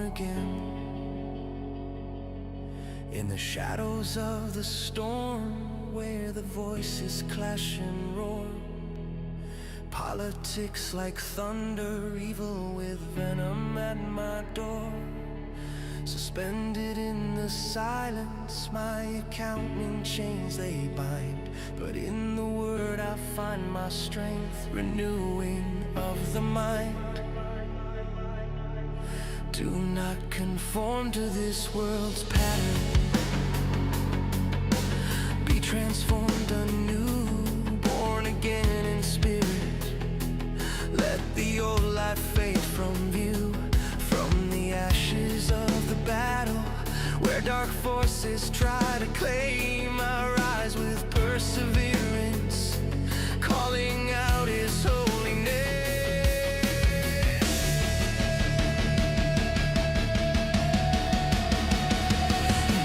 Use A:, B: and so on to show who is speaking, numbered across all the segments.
A: again. In the shadows of the storm, where the voices clash and roar, politics like thunder, evil with venom at my door. Suspended in the silence, my accounting chains they bind, but in the word I find my strength, renewing of the mind. Do not conform to this world's pattern, be transformed anew, born again in spirit. Let the old life fade from view, from the ashes of the battle, where dark forces try to claim. I rise with perseverance, calling out his holy name.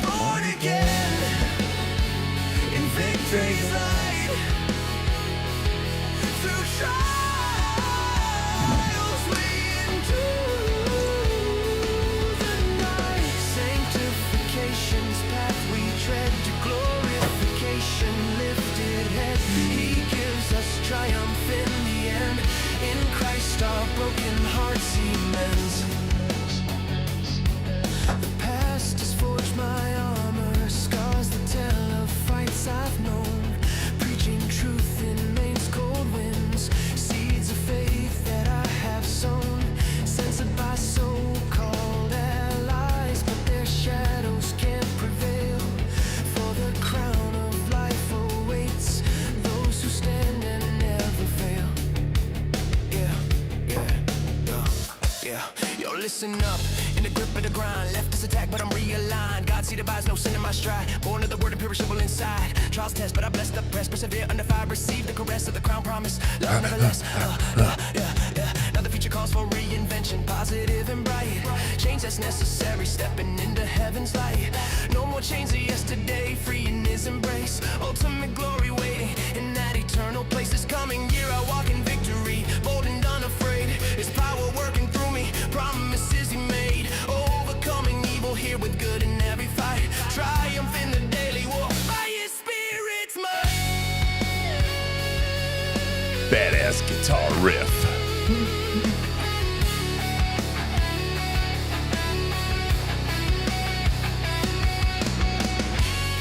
A: Born again in victory's light, through trials we endure the night. Sanctification's path we tread to glorification, lifted head. He gives us triumph in the end. In Christ our broken hearts he mends. The past has forged my armor, scars that tell of fights I've known. Preaching truth in Maine's cold winds, seeds of faith that I have sown. Censored by so-called allies, but their shadows can't prevail. For the crown of life awaits those who stand and never fail. Yeah. Yo, listen up. In the grip of the grind, left is attacked, but I'm realigned. God see the vibes, no sin in my stride. Born of the word, imperishable inside. Trials test, but I bless the press. Persevere under fire, receive the caress of the crown promise. Love nevertheless. Now the future calls for reinvention, positive and bright. Change that's necessary, stepping into heaven's light. No more chains of yesterday, free in his embrace. Ultimate glory waiting in that eternal place. This coming year I walk in victory, bold and unafraid. His power working through me, promises he made. Overcoming evil here with good in every fight. Triumph in the daily war by his spirit's might.
B: Badass guitar riff.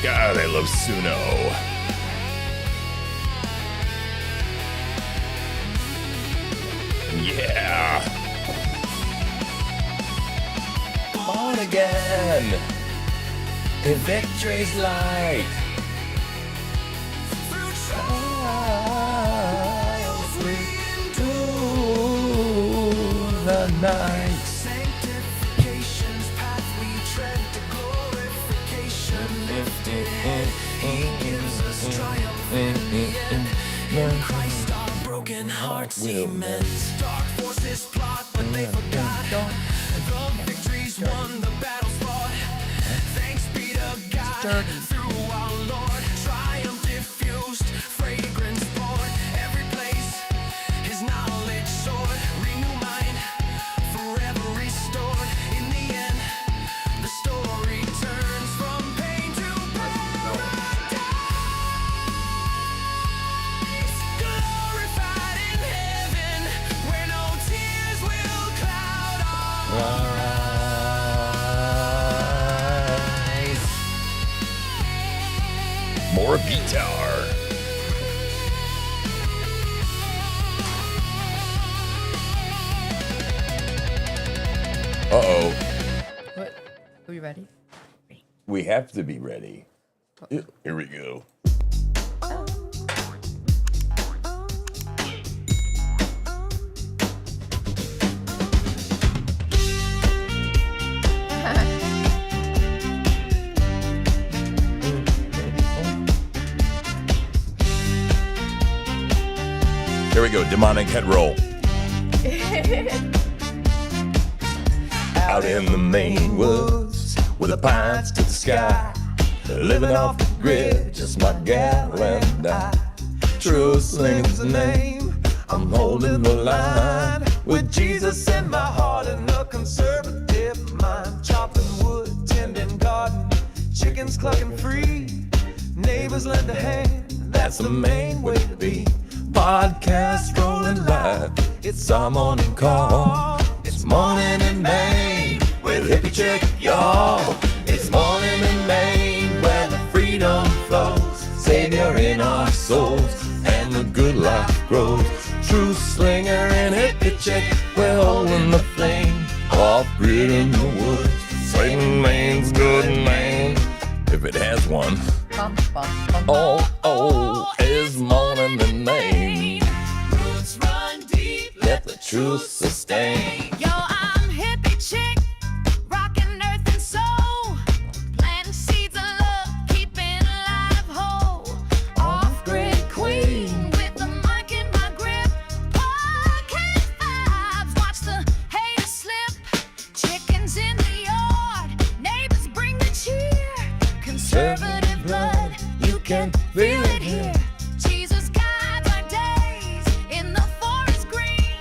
B: God, I love Suno. Yeah. Born again in victory's light.
A: Through trials we
B: Through the night.
A: Sanctification's path we tread to glorification, lifted head. He gives us triumph in the end. In Christ our broken hearts he mends. Dark forces plot, but they forgot. The victory's won, the battle's fought. Thanks be to God. Through our Lord, triumph diffused, fragrance poured. Every place his knowledge soared. Renew mind, forever restored. In the end, the story turns from pain to paradise. Glorified in heaven, where no tears will cloud our eyes.
B: More guitar. Uh-oh.
C: What? Are we ready?
B: We have to be ready. Here we go. Here we go, demonic head roll. Out in the Maine woods, with the pines to the sky, living off the grid, just my gal and I. True slinging's the name, I'm holding the line, with Jesus in my heart and a conservative mind.
A: chickens clucking free, neighbors lend a hand. That's the main way to be.
B: Podcast rolling live. It's our morning call. It's morning in Maine with Hippie Chick, y'all. It's morning in Maine where the freedom flows. Savior in our souls and the good life grows. True slinger and Hippie Chick, we're holding the flame. Off grid in the woods. Saving Maine's good name. If it has one.
C: Bum, bum, bum.
B: Oh, is morning in Maine.
A: Roots run deep,
B: Let the truth sustain.
A: Yo, I'm hippie chick, rockin' earth and soul, planting seeds of love, keeping alive whole. Off-grid queen with the mic in my grip. Podcast vibes, watch the haters slip. Chickens in the yard, neighbors bring the cheer. Conservative blood, you can feel it here. Jesus guides our days in the forest green.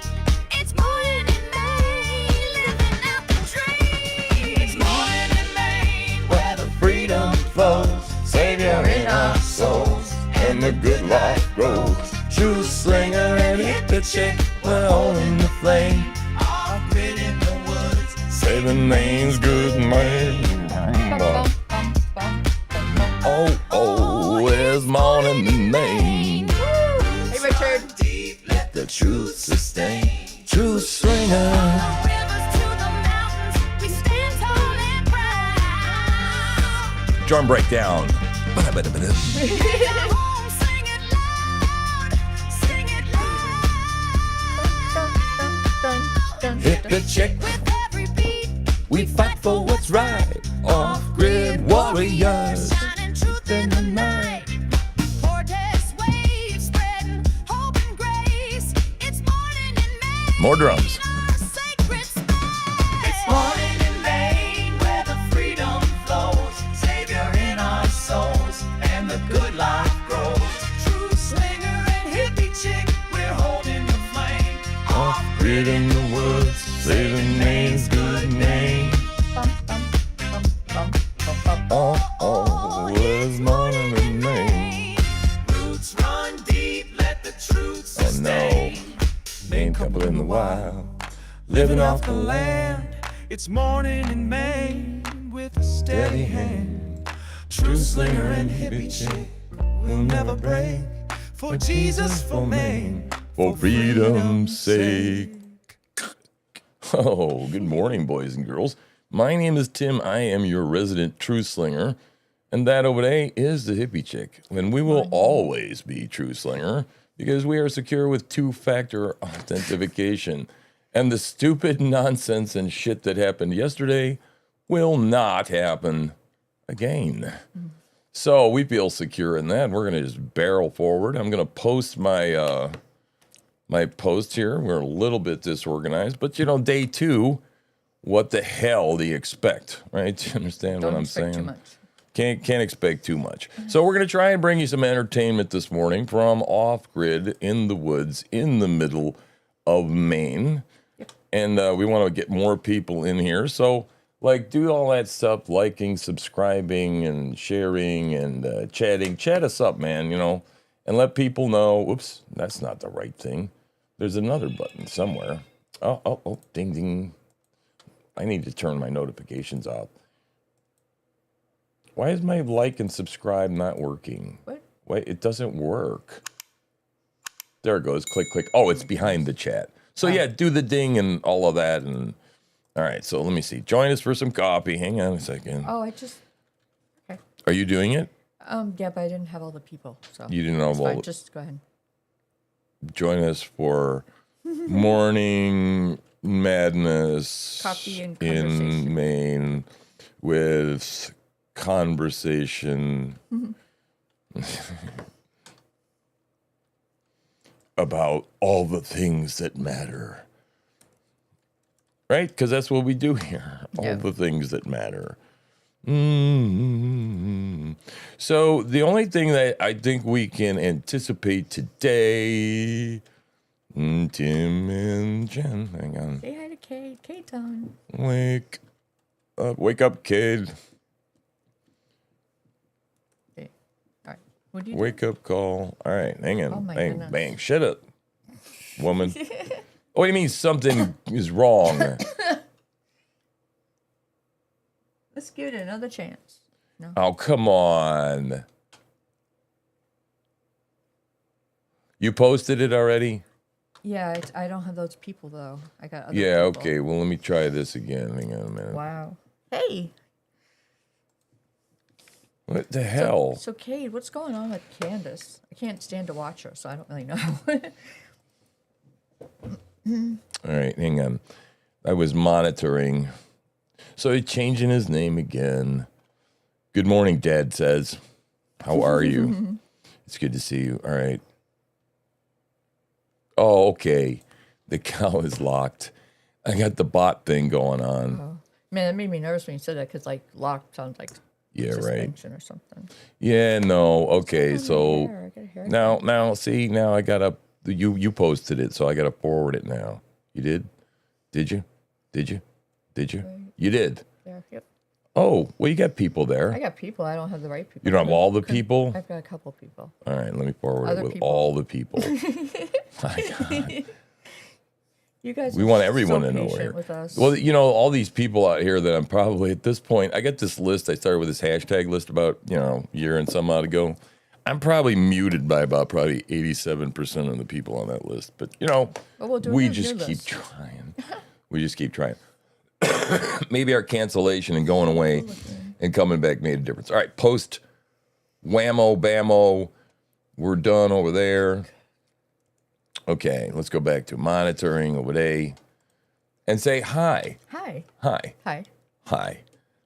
A: It's morning in Maine, living out the dream. It's morning in Maine, where the
B: Freedom flows, Savior in our souls, and the good life grows. True slinger and Hippie Chick, we're holding the flame.
A: off-grid in the woods.
B: Saving Maine's good name.
C: Bum, bum, bum, bum, bum, bum.
B: Oh, it's morning in Maine.
C: Hey, Richard.
B: The truth sustain. True slinger.
A: Rivers to the mountains, we stand tall and proud.
B: Drum breakdown.
A: Home, sing it loud, sing it loud.
C: Dun, dun, dun,
B: Hippie Chick,
A: With every beat,
B: we fight for what's right. Off-grid warriors.
A: shining truth in the night. Vortex waves spreading hope and grace. It's morning in Maine.
B: More drums.
A: Our sacred space. It's morning in Maine where the freedom flows. Savior in our souls and the good life grows. True slinger and hippie chick, we're holding the flame.
B: Off-grid in the woods, saving Maine's good name.
C: Bum, bum, bum, bum, bum, bum.
B: Oh, it's morning in Maine.
A: Roots run deep, let the truth
B: Oh no,
A: sustain.
B: Maine couple in the wild, living off the land.
A: It's morning in Maine with a steady hand. True slinger and hippie chick will never break. For Jesus, for Maine,
B: For freedom's sake. Oh, good morning, boys and girls. My name is Tim. I am your resident truth slinger. And that over there is the hippie chick. And we will always be true slinger because we are secure with two-factor authentication. And the stupid nonsense and shit that happened yesterday will not happen again. So we feel secure in that. We're going to just barrel forward. I'm going to post my my post here. We're a little bit disorganized, but you know, day 2, what the hell do you expect, right? Do you understand
C: Don't
B: what I'm
C: expect
B: saying?
C: too much.
B: Can't expect too much. So we're going to try and bring you some entertainment this morning from off-grid in the woods in the middle of Maine. And we want to get more people in here. So, like, do all that stuff, liking, subscribing, and sharing, and chatting. Chat us up, man, you know, and let people know. Whoops, that's not the right thing. There's another button somewhere. Oh, ding, ding. I need to turn my notifications off. Why is my like and subscribe not working?
C: What?
B: Wait, it doesn't work. There it goes. Click, click. Oh, it's behind the chat. So yeah, do the ding and all of that. And all right, so let me see. Join us for some coffee. Hang on a second.
C: Oh, I just. Okay.
B: Are you doing it?
C: Yeah, but I didn't have all the people. So
B: You didn't know
C: it's
B: all.
C: fine. Just go ahead.
B: Join us for morning madness
C: Coffee and
B: in
C: conversation.
B: Maine with conversation about all the things that matter. Right? Because that's what we do here. All
C: Yeah.
B: the things that matter. So the only thing that I think we can anticipate today, Tim and Jen, hang on.
C: Say hi to Kate. Kate on.
B: Wake up, kid.
C: What'd you do?
B: Wake up call. All right, hang on.
C: Oh, my
B: bang,
C: goodness.
B: bang. Shut up, woman. What do you mean something is wrong?
C: Let's give it another chance. No.
B: Oh, come on. You posted it already?
C: Yeah, I don't have those people though. I got other
B: Yeah,
C: people.
B: okay. Well, let me try this again. Hang on a minute.
C: Wow. Hey.
B: What the hell?
C: So Cade, what's going on with Candace? I can't stand to watch her, so I don't really know.
B: All right, hang on. I was monitoring. So he's changing his name again. Good morning, Dad says. How are you? It's good to see you. All right. Oh, okay. The cow is locked. I got the bot thing going on.
C: Oh. Man, that made me nervous when you said that because like lock sounds like
B: Yeah, right.
C: suspension or something.
B: Yeah, no. Okay, so
C: Hair, I got hair.
B: now, see, now I gotta. You posted it, so I gotta forward it now. You did? Did you? Did you? Did you? You did.
C: Yeah, yep.
B: Oh, well, you got people there.
C: I got people. I don't have the right people.
B: You don't have all the people?
C: I've got a couple people.
B: All right, let me forward
C: Other
B: it with
C: people.
B: all the people. My God.
C: You guys.
B: We
C: are
B: want everyone
C: so
B: to know
C: patient
B: here.
C: with us.
B: Well, all these people out here that I'm probably at this point, I get this list. I started with this hashtag list about, a year and some odd ago. I'm probably muted by about probably 87% of the people on that list. But,
C: we'll do
B: we
C: a new
B: just keep
C: list.
B: trying. We just keep trying. Maybe our cancellation and going away and coming back made a difference. All right, post whammo bammo. We're done over there. Okay, let's go back to monitoring over there and say hi.
C: Hi.
B: Hi.
C: Hi.
B: Hi.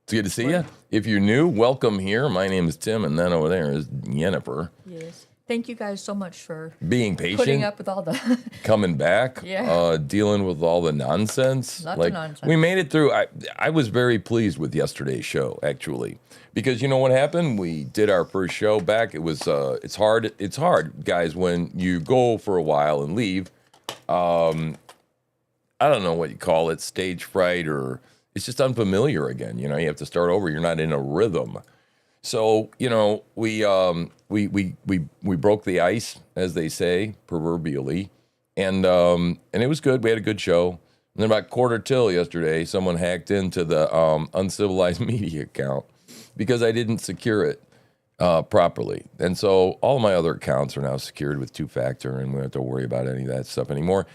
B: It's good to see you. If you're new, welcome here. My name is Tim, and then over there is Jennifer.
C: Yes. Thank you guys so much for
B: Being
C: putting
B: patient,
C: up with all the.
B: coming back,
C: Yeah.
B: dealing with all the nonsense.
C: Lots of nonsense.
B: We made it through. I was very pleased with yesterday's show, actually, because you know what happened? We did our first show back. It was it's hard. It's hard, guys, when you go for a while and leave. I don't know what you call it, stage fright, or it's just unfamiliar again. You have to start over. You're not in a rhythm. So, we broke the ice, as they say, proverbially, and it was good. We had a good show. And then about quarter till yesterday, someone hacked into the uncivilized media account because I didn't secure it properly. And so all my other accounts are now secured with two-factor, and we don't have to worry about any of that stuff anymore.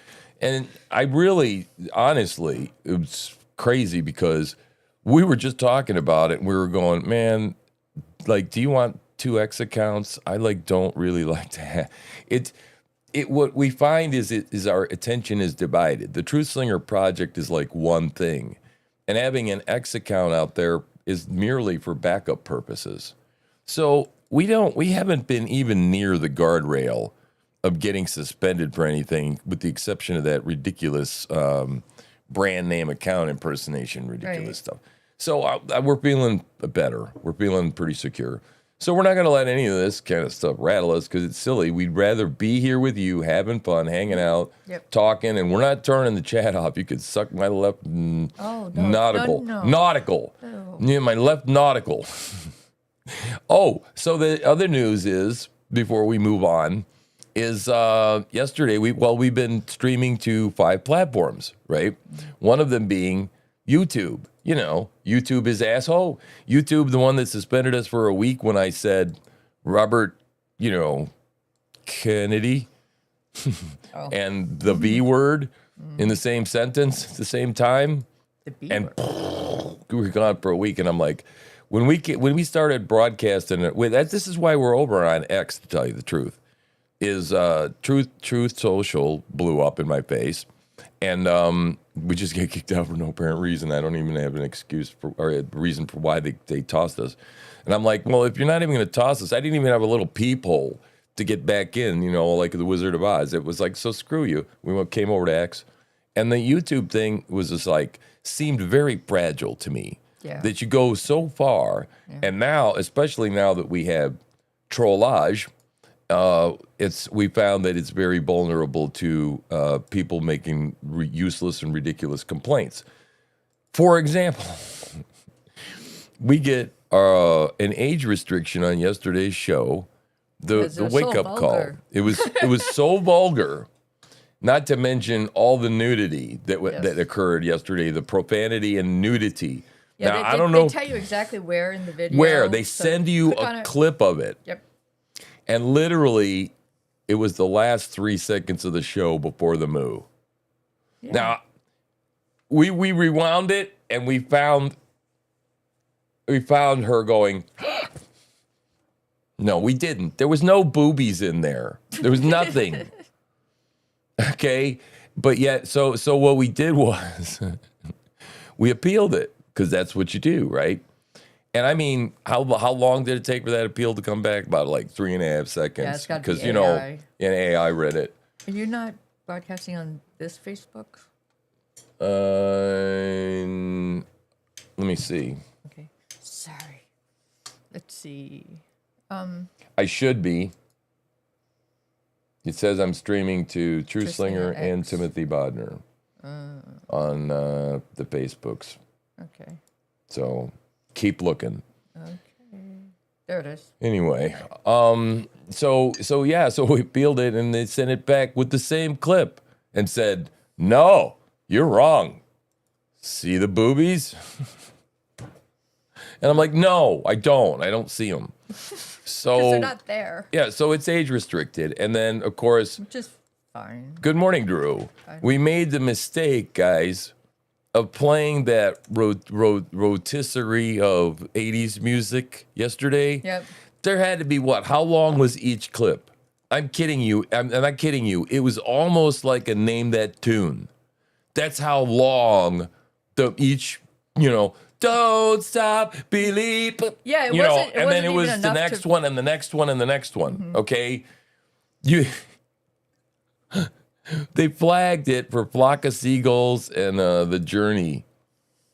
B: And I really, honestly, it was crazy because we were just talking about it, and we were going, man, do you want 2X accounts? I don't really like to have it. What we find is our attention is divided. The Truth Slinger project is like one thing, and having an X account out there is merely for backup purposes. So we haven't been even near the guardrail of getting suspended for anything, with the exception of that ridiculous brand name account impersonation, ridiculous stuff. So we're feeling better. We're feeling pretty secure. So we're not going to let any of this kind of stuff rattle us because it's silly. We'd rather be here with you, having fun, hanging out, talking, and we're not turning the chat off. You could suck my left nautical.
C: No.
B: Nautical.
C: Oh.
B: Yeah, my left nautical. Oh, so the other news is, before we move on, is yesterday we've been streaming to 5 platforms, right? One of them being YouTube. YouTube is asshole. YouTube, the one that suspended us for a week when I said Robert, Kennedy and the V word in the same sentence at the same time.
C: The B
B: And
C: word.
B: we were gone for a week, and I'm like, when we started broadcasting it, this is why we're over on X, to tell you the truth, is Truth Social blew up in my face. And we just get kicked out for no apparent reason. I don't even have an excuse or a reason for why they tossed us. And I'm like, well, if you're not even going to toss us, I didn't even have a little peephole to get back in, like the Wizard of Oz. It was like, so screw you. We came over to X. And the YouTube thing was just seemed very fragile to me.
C: Yeah.
B: That you go so far. Yeah. And now, especially now that we have trollage, we found that it's very vulnerable to people making useless and ridiculous complaints. For example, we get an age restriction on yesterday's show
C: Because
B: the
C: it was
B: wake
C: so
B: up call.
C: vulgar.
B: It was so vulgar. Not to mention all the nudity that occurred yesterday, the profanity and nudity.
C: Yeah,
B: now,
C: I don't know. They tell you exactly where in the video.
B: Where they
C: so
B: send you
C: click on
B: a
C: it.
B: clip of it.
C: Yep.
B: And literally, it was the last 3 seconds of the show before the moo.
C: Yeah.
B: Now, we rewound it and we found her going. No, we didn't. There was no boobies in there. There was nothing. Okay, but yet, so what we did was we appealed it because that's what you do, right? And I mean, how long did it take for that appeal to come back? About like 3.5 seconds.
C: Yeah, it's got to
B: because
C: be AI.
B: an AI read it.
C: Are you not broadcasting on this Facebook?
B: Let me see.
C: Okay. Sorry. Let's see.
B: I should be. It says I'm streaming to True Slinger and
C: X.
B: Timothy Bodner on the Facebooks.
C: Okay.
B: So keep looking.
C: Okay. There it is.
B: Anyway, so we appealed it and they sent it back with the same clip and said, "No, you're wrong. See the boobies?" And I'm like, "No, I don't. I don't see them." So
C: Because they're not there.
B: Yeah, so it's age restricted. And then, of course,
C: Which is fine.
B: good morning, Drew. We made the mistake, guys, of playing that rotisserie of 80s music yesterday.
C: Yep.
B: There had to be what? How long was each clip? I'm kidding you. I'm not kidding you. It was almost like a Name That Tune. That's how long each, don't stop, believe.
C: Yeah, it
B: you
C: wasn't.
B: know,
C: It
B: and then
C: wasn't
B: it was
C: even
B: the
C: enough
B: next
C: to...
B: one and the next one and the next one.
C: Mm-hmm.
B: Okay, they flagged it for Flock of Seagulls and the Journey.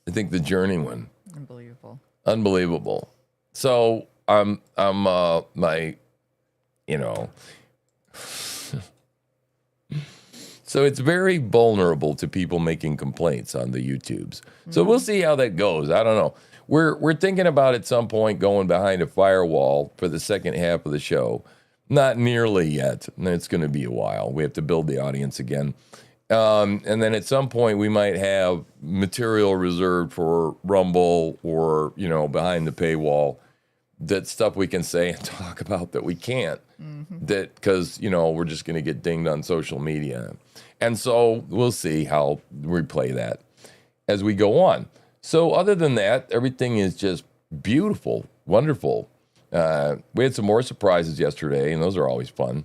B: I think the Journey one. Unbelievable. So So it's very vulnerable to people making complaints on the YouTubes. So we'll see how that goes. I don't know. We're thinking about at some point going behind a firewall for the second half of the show. Not nearly yet. It's going to be a while. We have to build the audience again. And then at some point we might have material reserved for Rumble or, behind the paywall. That stuff we can say and talk about that we can't. That because, we're just going to get dinged on social media. And so we'll see how we play that as we go on. So other than that, everything is just beautiful, wonderful. We had some more surprises yesterday, and those are always fun.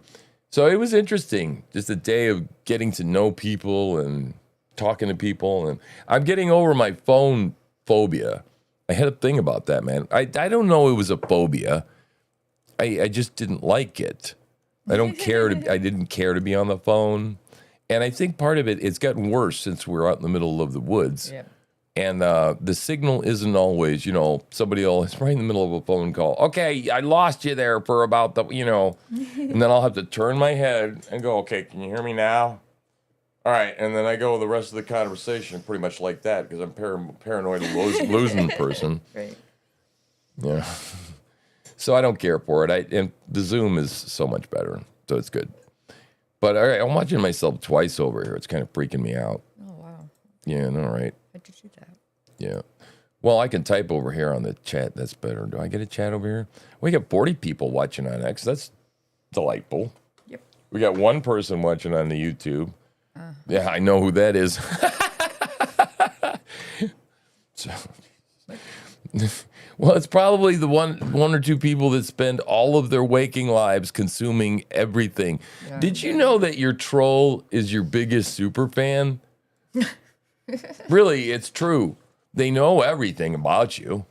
B: So it was interesting, just a day of getting to know people and talking to people. And I'm getting over my phone phobia. I had a thing about that, man. I don't know it was a phobia. I just didn't like it. I didn't care to be on the phone. And I think part of it's gotten worse since we're out in the middle of the woods.
C: Yeah.
B: And the signal isn't always, somebody is right in the middle of a phone call. Okay, I lost you there for about and then I'll have to turn my head and go, okay, can you hear me now? All right, and then I go the rest of the conversation pretty much like that because I'm paranoid of losing the person.
C: Right.
B: Yeah. So I don't care for it. And the Zoom is so much better, so it's good. But all right, I'm watching myself twice over here. It's kind of freaking me out.
C: Oh, wow.
B: Yeah, all right.
C: How'd you do that?
B: Yeah. Well, I can type over here on the chat. That's better. Do I get a chat over here? We got 40 people watching on X. That's delightful.
C: Yep.
B: We got one person watching on the YouTube. Yeah, I know who that is. So, well, it's probably the one or two people that spend all of their waking lives consuming everything.
C: Yeah.
B: Did you know that your troll is your biggest super fan? Really, it's true. They know everything about you.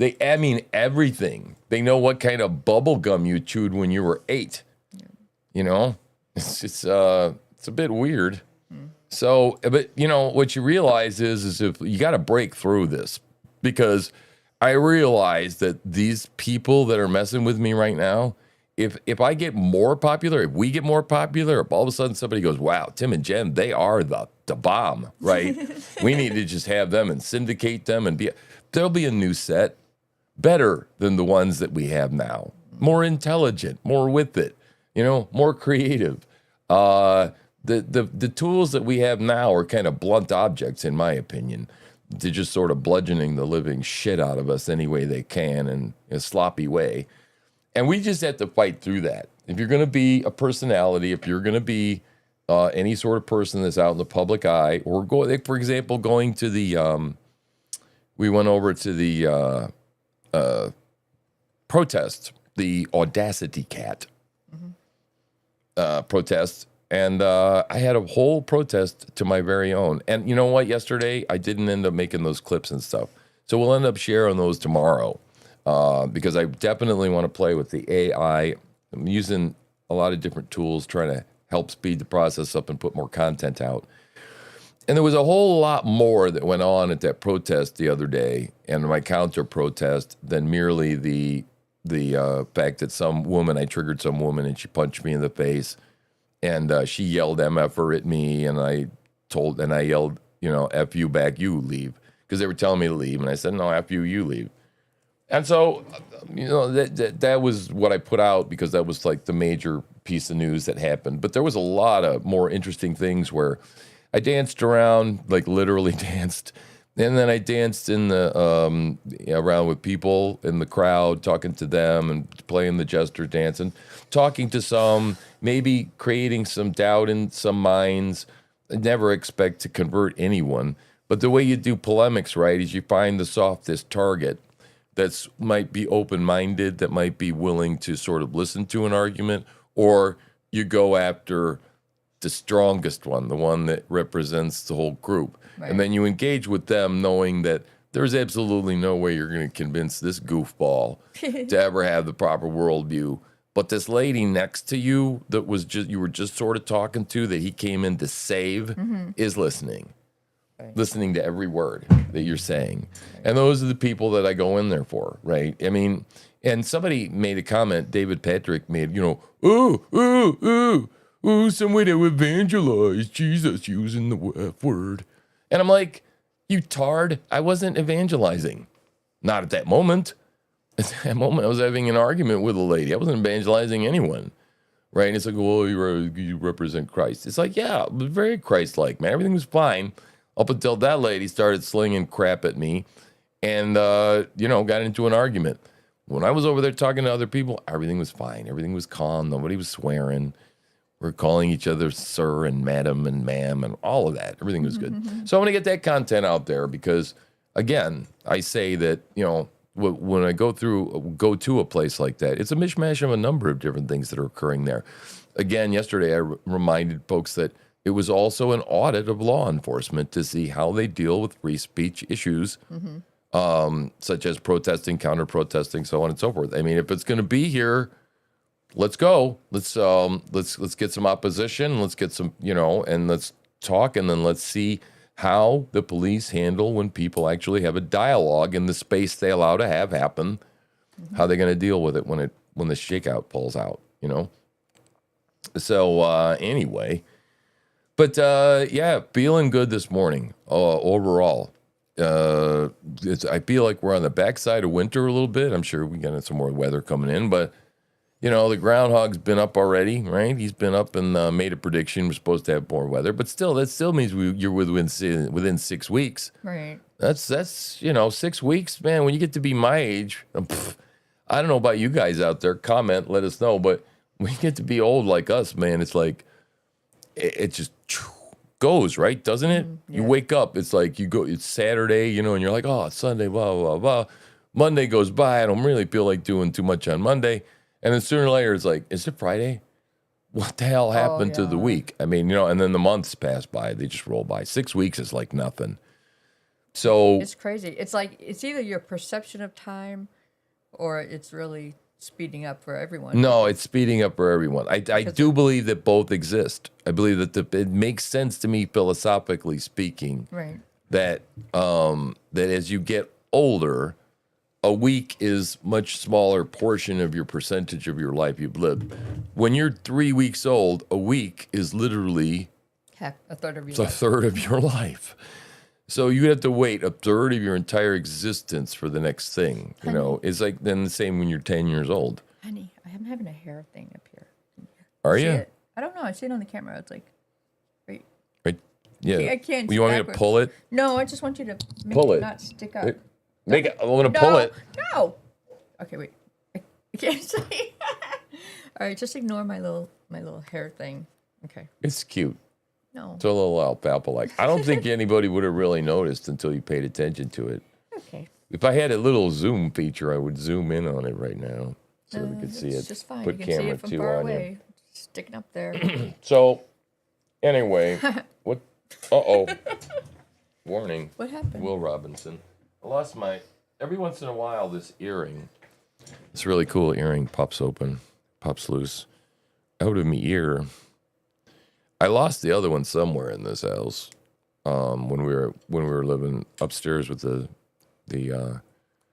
B: Everything. They know what kind of bubble gum you chewed when you were 8. Yeah. It's a bit weird. So, but what you realize is if you got to break through this, because I realize that these people that are messing with me right now, if I get more popular, if we get more popular, if all of a sudden somebody goes, wow, Tim and Jen, they are the bomb, right? We need to just have them and syndicate them and there'll be a new set better than the ones that we have now. more intelligent, more with it, more creative. The tools that we have now are kind of blunt objects, in my opinion. They're just sort of bludgeoning the living shit out of us any way they can in a sloppy way. And we just have to fight through that. If you're going to be a personality, if you're going to be any sort of person that's out in the public eye, or for example, going to the, we went over to the protest, the Audacity Cat protest. And I had a whole protest to my very own. And you know what? Yesterday, I didn't end up making those clips and stuff. So we'll end up sharing those tomorrow because I definitely want to play with the AI. I'm using a lot of different tools trying to help speed the process up and put more content out. And there was a whole lot more that went on at that protest the other day and my counter protest than merely the fact that I triggered some woman and she punched me in the face. And she yelled MFer at me, and I yelled, F you back, you leave. Because they were telling me to leave, and I said, no, F you, you leave. And so, that was what I put out, because that was like the major piece of news that happened. But there was a lot of more interesting things where I danced around, like literally danced. And then I danced in the around with people in the crowd, talking to them and playing the jester dance and talking to some, maybe creating some doubt in some minds. I never expect to convert anyone. But the way you do polemics, right, is you find the softest target that might be open-minded, that might be willing to sort of listen to an argument, or you go after the strongest one, the one that represents the whole group. Right. And then you engage with them knowing that there's absolutely no way you're going to convince this goofball to ever have the proper worldview. But this lady next to you that you were just sort of talking to, that he came in to save, is listening. Right. Listening to every word that you're saying. Right. And those are the people that I go in there for, right? I mean, and somebody made a comment, David Patrick made, some way to evangelize Jesus using the F word. And I'm like, you tard, I wasn't evangelizing. Not at that moment. At that moment, I was having an argument with a lady. I wasn't evangelizing anyone, right? And it's like, well, you represent Christ. It's like, yeah, it was very Christ-like, man. Everything was fine up until that lady started slinging crap at me and, got into an argument. When I was over there talking to other people, everything was fine. Everything was calm. Nobody was swearing. We're calling each other sir and madam and ma'am and all of that. Everything was good. So I'm going to get that content out there because, again, I say that, when I go to a place like that, it's a mishmash of a number of different things that are occurring there. Again, yesterday I reminded folks that it was also an audit of law enforcement to see how they deal with free speech issues, such as protesting, counter-protesting, so on and so forth. I mean, if it's going to be here, let's go. Let's get some opposition. Let's get some, and let's talk, and then let's see how the police handle when people actually have a dialogue in the space they allow to have happen. How they're going to deal with it when the shakeout pulls out, So anyway, but feeling good this morning overall. I feel like we're on the backside of winter a little bit. I'm sure we got some more weather coming in, but. The groundhog's been up already, right? He's been up and made a prediction. We're supposed to have more weather, but still, that still means you're within 6 weeks.
C: Right.
B: That's 6 weeks, man. When you get to be my age, I don't know about you guys out there. Comment, let us know. But when you get to be old like us, man, it's like it just goes, right? Doesn't it? Yeah. You wake up, it's like it's Saturday, and you're like, oh, it's Sunday, blah blah blah. Monday goes by. I don't really feel like doing too much on Monday. And then sooner or later, it's like, is it Friday? What the hell happened to the week? I mean, and then the months pass by. They just roll by. 6 weeks is like nothing. So
C: it's crazy. It's like, it's either your perception of time or it's really speeding up for everyone.
B: No, it's speeding up for everyone. I do believe that both exist. I believe that it makes sense to me, philosophically speaking,
C: right?
B: That as you get older, a week is much smaller portion of your percentage of your life you've lived. When you're 3 weeks old, a week is literally
C: a third of your life.
B: A third of your life. So you have to wait a third of your entire existence for the next thing. Honey. It's like then the same when you're 10 years old.
C: Honey. having a hair thing up here.
B: Are
C: See
B: you?
C: it? I don't know. I see it on the camera. It's like, right.
B: Right. Yeah.
C: I can't.
B: You want me to
C: backwards.
B: pull it?
C: No, I just want you to make
B: Pull
C: it
B: it.
C: not stick up.
B: Make it. I'm gonna pull it.
C: No. Okay, wait. I can't see. All right, just ignore my little hair thing. Okay.
B: It's cute.
C: No.
B: It's a little alfalfa-like. I don't think anybody would have really noticed until you paid attention to it.
C: Okay.
B: If I had a little zoom feature, I would zoom in on it right now so we could see it.
C: It's just fine.
B: Put
C: You can see
B: camera
C: it from
B: 2
C: far
B: on you.
C: away. Sticking up there.
B: So, anyway, what? Uh-oh. Warning.
C: What happened?
B: Will Robinson. I lost my... Every once in a while, this earring, this really cool earring pops open, pops loose out of my ear. I lost the other one somewhere in this house when we were living upstairs with the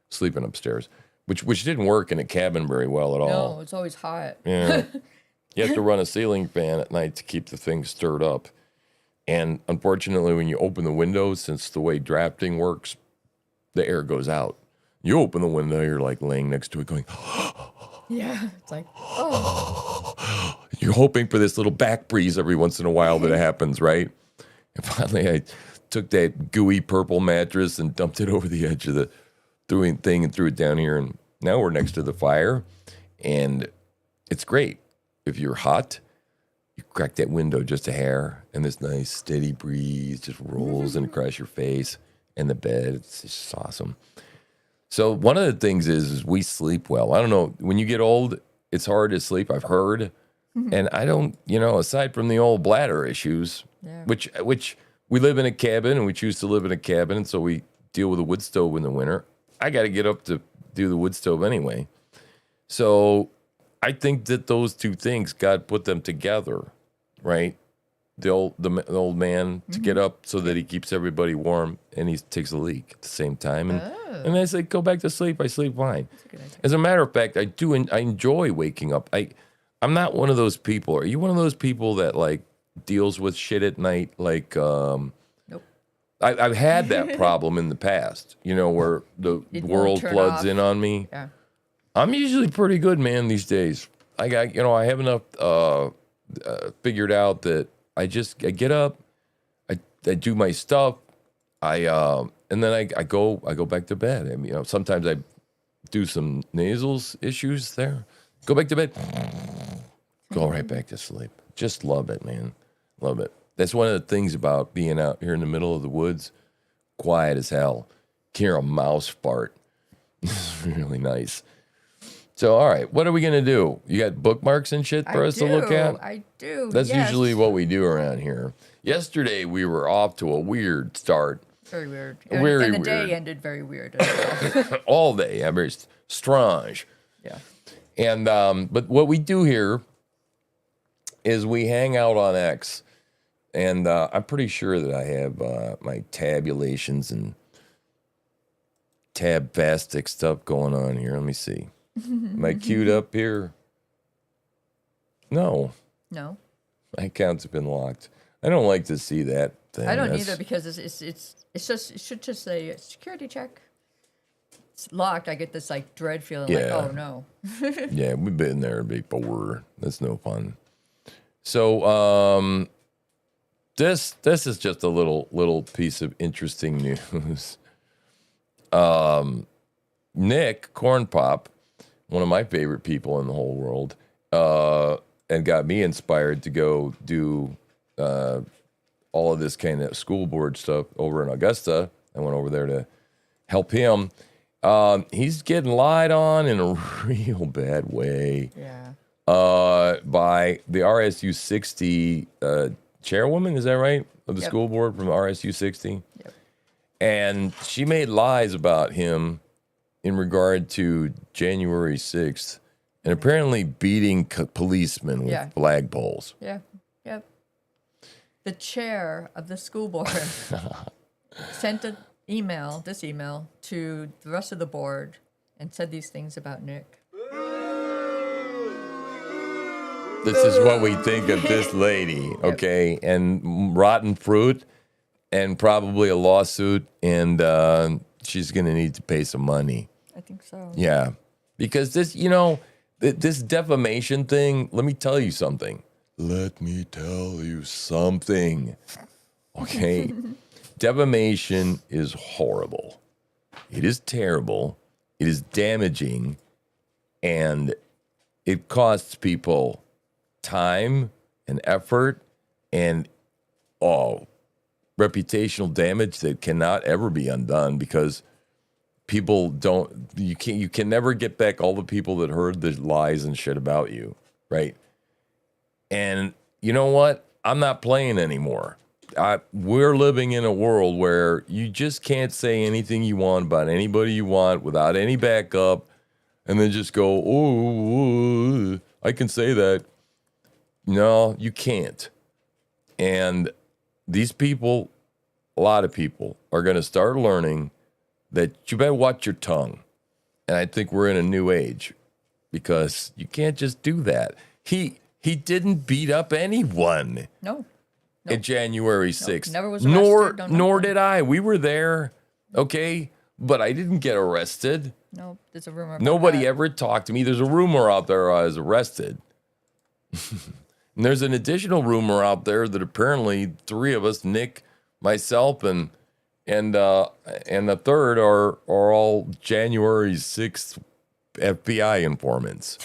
B: sleeping upstairs, which didn't work in a cabin very well at all.
C: No, it's always hot.
B: Yeah. You have to run a ceiling fan at night to keep the thing stirred up. And unfortunately, when you open the window, since the way drafting works, the air goes out. You open the window, you're like laying next to it going,
C: Yeah, it's like, oh.
B: you're hoping for this little back breeze every once in a while that it happens, right? And finally, I took that gooey purple mattress and dumped it over the edge of the thing and threw it down here. And now we're next to the fire, and it's great. If you're hot, you crack that window just a hair, and this nice steady breeze just rolls in across your face and the bed. It's just awesome. So one of the things is we sleep well. I don't know. When you get old, it's hard to sleep, I've heard. And I don't, aside from the old bladder issues,
C: Yeah.
B: which we live in a cabin and we choose to live in a cabin, and so we deal with a wood stove in the winter. I got to get up to do the wood stove anyway. So I think that those two things, God put them together, right? The old man to get up so that he keeps everybody warm, and he takes a leak at the same time. And I say, go back to sleep. I sleep fine.
C: That's a good idea.
B: As a matter of fact, I enjoy waking up. I'm not one of those people. Are you one of those people that like deals with shit at night? Like,
C: Nope.
B: I've had that problem in the past, where the
C: It won't
B: world
C: turn
B: floods
C: off.
B: in on me.
C: Yeah.
B: I'm usually pretty good, man, these days. I have enough figured out that I get up, I do my stuff, and then I go back to bed. I mean, sometimes I do some nasal issues there. Go back to bed. Go right back to sleep. Just love it, man. Love it. That's one of the things about being out here in the middle of the woods. Quiet as hell. Can hear a mouse fart. It's really nice. So, all right, what are we going to do? You got bookmarks and shit for us to look at?
C: I do.
B: That's
C: yes.
B: usually what we do around here. Yesterday, we were off to a weird start.
C: Very weird.
B: Very
C: and the
B: weird.
C: day ended very weird as well.
B: All day. Yeah, very strange.
C: Yeah.
B: And but what we do here is we hang out on X, and I'm pretty sure that I have my tabulations and tab-fastic stuff going on here. Let me see. Am I queued up here? No,
C: No,
B: my accounts have been locked. I don't like to see that thing.
C: I don't
B: That's-
C: either because it's just, it should just say security check. It's locked. I get this like dread feeling
B: Yeah.
C: like, oh no.
B: Yeah, we've been there before. That's no fun. So this is just a little piece of interesting news. Nick Corn Pop, one of my favorite people in the whole world, and got me inspired to go do all of this kind of school board stuff over in Augusta. I went over there to help him. He's getting lied on in a real bad way.
C: Yeah.
B: By the RSU 60 chairwoman, is that right? Of the
C: Yep.
B: school board from RSU 60?
C: Yep.
B: And she made lies about him in regard to January 6th and apparently beating policemen with
C: Yeah.
B: flagpoles.
C: Yeah. Yep. The chair of the school board sent this email to the rest of the board and said these things about Nick.
B: This is what we think of this lady, okay? And rotten fruit and probably a lawsuit, and she's going to need to pay some money.
C: I think so.
B: Yeah, because this, This defamation thing, let me tell you something. Let me tell you something. Okay? Defamation is horrible. It is terrible. It is damaging. And it costs people time and effort and reputational damage that cannot ever be undone because you can never get back all the people that heard the lies and shit about you, right? And you know what? I'm not playing anymore. We're living in a world where you just can't say anything you want about anybody you want without any backup and then just go, oh, I can say that. No, you can't. And these people, a lot of people, are going to start learning that you better watch your tongue. And I think we're in a new age because you can't just do that. He didn't beat up anyone.
C: No.
B: In January 6th.
C: Never was arrested.
B: Nor did I. We were there, okay? But I didn't get arrested.
C: No, there's a rumor about
B: Nobody
C: that.
B: ever talked to me. There's a rumor out there I was arrested. And there's an additional rumor out there that apparently three of us, Nick, myself, and the third are all January 6th FBI informants.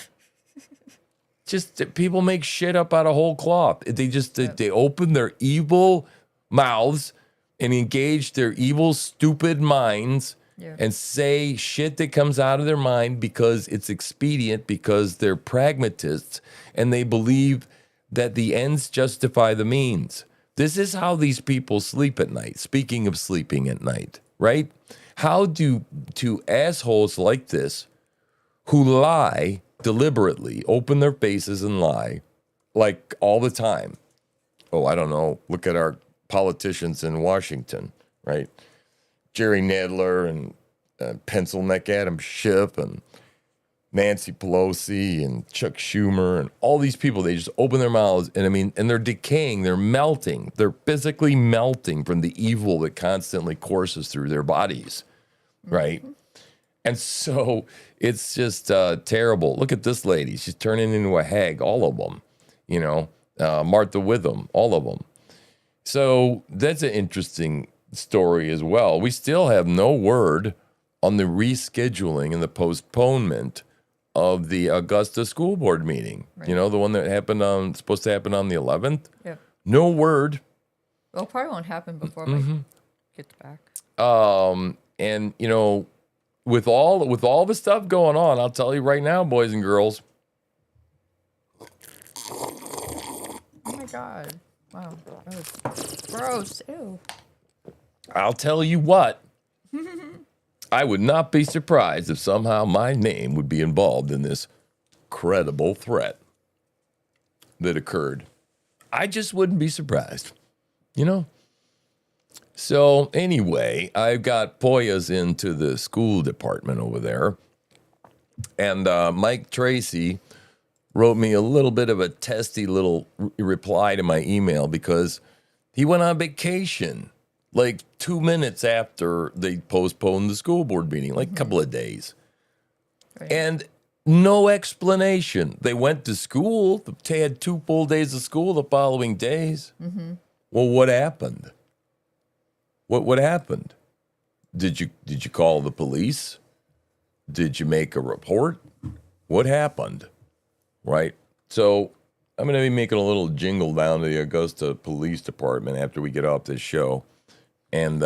B: Just people make shit up out of whole cloth. They open their evil mouths and engage their evil, stupid minds and say shit that comes out of their mind because it's expedient, because they're pragmatists and they believe that the ends justify the means. This is how these people sleep at night. Speaking of sleeping at night, right? How do assholes like this who lie deliberately, open their faces and lie, like all the time? Oh, I don't know. Look at our politicians in Washington, right? Jerry Nadler and Pencil Neck Adam Schiff and Nancy Pelosi and Chuck Schumer and all these people, they just open their mouths and they're decaying, they're melting, they're physically melting from the evil that constantly courses through their bodies, right? And so it's just terrible. Look at this lady. She's turning into a hag, all of them, Martha Witham, all of them. So that's an interesting story as well. We still have no word on the rescheduling and the postponement of the Augusta school board meeting. Right. The one that supposed to happen on the 11th.
C: Yep.
B: No word.
C: Well, it probably won't happen before Mike gets back.
B: And with all the stuff going on, I'll tell you right now, boys and girls.
C: Oh my God. Wow. That was gross. Ew.
B: I'll tell you what. I would not be surprised if somehow my name would be involved in this credible threat that occurred. I just wouldn't be surprised, So anyway, I've got Poyas into the school department over there. And Mike Tracy wrote me a little bit of a testy little reply to my email because he went on vacation like 2 minutes after they postponed the school board meeting, like a couple of days. Right. And no explanation. They went to school. They had 2 full days of school the following days. Mm-hmm. Well, what happened? What happened? Did you call the police? Did you make a report? What happened? Right? So I'm going to be making a little jingle down to the Augusta Police Department after we get off this show. And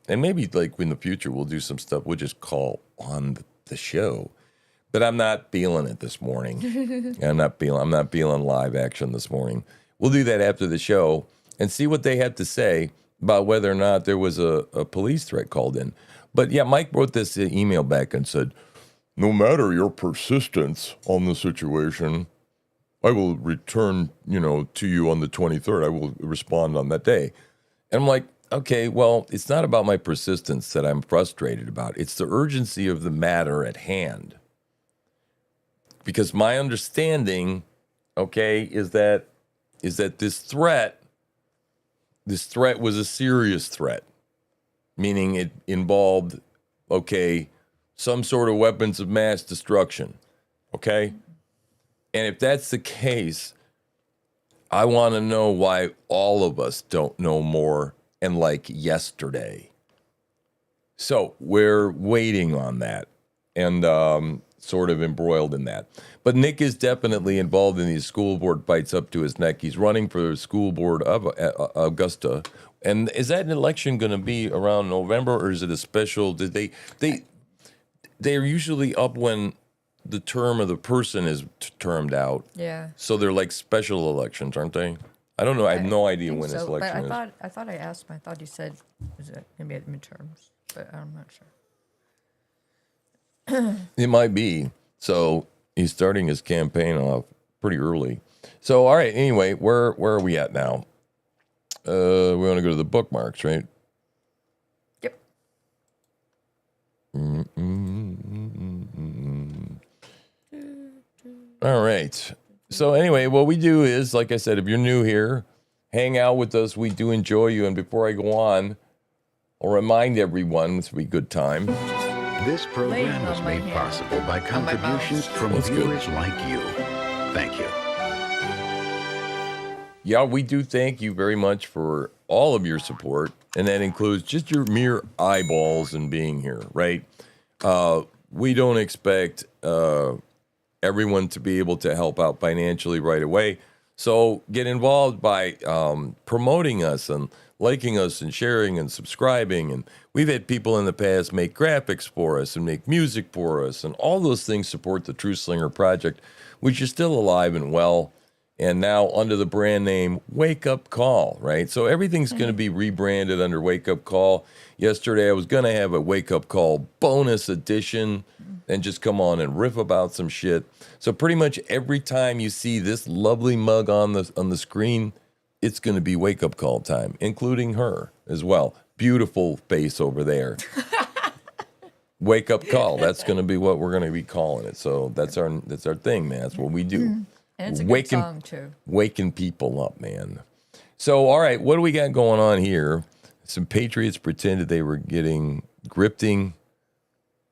B: maybe like in the future we'll do some stuff. We'll just call on the show. But I'm not feeling it this morning. I'm not feeling live action this morning. We'll do that after the show and see what they have to say about whether or not there was a police threat called in. But yeah, Mike wrote this email back and said, no matter your persistence on the situation, I will return, to you on the 23rd. I will respond on that day. And I'm like, okay, well, it's not about my persistence that I'm frustrated about. It's the urgency of the matter at hand. Because my understanding, okay, is that this threat was a serious threat, meaning it involved, okay, some sort of weapons of mass destruction, okay? And if that's the case, I want to know why all of us don't know more and like yesterday. So we're waiting on that and sort of embroiled in that. But Nick is definitely involved in these school board fights up to his neck. He's running for the school board of Augusta. And is that an election going to be around November, or is it a special? They're usually up when the term of the person is termed out.
C: Yeah.
B: So they're like special elections, aren't they? I don't know. I have no idea
C: think
B: when this
C: so,
B: election is.
C: but I thought I asked him. I thought he said, "Is it maybe at midterms?" But I'm not sure.
B: It might be. So he's starting his campaign off pretty early. So all right. Anyway, where are we at now? We want to go to the bookmarks, right?
C: Yep.
B: All right. So anyway, what we do is, like I said, if you're new here, hang out with us. We do enjoy you. And before I go on, I'll remind everyone, this will be a good time.
D: This program was made possible by contributions from viewers like you. Thank you.
B: Yeah, we do thank you very much for all of your support. And that includes just your mere eyeballs and being here, right? We don't expect everyone to be able to help out financially right away. So get involved by promoting us and liking us and sharing and subscribing. And we've had people in the past make graphics for us and make music for us. And all those things support the True Slinger Project, which is still alive and well. And now under the brand name Wake Up Call, right? So everything's going to be rebranded under Wake Up Call. Yesterday I was going to have a Wake Up Call bonus edition and just come on and riff about some shit. So pretty much every time you see this lovely mug on the screen, it's going to be Wake Up Call time, including her as well. Beautiful face over there. Wake Up Call. That's going to be what we're going to be calling it. So that's our thing, man. That's what we do.
C: And it's a good song, too.
B: Waking people up, man. So, all right, what do we got going on here? Some patriots pretended they were getting grifting.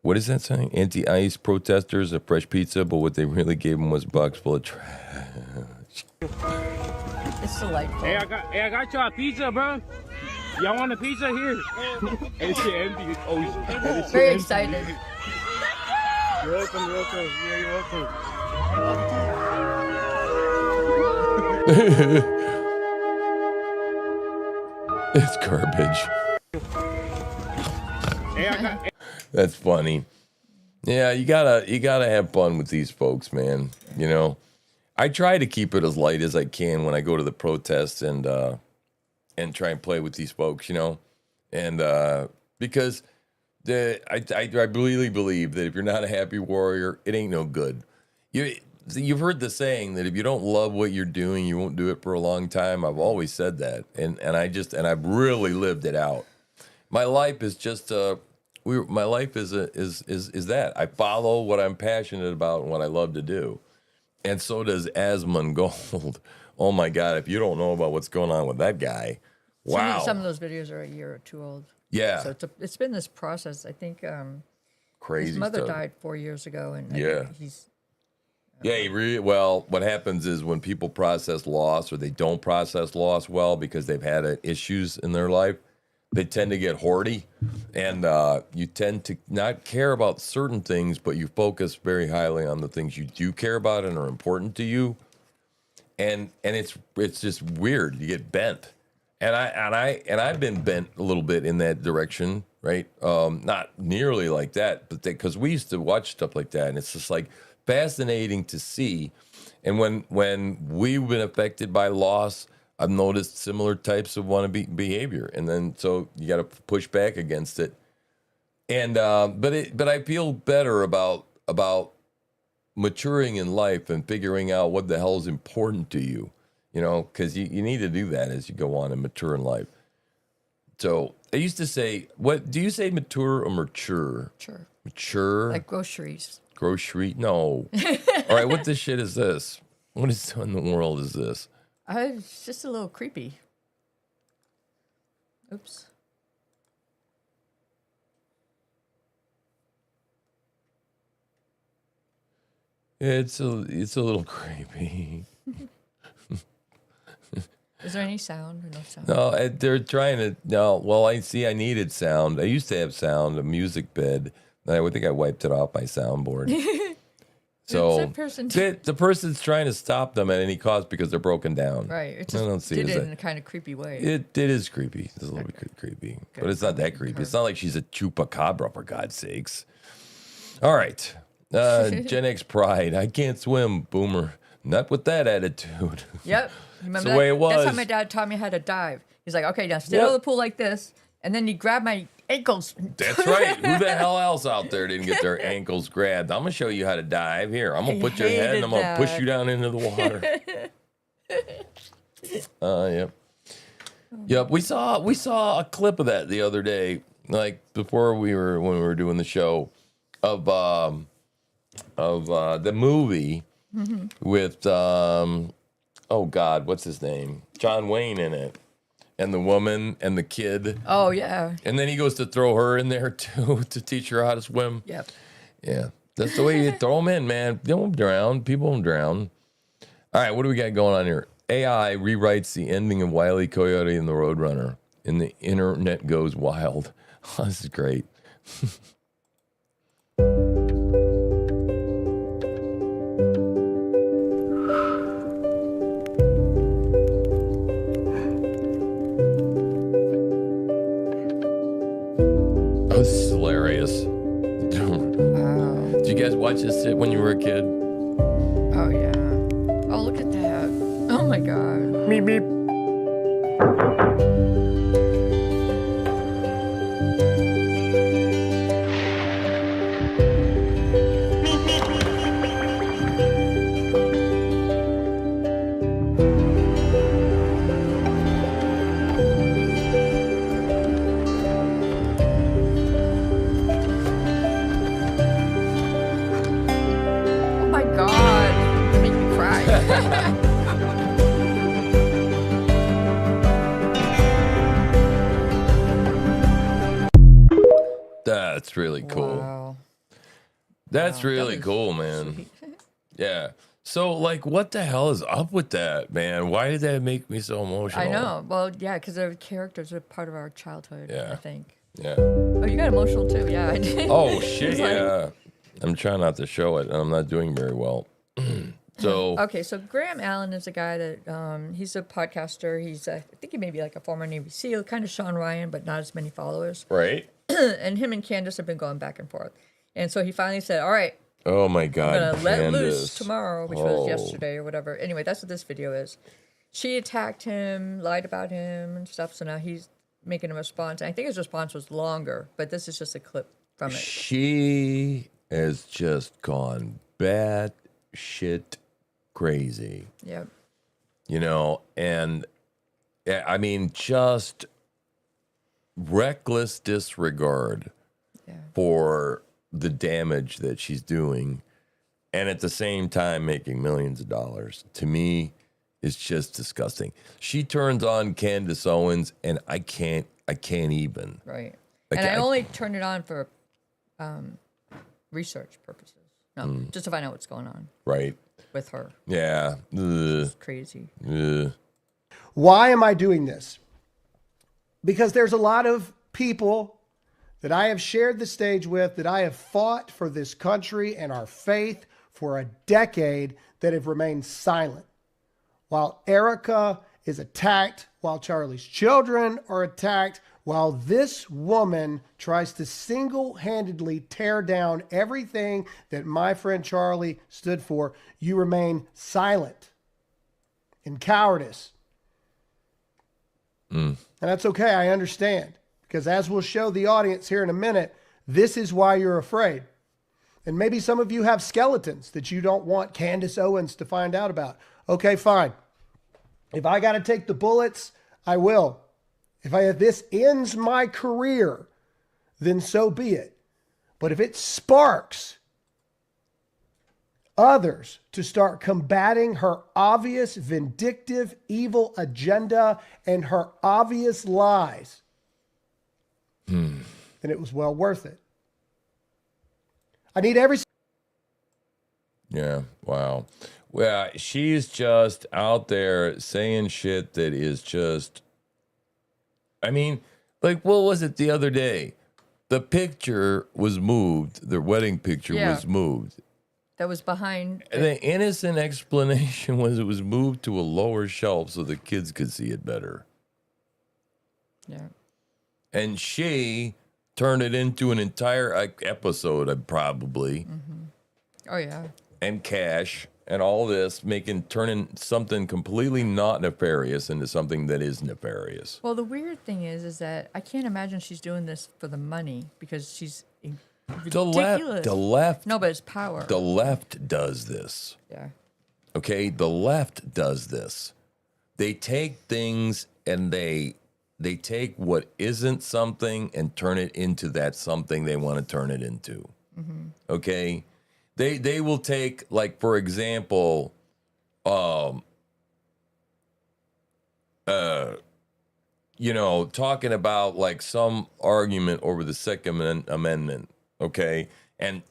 B: What is that saying? Anti-ICE protesters a fresh pizza, but what they really gave them was a box full of trash.
C: It's delightful.
E: Hey, I got y'all a pizza, bro. Y'all want a pizza here? And shit empty. Oh, shit.
C: Very excited.
E: You're welcome. Yeah, you're welcome.
B: It's garbage.
E: Hey,
B: That's funny. Yeah, you gotta have fun with these folks, man. You know, I try to keep it as light as I can when I go to the protests and try and play with these folks, you know, and because I really believe that if you're not a happy warrior, it ain't no good. You've heard the saying that if you don't love what you're doing, you won't do it for a long time. I've always said that, and I've really lived it out. My life is just my life is that I follow what I'm passionate about and what I love to do, and so does Asmund Gold. Oh my God! If you don't know about what's going on with that guy, wow!
C: Some of those videos are a year or two old.
B: Yeah.
C: So it's been this process. I think
B: Crazy.
C: his mother
B: stuff.
C: died 4 years ago, and I
B: Yeah.
C: think he's
B: Yeah, well, what happens is when people process loss or they don't process loss well because they've had issues in their life, they tend to get hoardy, and you tend to not care about certain things, but you focus very highly on the things you do care about and are important to you. And it's just weird. You get bent, and I've been bent a little bit in that direction, right? Not nearly like that, but because we used to watch stuff like that, and it's just like fascinating to see. And when we've been affected by loss, I've noticed similar types of wannabe behavior, and then so you got to push back against it. And but I feel better about maturing in life and figuring out what the hell is important to you, you know, because you need to do that as you go on and mature in life. So I used to say, what do you say, mature or mature?
C: sure.
B: Mature.
C: Like groceries.
B: Grocery? No. All right, what the shit is this? What in the world is this?
C: It's just a little creepy. Oops.
B: It's a little creepy.
C: Is there any sound or no sound?
B: No, they're trying to. No, well, I needed sound. I used to have sound, a music bed. I would think I wiped it off my soundboard. So
C: that person
B: the person's trying to stop them at any cost because they're broken down.
C: Right. It
B: I
C: just
B: don't see
C: did
B: it
C: it
B: as
C: in a kind of creepy way.
B: It is creepy. It's a little bit creepy, but it's not that creepy. It's not like she's a chupacabra, for God's sakes. All right, Gen X pride. I can't swim, boomer. Not with that attitude.
C: Yep. Remember
B: the
C: that?
B: way it was.
C: That's how my dad taught me how to dive. He's like, okay, now stay out of the pool like this, and then you grab my ankles.
B: That's right. Who the hell else out there didn't get their ankles grabbed? I'm gonna show you how to dive. Here, I'm gonna put your head and I'm gonna push you down into the water. Yep. Yep. We saw a clip of that the other day, like when we were doing the show, of the movie with oh God, what's his name? John Wayne in it. And the woman and the kid.
C: Oh, yeah.
B: And then he goes to throw her in there, too, to teach her how to swim.
C: Yep.
B: Yeah. That's the way you throw them in, man. They don't drown. People don't drown. All right, what do we got going on here? AI rewrites the ending of Wile E. Coyote and the Roadrunner, and the internet goes wild. Oh, this is great. Oh, this is hilarious. Did you guys watch this when you were a kid?
C: Oh, yeah. Oh, look at that. Oh, my God.
B: Beep, beep.
C: Oh, my God. You make me cry.
B: That's really cool.
C: Wow.
B: That's
C: Wow,
B: really
C: that was
B: cool, man.
C: sweet.
B: Yeah. So, like, what the hell is up with that, man? Why did that make me so emotional?
C: I know. Well, yeah, because the characters are part of our childhood,
B: Yeah.
C: I think.
B: Yeah.
C: Oh, you got emotional, too. Yeah, I did.
B: Oh, shit,
C: It's like-
B: yeah. I'm trying not to show it, and I'm not doing very well. So,
C: Okay, so Graham Allen is a guy that he's a podcaster. He's I think he may be like a former Navy SEAL, kind of Sean Ryan, but not as many followers.
B: right?
C: And him and Candace have been going back and forth. And so he finally said, "All right,
B: Oh, my God.
C: I'm gonna let loose
B: Candace.
C: tomorrow," which was yesterday or whatever. Anyway, that's what this video is. She attacked him, lied about him, and stuff. So now he's making a response. And I think his response was longer, but this is just a clip from it.
B: She has just gone bad shit crazy.
C: Yep.
B: You know, and yeah, I mean, just reckless disregard
C: Yeah.
B: for the damage that she's doing, and at the same time making millions of dollars. To me, it's just disgusting. She turns on Candace Owens, and I can't even.
C: Right.
B: Like,
C: And I
B: I-
C: only turned it on for research purposes. No,
B: Mm.
C: just to find out what's going on
B: Right?
C: with her.
B: Yeah. Ugh.
C: Crazy.
B: Ugh.
F: Why am I doing this? Because there's a lot of people that I have shared the stage with, that I have fought for this country and our faith for a decade, that have remained silent. While Erica is attacked, while Charlie's children are attacked, while this woman tries to single-handedly tear down everything that my friend Charlie stood for, you remain silent in cowardice. And that's okay. I understand. Because as we'll show the audience here in a minute, this is why you're afraid. And maybe some of you have skeletons that you don't want Candace Owens to find out about. Okay, fine. If I got to take the bullets, I will. If this ends my career, then so be it. But if it sparks others to start combating her obvious vindictive, evil agenda and her obvious lies, then it was well worth it. I need every
B: Yeah. Wow. Well, she's just out there saying shit that is just. I mean, like, what was it the other day? The picture was moved. The wedding picture was moved.
C: That was behind.
B: And the innocent explanation was it was moved to a lower shelf so the kids could see it better.
C: Yeah.
B: And she turned it into an entire episode, probably.
C: Oh yeah.
B: And cash and all this, turning something completely not nefarious into something that is nefarious.
C: Well, the weird thing is that I can't imagine she's doing this for the money because she's ridiculous.
B: The left.
C: No, but it's power.
B: The left does this.
C: Yeah.
B: Okay, the left does this. They take things and they take what isn't something and turn it into that something they want to turn it into. Okay? They will take, like, for example, talking about like some argument over the Second Amendment, okay? And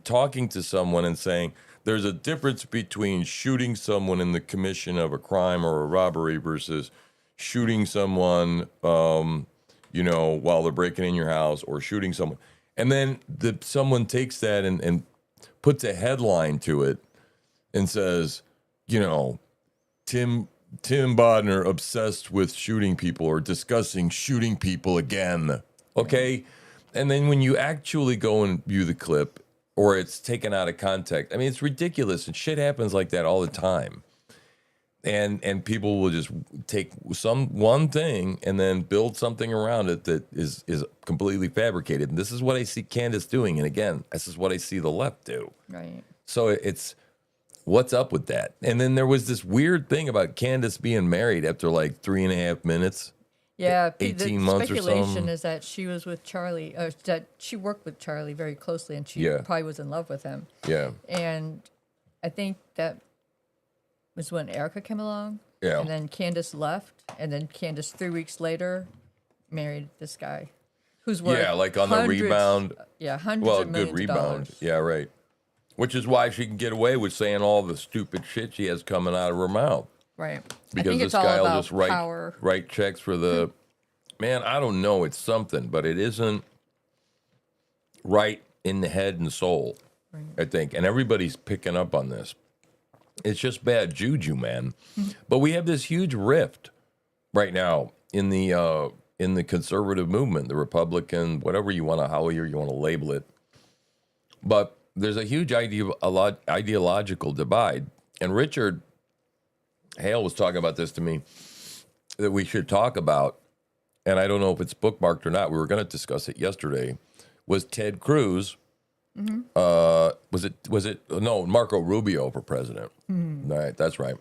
B: talking to someone and saying there's a difference between shooting someone in the commission of a crime or a robbery versus shooting someone, while they're breaking in your house, or shooting someone. And then someone takes that and puts a headline to it and says, Tim Bodner obsessed with shooting people or discussing shooting people again. Okay. And then when you actually go and view the clip, or it's taken out of context, I mean, it's ridiculous, and shit happens like that all the time. And people will just take one thing and then build something around it that is completely fabricated. And this is what I see Candace doing. And again, this is what I see the left do.
C: Right.
B: So it's, what's up with that? And then there was this weird thing about Candace being married after like 3.5 minutes.
C: Yeah,
B: 18 months or something.
C: Speculation is that she was with Charlie, that she worked with Charlie very closely, and she probably was in love with him.
B: Yeah.
C: And I think that was when Erica came along.
B: Yeah.
C: And then Candace left, and then Candace 3 weeks later married this guy, who's worth
B: like on the rebound.
C: Yeah, hundreds
B: Well,
C: of millions
B: good rebound.
C: of dollars.
B: Yeah, right. Which is why she can get away with saying all the stupid shit she has coming out of her mouth.
C: Right.
B: Because
C: I think
B: this
C: it's all
B: guy will
C: about
B: just
C: power.
B: write checks for the man. I don't know. It's something, but it isn't right in the head and soul.
C: Right.
B: I think, and everybody's picking up on this. It's just bad juju, man. But we have this huge rift right now in the conservative movement, the Republican, whatever you want to, however you want to label it. But there's a huge ideological divide, and Richard Hale was talking about this to me that we should talk about, and I don't know if it's bookmarked or not. We were going to discuss it yesterday. Was Ted Cruz? Was it? No, Marco Rubio for president. Right, that's right.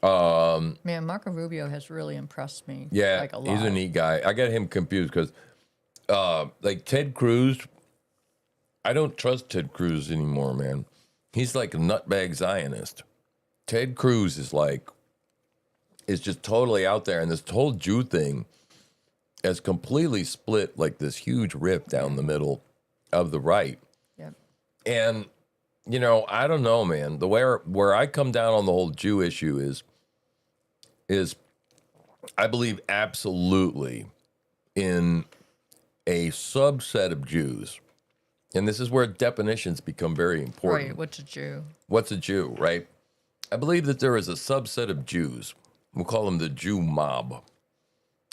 C: Man, Marco Rubio has really impressed me.
B: Yeah,
C: like a lot.
B: he's a neat guy. I got him confused because, like Ted Cruz, I don't trust Ted Cruz anymore, man. He's like a nutbag Zionist. Ted Cruz is just totally out there, and this whole Jew thing has completely split like this huge rift down the middle of the right.
C: Yep.
B: And I don't know, man. The where I come down on the whole Jew issue is I believe absolutely in a subset of Jews. And this is where definitions become very important.
C: Right, what's a Jew?
B: What's a Jew, right? I believe that there is a subset of Jews. We'll call them the Jew mob.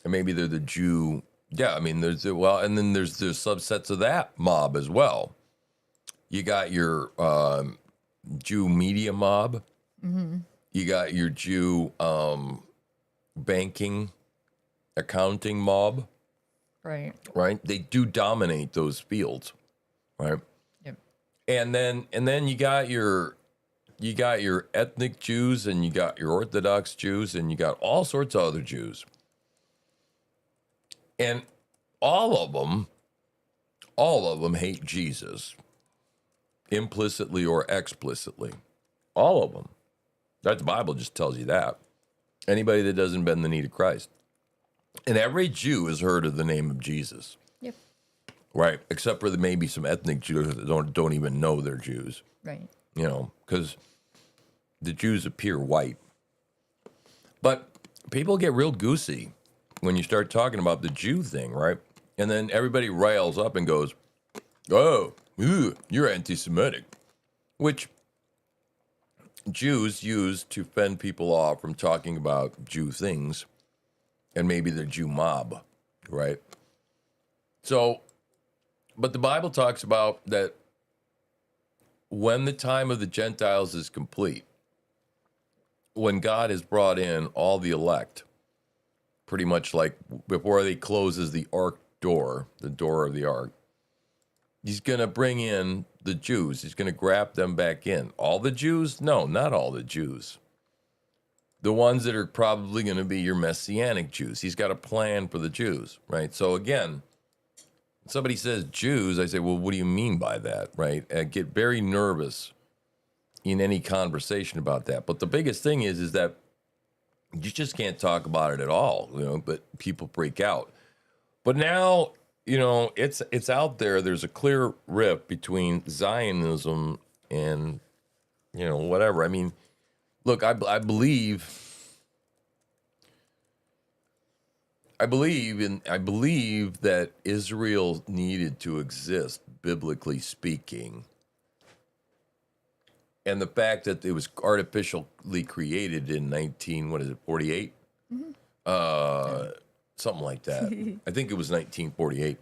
B: And maybe they're the Jew. Yeah, I mean, and then there's subsets of that mob as well. You got your Jew media mob. Mm-hmm. You got your Jew banking, accounting mob.
C: Right.
B: Right? They do dominate those fields. Right.
C: Yep.
B: And then you got your ethnic Jews, and you got your Orthodox Jews, and you got all sorts of other Jews. And all of them hate Jesus, implicitly or explicitly. All of them. That the Bible just tells you that. Anybody that doesn't bend the knee to Christ. And every Jew has heard of the name of Jesus.
C: Yep.
B: Right, except for maybe some ethnic Jews that don't even know they're Jews.
C: Right.
B: you know, because the Jews appear white. But people get real goosey when you start talking about the Jew thing, right? And then everybody riles up and goes, oh, you're anti-Semitic, which Jews use to fend people off from talking about Jew things and maybe the Jew mob, right? So, but the Bible talks about that when the time of the Gentiles is complete, when God has brought in all the elect, pretty much like before he closes the ark door, the door of the ark, he's going to bring in the Jews. He's going to grab them back in. All the Jews? No, not all the Jews. The ones that are probably going to be your Messianic Jews. He's got a plan for the Jews, right? So again, somebody says Jews, I say, well, what do you mean by that, right? I get very nervous in any conversation about that. But the biggest thing is that you just can't talk about it at all, you know, but people break out. But now, you know, it's out there. There's a clear rift between Zionism and, you know, whatever. I mean, look, I believe that Israel needed to exist, biblically speaking. And the fact that it was artificially created in 48? Something like that. I think it was 1948.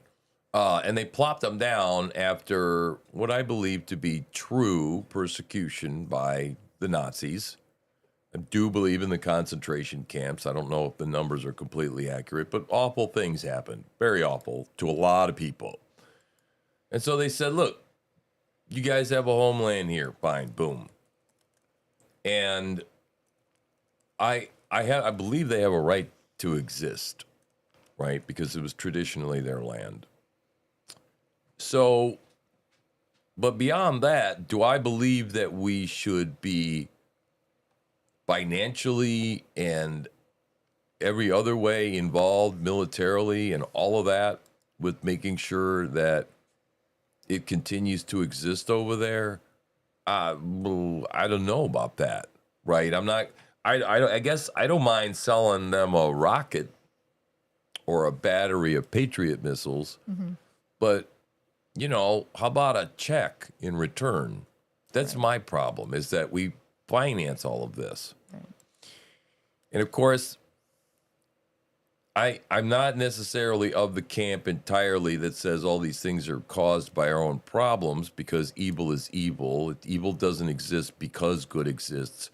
B: And they plopped them down after what I believe to be true persecution by the Nazis. I do believe in the concentration camps. I don't know if the numbers are completely accurate, but awful things happened. Very awful to a lot of people. And so they said, look, you guys have a homeland here. Fine. Boom. And I believe they have a right to exist, right? Because it was traditionally their land. So, but beyond that, do I believe that we should be financially and every other way involved militarily and all of that with making sure that it continues to exist over there? I don't know about that, right? I guess I don't mind selling them a rocket or a battery of Patriot missiles, but, you know, how about a check in return? That's my problem, is that we finance all of this. Right. And of course, I'm not necessarily of the camp entirely that says all these things are caused by our own problems, because evil is evil. Evil doesn't exist because good exists.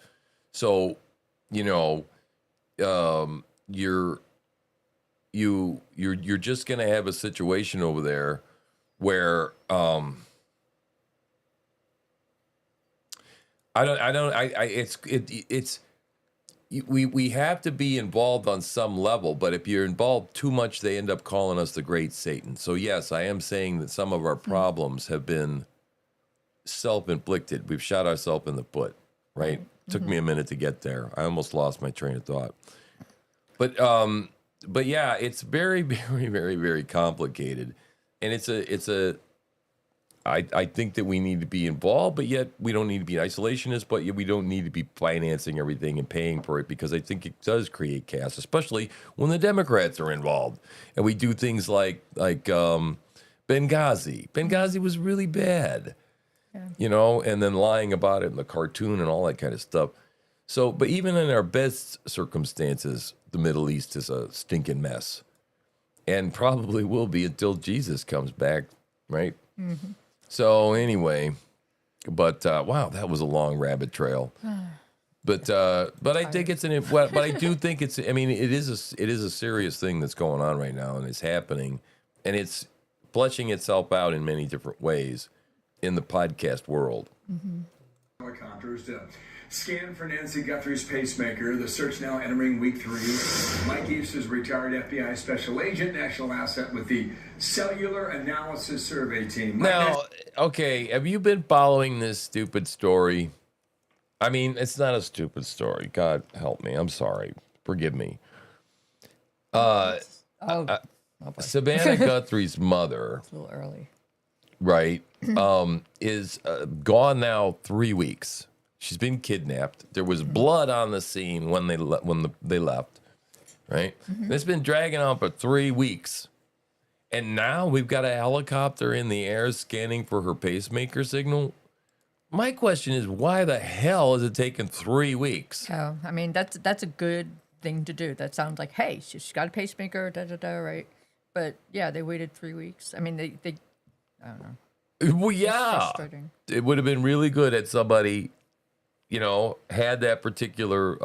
B: So, you know, you're just going to have a situation over there where we have to be involved on some level, but if you're involved too much, they end up calling us the great Satan. So yes, I am saying that some of our problems have been self-inflicted. We've shot ourselves in the foot, right? Took me a minute to get there. I almost lost my train of thought. But yeah, it's very, very, very, very complicated. And I think that we need to be involved, but yet we don't need to be isolationist, but yet we don't need to be financing everything and paying for it, because I think it does create chaos, especially when the Democrats are involved. And we do things like Benghazi. Benghazi was really bad, you know, and then lying about it in the cartoon and all that kind of stuff. So, but even in our best circumstances, the Middle East is a stinking mess, and probably will be until Jesus comes back, right? Mm-hmm. So anyway, but wow, that was a long rabbit trail. But I think but I do think it's. I mean, it is a serious thing that's going on right now, and it's happening, and it's fleshing itself out in many different ways in the podcast world.
G: Helicopters to scan for Nancy Guthrie's pacemaker. The search now entering week 3. Mike East is a retired FBI special agent, national asset with the Cellular Analysis Survey Team.
B: Now, okay, have you been following this stupid story? I mean, it's not a stupid story. God help me. I'm sorry. Forgive me. Savannah Guthrie's mother,
C: It's a little early.
B: right, is gone now 3 weeks. She's been kidnapped. There was blood on the scene when they left, right? It's been dragging on for 3 weeks. And now we've got a helicopter in the air scanning for her pacemaker signal. My question is, why the hell is it taking 3 weeks?
C: Oh, I mean, that's a good thing to do. That sounds like, hey, she's got a pacemaker, right? But yeah, they waited 3 weeks. I mean, they I don't know.
B: Well, yeah,
C: frustrating.
B: it would have been really good had somebody, had that particular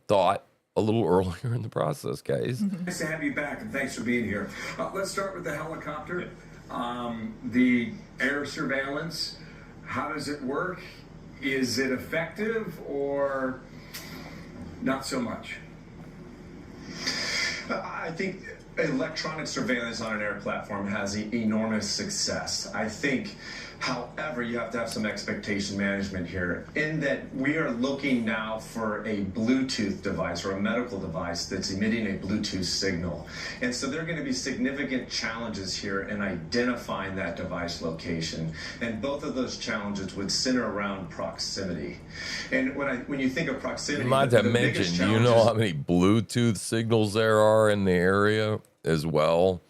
B: thought a little earlier in the process, guys.
G: Nice to have you back, and thanks for being here. Let's start with the helicopter. The air surveillance, how does it work? Is it effective or not so much?
H: I think electronic surveillance on an air platform has enormous success. I think, however, you have to have some expectation management here in that we are looking now for a Bluetooth device or a medical device that's emitting a Bluetooth signal. And so there are going to be significant challenges here in identifying that device location. And both of those challenges would center around proximity. And when you think of proximity,
B: Not to mention, do you know how many Bluetooth signals there are in the area as well?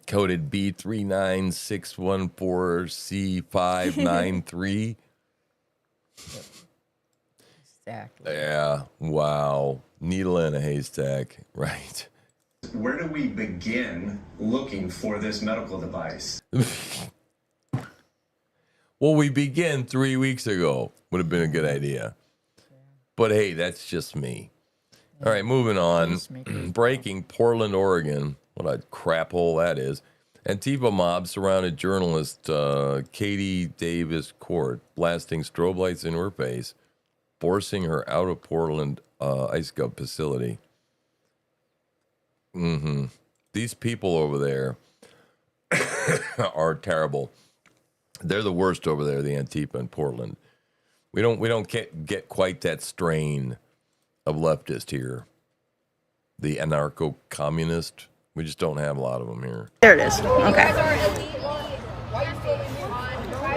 B: Coded B39614C593.
C: Exactly.
B: Yeah. Wow. Needle in a haystack. Right.
H: Where do we begin looking for this medical device?
B: Well, we begin 3 weeks ago. Would have been a good idea. But hey, that's just me. All right, moving on. Breaking Portland, Oregon. What a crap hole that is. Antifa mob surrounded journalist Katie Davis Court, blasting strobe lights in her face, forcing her out of Portland Ice Gov facility. These people over there are terrible. They're the worst over there, the Antifa in Portland. We don't get quite that strain of leftist here. The anarcho-communist. We just don't have a lot of them here.
I: There it is. Okay.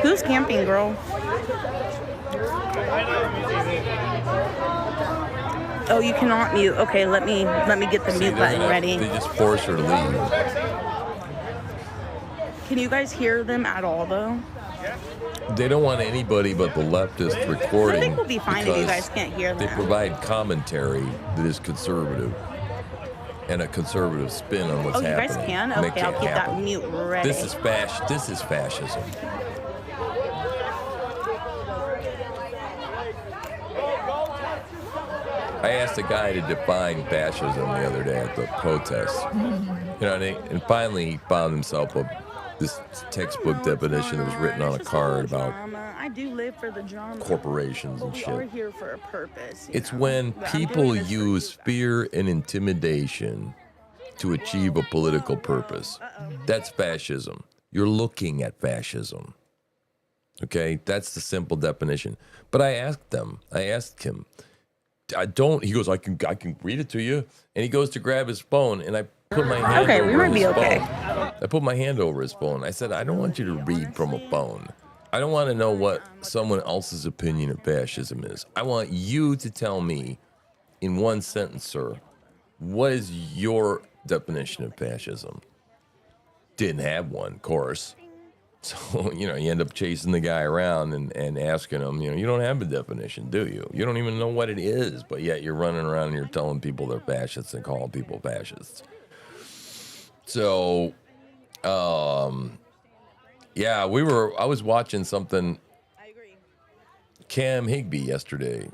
I: Who's camping, girl? Oh, you cannot mute. Okay, let me get the mute button ready.
B: They just force her to leave.
I: Can you guys hear them at all, though?
B: They don't want anybody but the leftist recording.
I: I think we'll be fine if you guys can't hear them.
B: They provide commentary that is conservative and a conservative spin on what's happening.
I: Oh, you guys can?
B: And
I: Okay, I'll keep that mute ready.
B: This is fascism. I asked a guy to define fascism the other day at the protest. And finally he found himself this textbook definition that was written on a card about
I: I do live for the drama.
B: corporations and
I: We're
B: shit.
I: here for a purpose.
B: It's when people use fear and intimidation to achieve a political purpose. That's fascism. You're looking at fascism. Okay? That's the simple definition. But I asked him, he goes, I can read it to you. And he goes to grab his phone, and I put my hand over his phone. I put my hand over his phone. I said, I don't want you to read from a phone. I don't want to know what someone else's opinion of fascism is. I want you to tell me in one sentence, sir, what is your definition of fascism? Didn't have one, of course. So, you end up chasing the guy around and asking him, you don't have a definition, do you? You don't even know what it is, but yet you're running around and you're telling people they're fascists and calling people fascists. So, yeah, I was watching something, Cam Higbee yesterday,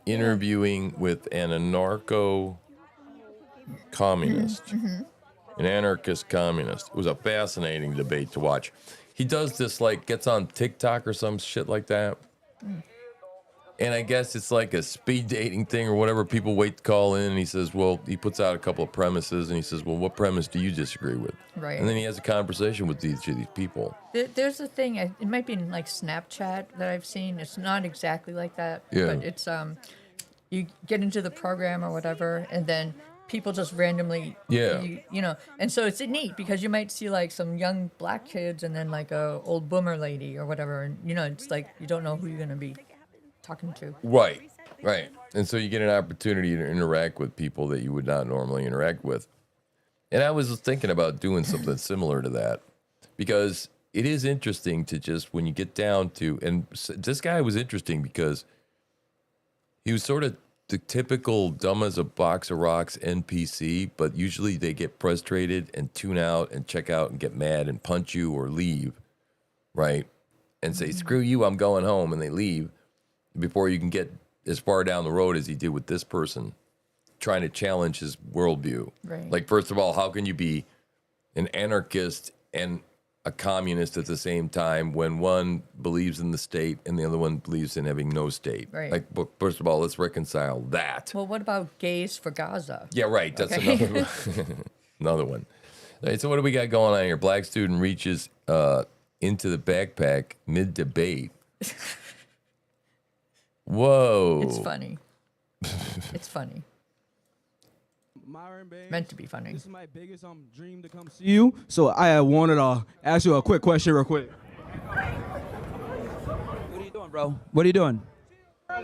B: interviewing with an anarcho-communist, an anarchist communist. It was a fascinating debate to watch. He does this, gets on TikTok or some shit like that. And I guess it's like a speed dating thing or whatever. People wait to call in, and he says, he puts out a couple of premises, and he says, what premise do you disagree with?
C: Right.
B: And then he has a conversation with each of these people.
C: There's a thing, it might be in Snapchat that I've seen. It's not exactly like that.
B: Yeah.
C: But it's, you get into the program or whatever, and then people just randomly,
B: Yeah.
C: you know, and so it's neat because you might see like some young black kids and then like a old boomer lady or whatever, and you know, it's like you don't know who you're gonna be talking to.
B: Right. And so you get an opportunity to interact with people that you would not normally interact with. And I was thinking about doing something similar to that because it is interesting to just when you get down to, and this guy was interesting because he was sort of the typical dumb as a box of rocks NPC, but usually they get frustrated and tune out and check out and get mad and punch you or leave, right? And say, screw you, I'm going home, and they leave before you can get as far down the road as he did with this person, trying to challenge his worldview.
C: Right.
B: Like, first of all, how can you be an anarchist and a communist at the same time when one believes in the state and the other one believes in having no state?
C: Right.
B: Like, but first of all, let's reconcile that.
C: Well, what about gays for Gaza?
B: Yeah, right. That's
C: Okay.
B: another one. Another one. All right, so what do we got going on here? Black student reaches into the backpack mid-debate. Whoa.
C: It's funny. It's funny.
J: Myron Banks,
C: Meant to be funny.
J: This is my biggest dream to come see you. So I wanted to ask you a quick question real quick. What are you doing, bro? What are you doing?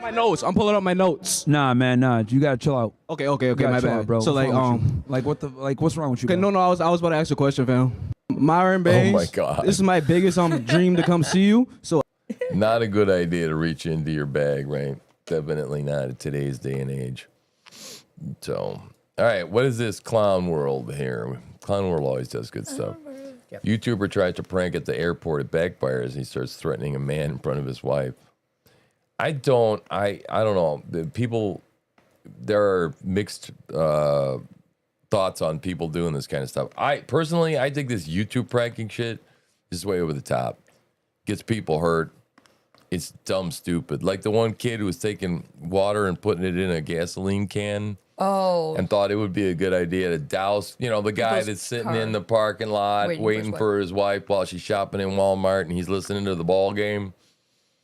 J: My notes. I'm pulling up my notes.
K: Nah, man, nah. You gotta chill out.
J: Okay,
K: You
J: my
K: gotta chill
J: bad,
K: out, bro.
J: So
K: What's wrong with you? What's wrong with you?
J: Okay,
K: bro?
J: no, I was about to ask you a question, fam. Myron Banks.
B: Oh my God.
J: This is my biggest dream to come see you. So
B: Not a good idea to reach into your bag, right? Definitely not in today's day and age. So, all right, what is this clown world here? Clown world always does good stuff.
C: Yep.
B: YouTuber tries to prank at the airport. It backfires. He starts threatening a man in front of his wife. I don't know. The people, there are mixed thoughts on people doing this kind of stuff. I think this YouTube pranking shit is way over the top. Gets people hurt. It's dumb, stupid. Like the one kid who was taking water and putting it in a gasoline can.
C: Oh.
B: And thought it would be a good idea to douse, the guy
C: People's
B: that's sitting
C: car.
B: in the parking lot
C: Waiting
B: waiting
C: for his
B: for his wife while she's shopping in Walmart and he's listening to the ball game.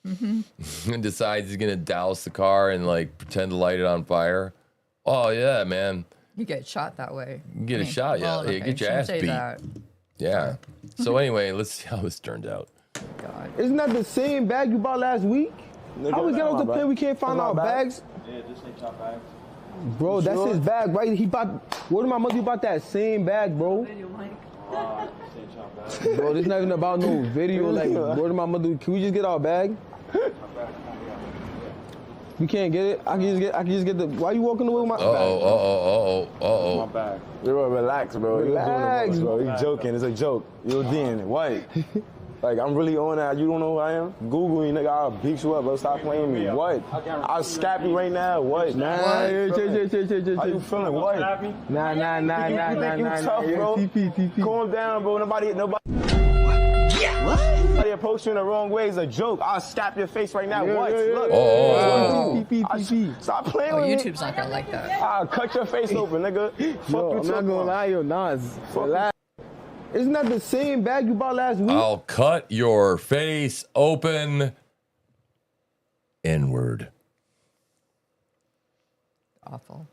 C: Mm-hmm.
B: And decides he's gonna douse the car and like pretend to light it on fire. Oh yeah, man.
C: You get shot that way.
B: You get a shot, yeah.
C: well,
B: Yeah,
C: okay,
B: get your
C: shouldn't
B: ass
C: say
B: beat.
C: that.
B: Yeah. So anyway, let's see how this turned out.
C: God.
L: Isn't that the same bag you bought last week? How we get off the plane? We can't find our bags.
E: Yeah, just ain't your bag.
L: Bro, that's his bag, right? He bought. Where did my mother? You bought that same bag, bro. Bro, this not even about no video. Like, where did my mother? Can we just get our bag? You can't get it. I can just get the. Why you walking away with my bag?
B: Uh-oh.
E: My bag.
M: Bro, relax, bro.
L: Relax,
M: bro. He's joking. It's a joke. You're Dean. What? Like, I'm really on that. You don't know who I am? Google me, nigga. I'll beat you up, bro. Stop playing me. What? I'll scrap you right now. What?
L: Nah,
M: How you feeling? What?
L: Nah.
M: You think you tough, bro?
L: TP.
M: Calm down, bro. Nobody. What? Somebody approach you in the wrong way is a joke. I'll slap your face right now. What? Look. Stop playing with me.
C: YouTube's not gonna like that.
M: I'll cut your face open, nigga. Fuck you
L: I'm not gonna lie, yo, Nas. Relax. Isn't that the same bag you bought last week?
B: I'll cut your face open. N-word.
C: Awful.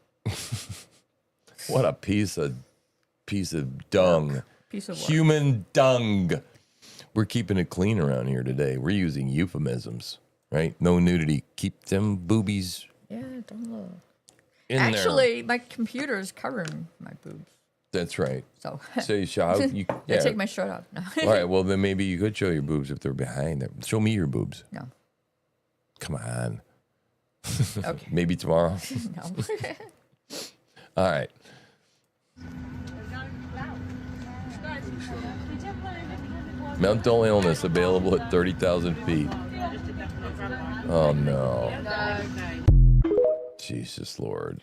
B: What a piece of dung.
C: Piece of work.
B: Human dung. We're keeping it clean around here today. We're using euphemisms, right? No nudity. Keep them boobies
C: Yeah, don't look.
B: in there.
C: Actually, my computer is covering my boobs.
B: That's right.
C: So
B: you shall.
C: I take my shirt off now.
B: All right. Well, then maybe you could show your boobs if they're behind them. Show me your boobs.
C: No.
B: Come on.
C: Okay.
B: Maybe tomorrow.
C: No.
B: All right. Mental illness available at 30,000 feet. Oh no. Jesus Lord.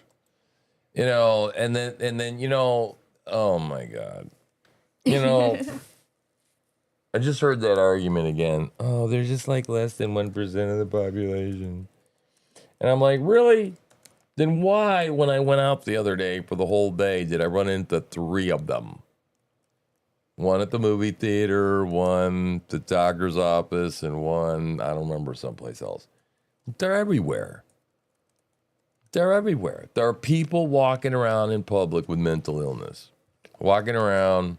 B: And then oh my God. I just heard that argument again. Oh, they're just like less than 1% of the population. And I'm like, really? Then why, when I went out the other day for the whole day, did I run into 3 of them? One at the movie theater, one at the doctor's office, and one, I don't remember, someplace else. They're everywhere. they're everywhere. There are people walking around in public with mental illness, walking around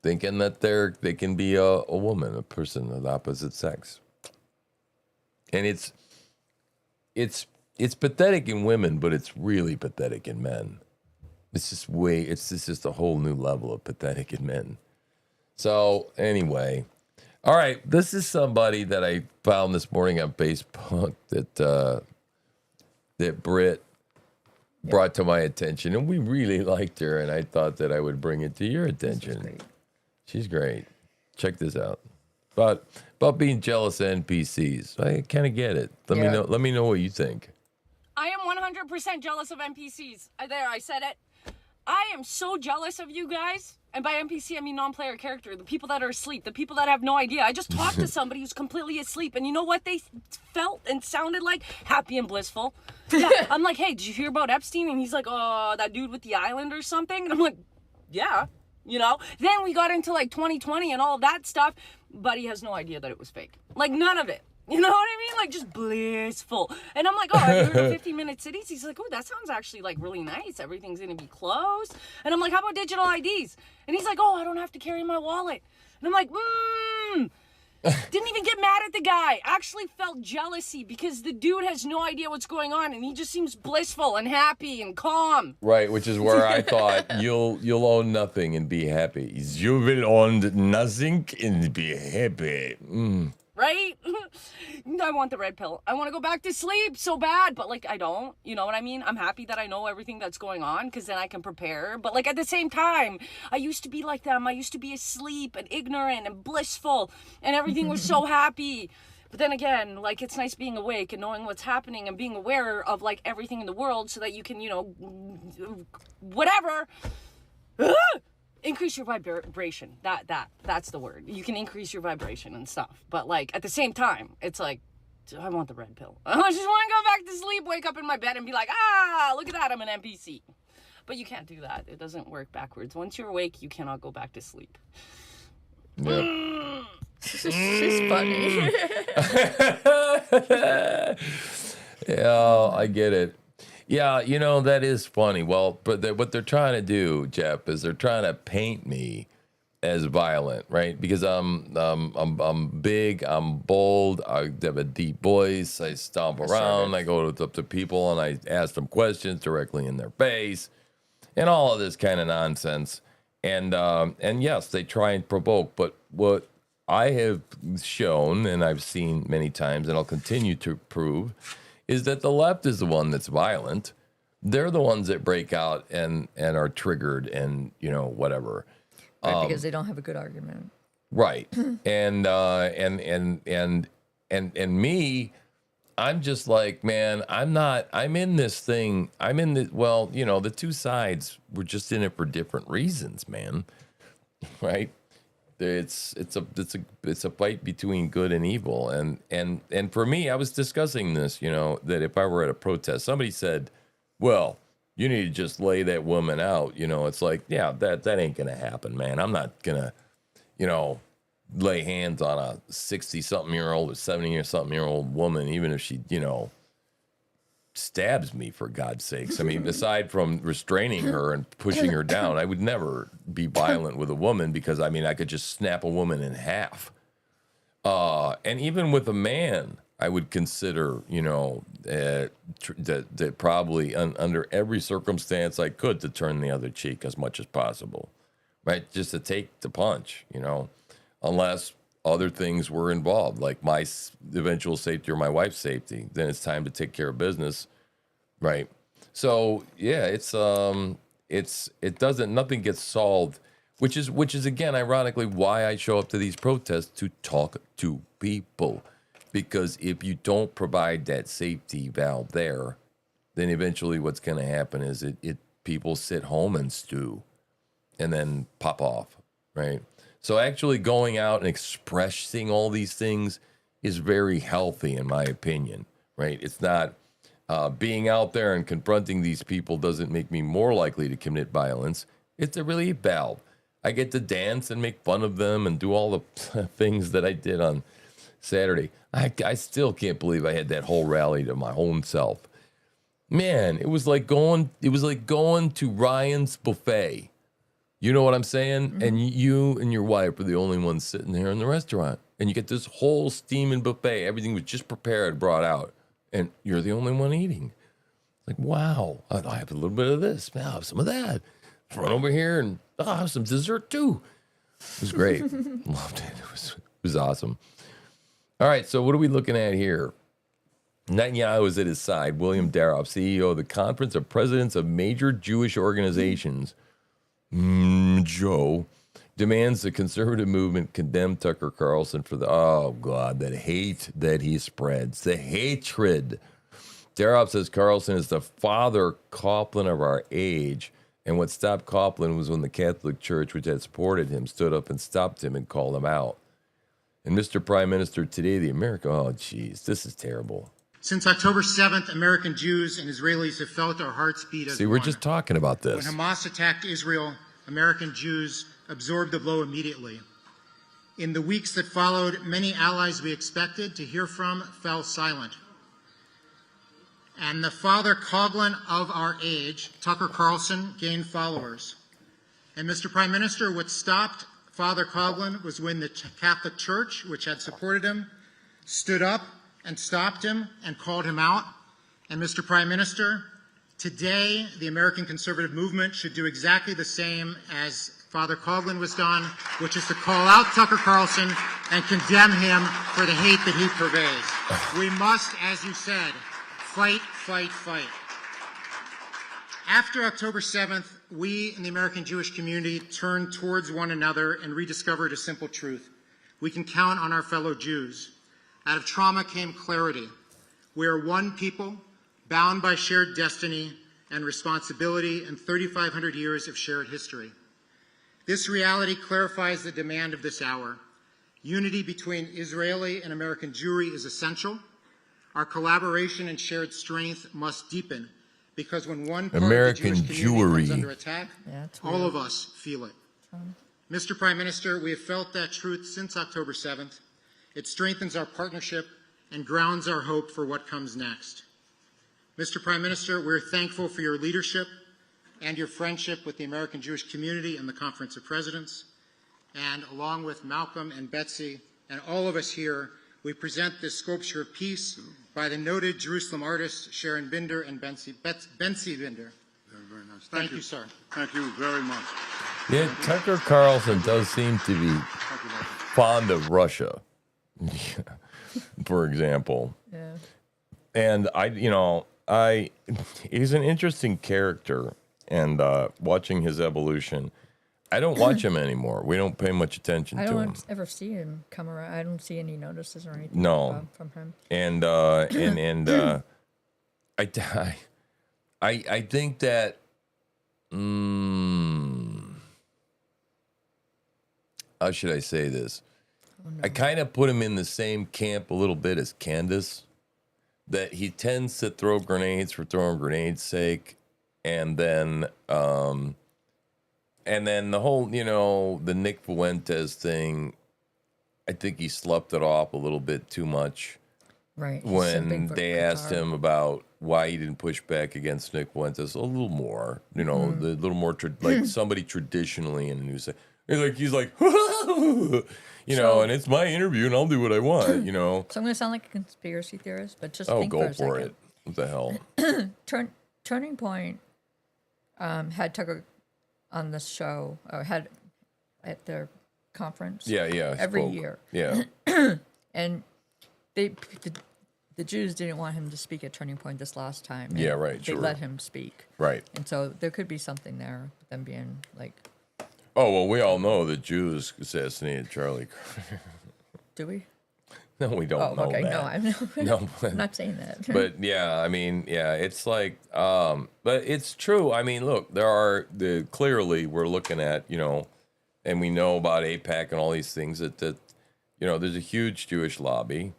B: thinking that they can be a woman, a person of the opposite sex. And it's pathetic in women, but it's really pathetic in men. It's just a whole new level of pathetic in men. So anyway, all right, this is somebody that I found this morning on Facebook that Britt brought to my attention, and we really liked her, and I thought that I would bring it to your attention. She's great. Check this out. About being jealous of NPCs. I kind of get it. Let me know what you think.
N: I am 100% jealous of NPCs. I said it. I am so jealous of you guys. And by NPC, I mean non-player character. The people that are asleep. The people that have no idea. I just talked to somebody who's completely asleep. And you know what they felt and sounded like? Happy and blissful. Yeah. I'm like, hey, did you hear about Epstein? And he's like, oh, that dude with the island or something? And I'm like, yeah. You know? Then we got into like 2020 and all of that stuff. Buddy has no idea that it was fake. Like, none of it. You know what I mean? Like, just blissful. And I'm like, oh, have you heard of 50-minute cities? He's like, oh, that sounds actually, like, really nice. Everything's going to be closed. And I'm like, how about digital IDs? And he's like, oh, I don't have to carry my wallet. And I'm like, Didn't even get mad at the guy. Actually felt jealousy because the dude has no idea what's going on. And he just seems blissful and happy and calm.
B: Right, which is where I thought you'll own nothing and be happy. You will own nothing and be happy.
N: Right? I want the red pill. I want to go back to sleep so bad, but like I don't. You know what I mean? I'm happy that I know everything that's going on because then I can prepare. But like at the same time, I used to be like them. I used to be asleep and ignorant and blissful and everything was so happy. But then again, like it's nice being awake and knowing what's happening and being aware of like everything in the world so that you can, you know, whatever. Increase your vibration. That's the word. You can increase your vibration and stuff. But like at the same time, it's like I want the red pill. I just want to go back to sleep, wake up in my bed and be like, look at that, I'm an NPC. But you can't do that. It doesn't work backwards. Once you're awake, you cannot go back to sleep.
B: Yep.
C: She's funny.
B: Yeah, I get it. Yeah, you know, that is funny. Well, but what they're trying to do, Jeff, is they're trying to paint me as violent, right? Because I'm big, I'm bold, I have a deep voice, I stomp around, I go up to people and I ask them questions directly in their face, and all of this kind of nonsense. And yes, they try and provoke, but what I have shown, and I've seen many times, and I'll continue to prove, is that the left is the one that's violent. They're the ones that break out and are triggered and, you know, whatever.
C: Right, because they don't have a good argument.
B: Right. and me, I'm just like, man, I'm in this thing. Well, you know, the two sides were just in it for different reasons, man. Right? It's a fight between good and evil, and for me, I was discussing this, you know, that if I were at a protest, somebody said, well, you need to just lay that woman out, you know. It's like, yeah, that ain't gonna happen, man. I'm not gonna, you know, lay hands on a 60-something-year-old or 70-something-year-old woman, even if she, you know, stabs me, for God's sakes. I mean, aside from restraining her and pushing her down, I would never be violent with a woman because, I mean, I could just snap a woman in half. And even with a man, I would consider, you know, that probably under every circumstance I could to turn the other cheek as much as possible, right? Just to take the punch, you know, unless other things were involved, like my eventual safety or my wife's safety. Then it's time to take care of business, right? So yeah, nothing gets solved, which is again, ironically, why I show up to these protests to talk to people, because if you don't provide that safety valve there, then eventually what's going to happen is people sit home and stew, and then pop off, right? So actually going out and expressing all these things is very healthy, in my opinion, right? It's not being out there and confronting these people doesn't make me more likely to commit violence. It's a relief valve. I get to dance and make fun of them and do all the things that I did on Saturday. I still can't believe I had that whole rally to my own self. Man, it was like going to Ryan's buffet. You know what I'm saying?
C: Mm-hmm.
B: And you and your wife were the only ones sitting there in the restaurant. And you get this whole steaming buffet. Everything was just prepared, brought out. And you're the only one eating. Like, wow, I have a little bit of this. I'll have some of that. Run over here and I'll have some dessert too. It was great. Loved it. It was awesome. All right, so what are we looking at here? Netanyahu is at his side. William Daroff, CEO of the Conference of Presidents of Major Jewish Organizations, Joe, demands the conservative movement condemn Tucker Carlson for that hate that he spreads, the hatred. Daroff says Carlson is the Father Coughlin of our age, and what stopped Coughlin was when the Catholic Church, which had supported him, stood up and stopped him and called him out. And Mr. Prime Minister, today this is terrible.
O: Since October 7th, American Jews and Israelis have felt our hearts beat as
B: we're
O: one.
B: just talking about this.
O: When Hamas attacked Israel, American Jews absorbed the blow immediately. In the weeks that followed, many allies we expected to hear from fell silent. And the Father Coughlin of our age, Tucker Carlson, gained followers. And Mr. Prime Minister, what stopped Father Coughlin was when the Catholic Church, which had supported him, stood up and stopped him and called him out. And Mr. Prime Minister, today the American conservative movement should do exactly the same as Father Coughlin was done, which is to call out Tucker Carlson and condemn him for the hate that he purveys. We must, as you said, fight, fight, fight. After October 7th, we in the American Jewish community turned towards one another and rediscovered a simple truth. We can count on our fellow Jews. Out of trauma came clarity. We are one people, bound by shared destiny and responsibility and 3,500 years of shared history. This reality clarifies the demand of this hour. Unity between Israeli and American Jewry is essential. Our collaboration and shared strength must deepen, because when one part
B: American
O: of the Jewish community comes
B: Jewry.
O: under attack, all of us feel it. Mr. Prime Minister, we have felt that truth since October 7th. It strengthens our partnership and grounds our hope for what comes next. Mr. Prime Minister, we're thankful for your leadership and your friendship with the American Jewish community and the Conference of Presidents. And along with Malcolm and Betsy and all of us here, we present this sculpture of peace by the noted Jerusalem artists Sharon Binder and Betsy Binder.
P: Very nice.
O: Thank you, sir.
P: Thank you very much.
B: Yeah, Tucker Carlson does seem to be fond of Russia, for example.
C: Yeah.
B: And he's an interesting character, and watching his evolution, I don't watch him anymore. We don't pay much attention
C: I
B: to him.
C: don't ever see him come around. I don't see any notices or anything
B: No.
C: from him.
B: And I think that how should I say this? I kind of put him in the same camp a little bit as Candace, that he tends to throw grenades for throwing grenades' sake, and then the whole, the Nick Fuentes thing, I think he slept it off a little bit too much.
C: Right.
B: When they asked him about why he didn't push back against Nick Fuentes a little more, the little more like somebody traditionally in the news. He's like, and it's my interview and I'll do what I want,
C: So I'm going to sound like a conspiracy theorist, but just think
B: go
C: for a
B: it. What the hell?
C: Turning Point had Tucker on this show, or had at their conference.
B: Yeah.
C: Every
B: spoke.
C: year.
B: Yeah.
C: And the Jews didn't want him to speak at Turning Point this last time.
B: Yeah, right.
C: They let him speak.
B: Right.
C: And so there could be something there, them being like.
B: Oh, well, we all know that Jews assassinated Charlie Kirk.
C: Do we?
B: No, we don't know
C: okay.
B: that.
C: No, I'm not saying that.
B: But yeah, it's like, but it's true. I mean, look, clearly we're looking at, and we know about AIPAC and all these things that there's a huge Jewish lobby.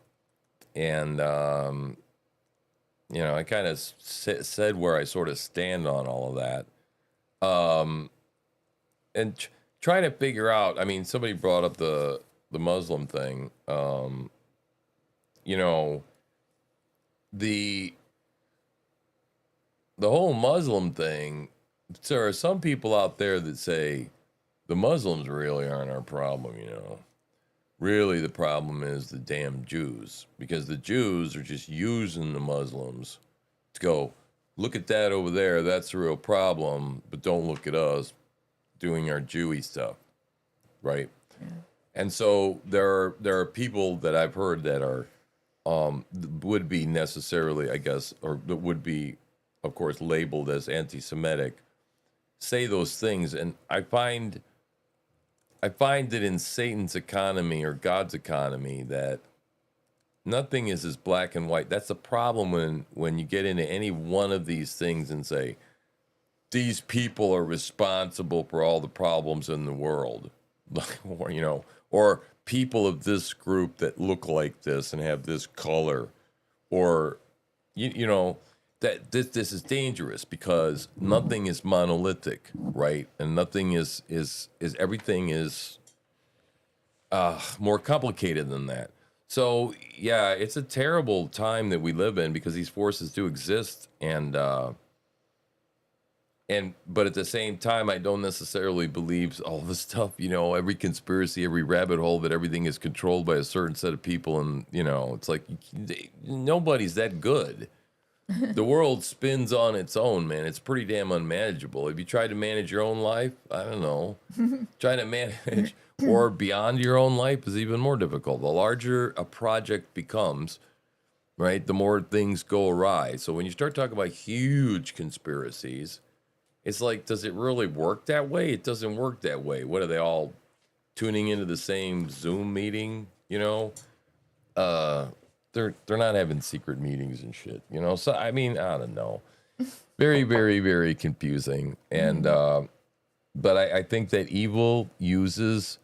B: And, I kind of said where I sort of stand on all of that. And trying to figure out, somebody brought up the Muslim thing. the whole Muslim thing, there are some people out there that say the Muslims really aren't our problem, you know. Really, the problem is the damn Jews, because the Jews are just using the Muslims to go, look at that over there, that's the real problem, but don't look at us doing our Jewy stuff, right? Yeah. And so there are people that I've heard that are would be necessarily, I guess, or that would be, of course, labeled as anti-Semitic, say those things, and I find that in Satan's economy or God's economy that nothing is as black and white. That's the problem when you get into any one of these things and say, these people are responsible for all the problems in the world. Or, you know, or people of this group that look like this and have this color. Or, you know, that this is dangerous because nothing is monolithic, right? And nothing is everything is more complicated than that. So yeah, it's a terrible time that we live in because these forces do exist, and but at the same time, I don't necessarily believe all this stuff. You know, every conspiracy, every rabbit hole, that everything is controlled by a certain set of people, and you know, it's like nobody's that good. The world spins on its own, man. It's pretty damn unmanageable. Have you tried to manage your own life? I don't know. Trying to manage or beyond your own life is even more difficult. The larger a project becomes, right, the more things go awry. So when you start talking about huge conspiracies, it's like, does it really work that way? It doesn't work that way. What are they all tuning into the same Zoom meeting? You know, they're not having secret meetings and shit. You know, so I mean, I don't know. Very, very, very confusing. And but I think that evil uses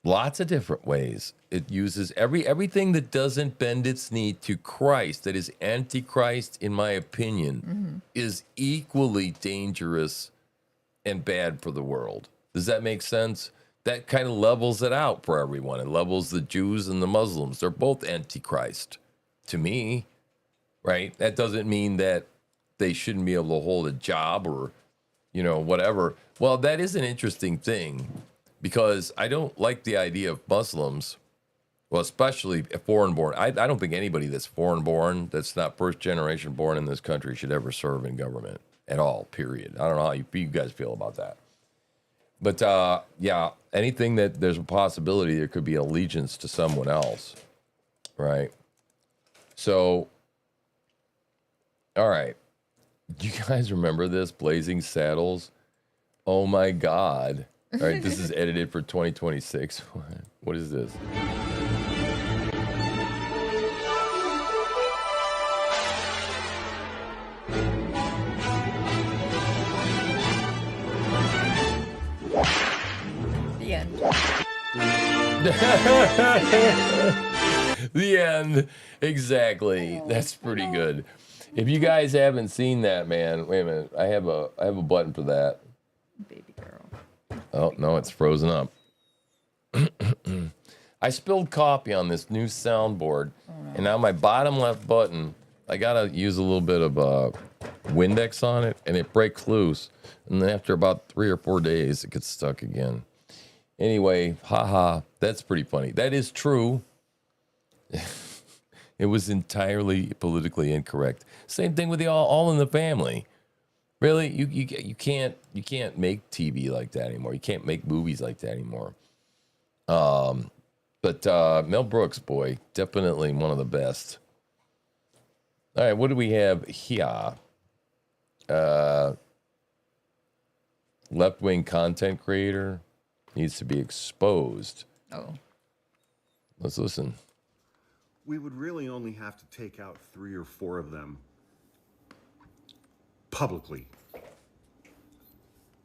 B: lots of different ways. It uses everything that doesn't bend its knee to Christ, that is antichrist, in my opinion, is equally dangerous and bad for the world. Does that make sense? That kind of levels it out for everyone. It levels the Jews and the Muslims. They're both antichrist to me, right? That doesn't mean that they shouldn't be able to hold a job or, you know, whatever. Well, that is an interesting thing, because I don't like the idea of Muslims, well, especially foreign-born. I don't think anybody that's foreign-born, that's not first-generation born in this country, should ever serve in government at all, period. I don't know how you guys feel about that. But, yeah, anything that there's a possibility there could be allegiance to someone else, right? So, all right. Do you guys remember this, Blazing Saddles? Oh, my God. All right, this is edited for 2026. What is this?
C: The end.
B: The end. Exactly. That's pretty good. If you guys haven't seen that, man, wait a minute. I have a button for that.
C: Baby girl.
B: Oh, no, it's frozen up. I spilled coffee on this new soundboard, and now my bottom left button, I gotta use a little bit of Windex on it, and it breaks loose. And then after about 3 or 4 days, it gets stuck again. Anyway, haha, that's pretty funny. That is true. It was entirely politically incorrect. Same thing with the All in the Family. Really, you can't make TV like that anymore. You can't make movies like that anymore. But Mel Brooks, boy, definitely one of the best. All right, what do we have here? Left-wing content creator needs to be exposed.
C: Oh.
B: Let's listen.
Q: We would really only have to take out 3 or 4 of them publicly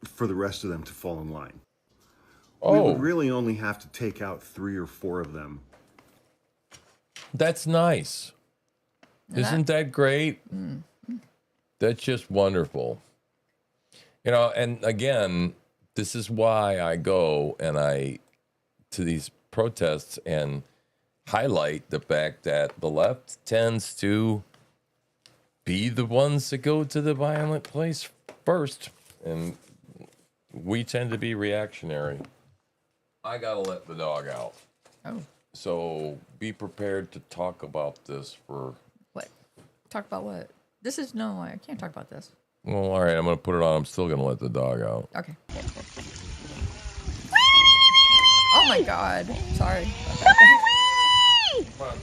Q: for the rest of them to fall in line. We would really only have to take out 3 or 4 of them.
B: That's nice. Isn't that great? That's just wonderful. You know, and again, this is why I go and to these protests and highlight the fact that the left tends to be the ones that go to the violent place first. And we tend to be reactionary. I gotta let the dog out.
C: Oh.
B: So be prepared to talk about this for...
C: What? Talk about what? This is... No, I can't talk about this.
B: Well, all right, I'm going to put it on. I'm still going to let the dog out.
C: Okay. Oh my God. Sorry.
B: Come on.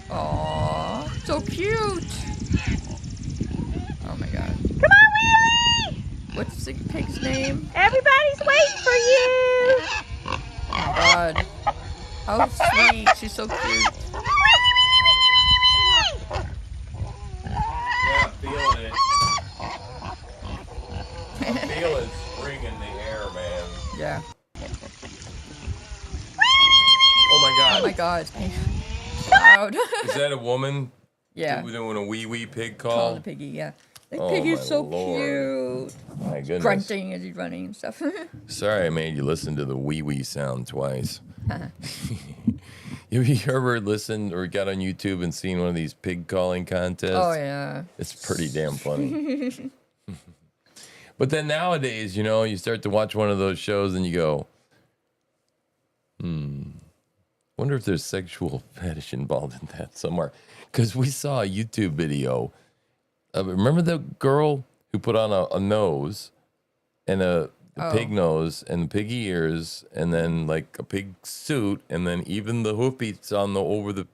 C: Aww, so cute. Oh my God.
I: Come on, Willie!
C: What's the pig's name?
I: Everybody's waiting for you!
C: Oh my God. How sweet. She's so cute.
B: Yeah, feeling it. I'm feeling spring in the air, man.
C: Yeah.
B: Oh my God.
C: Oh my God. It's loud.
B: Is that a woman?
C: Yeah.
B: Doing a wee pig call?
C: Call the piggy, yeah. The
B: Oh,
C: piggy's
B: my
C: so
B: Lord.
C: cute.
B: My goodness.
C: Grunting as he's running and stuff.
B: Sorry I made you listen to the wee sound twice. You ever listened or got on YouTube and seen one of these pig calling contests?
C: Oh, yeah.
B: It's pretty damn funny. But then nowadays, you know, you start to watch one of those shows and you go, wonder if there's sexual fetish involved in that somewhere. Because we saw a YouTube video. Remember the girl who put on a nose and a pig nose and piggy ears and then like a pig suit and then even the hoofies on over the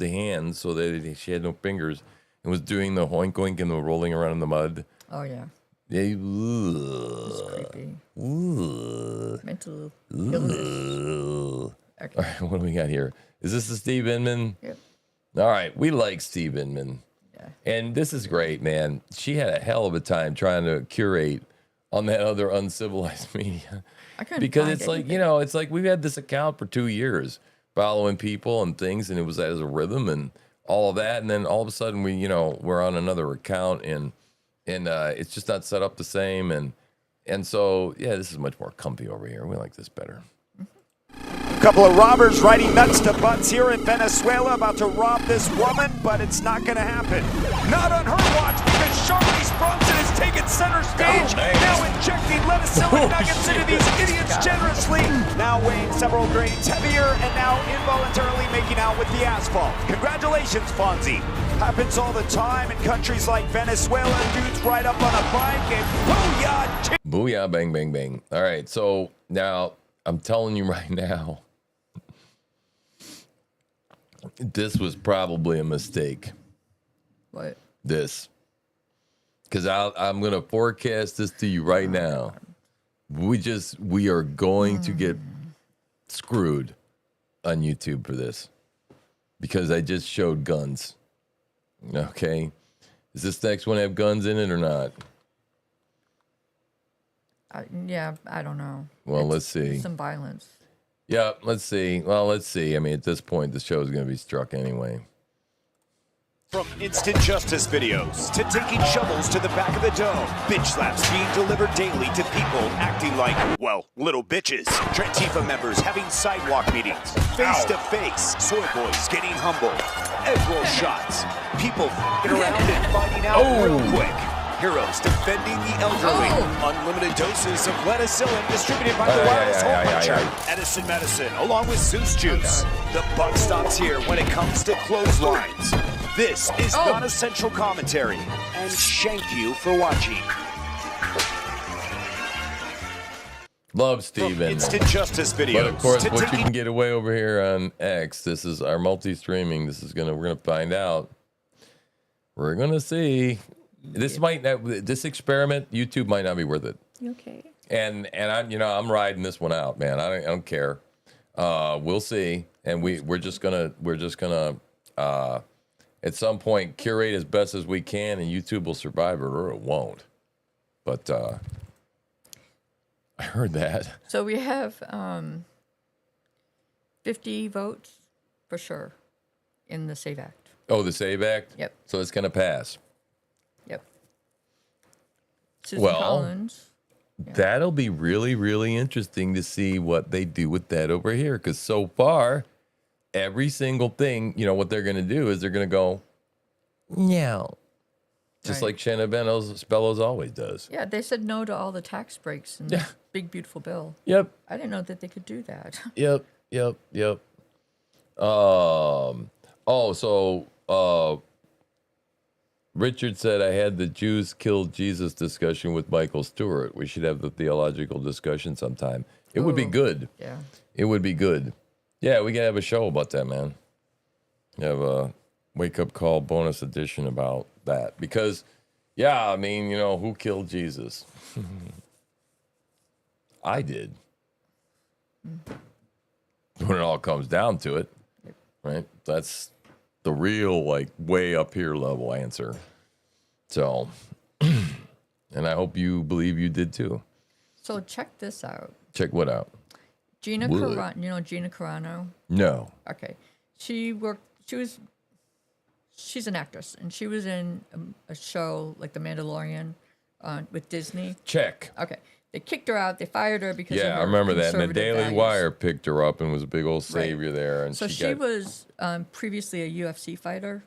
B: hands so that she had no fingers and was doing the hoink oink and the rolling around in the mud.
C: Oh, yeah.
B: They,
C: It's creepy. Mental illness. Okay.
B: All right, what do we got here? Is this the Steve Inman?
C: Yep.
B: All right, we like Steve Inman.
C: Yeah.
B: And this is great, man. She had a hell of a time trying to curate on that other uncivilized media.
C: I couldn't
B: Because
C: find
B: it's like,
C: anything.
B: you know, it's like we've had this account for 2 years following people and things, and it was as a rhythm and all of that. And then all of a sudden we're on another account and it's just not set up the same. And so, yeah, this is much more comfy over here. We like this better.
R: A couple of robbers riding nuts to butts here in Venezuela about to rob this woman, but it's not going to happen. Not on her watch because Charlize Bronson has taken center stage, now injecting lettuce-filling nuggets into these idiots generously, now weighing several grains heavier and now involuntarily making out with the asphalt. Congratulations, Fonzie. Happens all the time in countries like Venezuela. Dudes ride up on a bike and booyah!
B: Booyah, bang, bang, bang. All right, so now I'm telling you right now, this was probably a mistake.
C: What?
B: This. Because I'm going to forecast this to you right now. We are going to get screwed on YouTube for this. Because I just showed guns. Okay? Does this next one have guns in it or not?
C: Yeah, I don't know.
B: Well, let's see.
C: Some violence.
B: Yeah, let's see. Well, let's see. I mean, at this point, the show is going to be struck anyway.
R: From instant justice videos to taking shovels to the back of the dome, bitch slaps being delivered daily to people acting like, well, little bitches. Trantifa members having sidewalk meetings, face to face. Soy boys getting humbled. Egg roll shots. People f***ing around and fighting out real quick. Heroes defending the elderly. Unlimited doses of lettucillin distributed by the Wireless Home Puncher. Edison Medicine, along with Zeus Juice. The buck stops here when it comes to clotheslines. This is non-essential commentary, and thank you for watching.
B: Love Steve Inman.
R: Instant justice videos.
B: But of course, what you can get away over here on X, this is our multi-streaming. We're gonna find out. We're gonna see. This this experiment, YouTube might not be worth it.
C: Okay.
B: And I'm riding this one out, man. I don't care. We'll see. And we're just gonna at some point curate as best as we can, and YouTube will survive it or it won't. But I heard that.
C: So we have 50 votes for sure in the SAVE Act.
B: Oh, the SAVE Act?
C: Yep.
B: So it's gonna pass.
C: Yep. Susan Collins.
B: That'll be really, really interesting to see what they do with that over here. Because so far, every single thing, what they're going to do is they're going to go, no. Just like Shanna Bellows always does.
C: Yeah, they said no to all the tax breaks in the big, beautiful bill.
B: Yep.
C: I didn't know that they could do that.
B: Yep. Richard said I had the Jews killed Jesus discussion with Michael Stewart. We should have the theological discussion sometime. It would be good.
C: Yeah.
B: It would be good. Yeah, we can have a show about that, man. Have a wake-up call bonus edition about that. Because, who killed Jesus? I did. When it all comes down to it, right? That's the real, way up here level answer. So, and I hope you believe you did too.
C: So check this out.
B: Check what out?
C: Gina Carano. You know Gina Carano?
B: No.
C: Okay. She's an actress, and she was in a show like The Mandalorian with Disney.
B: Check.
C: Okay. They kicked her out. They fired her because of her
B: I remember that. And the Daily
C: values.
B: Wire picked her up and was a big old savior there. And
C: so she was previously a UFC fighter.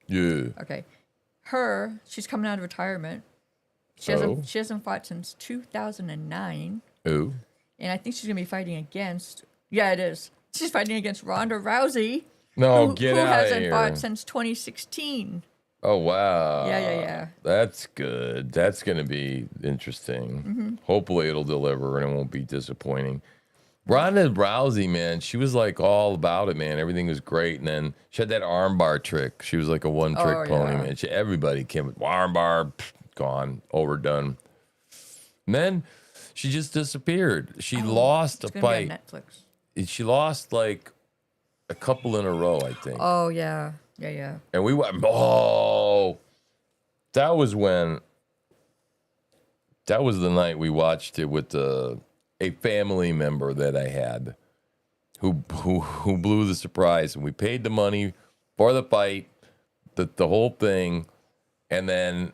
B: Yeah.
C: Okay. She's coming out of retirement. She hasn't fought since 2009.
B: Oh.
C: And I think she's going to be fighting against. Yeah, it is. She's fighting against Ronda Rousey.
B: No, get out of here.
C: Who hasn't fought since 2016.
B: Oh, wow.
C: Yeah.
B: That's good. That's going to be interesting.
C: Mm-hmm.
B: Hopefully it'll deliver and it won't be disappointing. Ronda Rousey, man, she was all about it, man. Everything was great. And then she had that armbar trick. She was like a one-trick pony, man. Everybody came with armbar, gone, overdone. And then she just disappeared. She lost a fight.
C: Be on Netflix.
B: She lost a couple in a row, I think.
C: Oh, yeah.
B: And we went, that was the night we watched it with a family member that I had who blew the surprise. And we paid the money for the fight, the whole thing. And then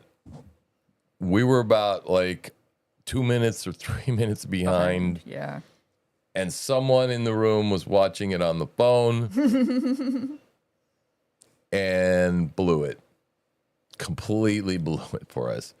B: we were about 2 minutes or 3 minutes behind.
C: Yeah.
B: And someone in the room was watching it on the phone. And blew it. Completely blew it for us.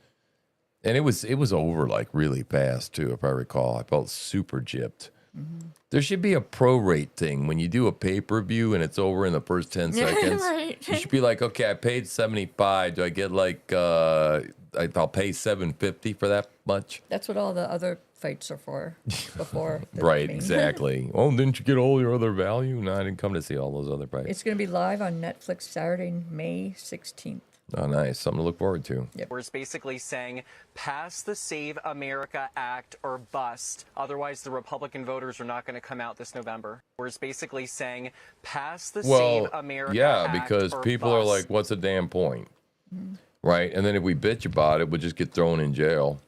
B: And it was over really fast too, if I recall. I felt super gypped. Mm-hmm. There should be a prorate thing when you do a pay-per-view and it's over in the first 10 seconds.
C: Right.
B: You should be like, okay, I paid $75. Do I get I'll pay $750 for that much?
C: That's what all the other fights are for before.
B: Right, exactly. Oh, didn't you get all your other value? No, I didn't come to see all those other fights.
C: It's going to be live on Netflix Saturday, May 16th.
B: Oh, nice. Something to look forward to.
S: Yep. We're basically saying pass the Save America Act or bust. Otherwise, the Republican voters are not going to come out this November. We're basically saying pass the Save America Act
B: because people are like, what's the damn point? Mm-hmm. Right? And then if we bitch about it, we'll just get thrown in jail.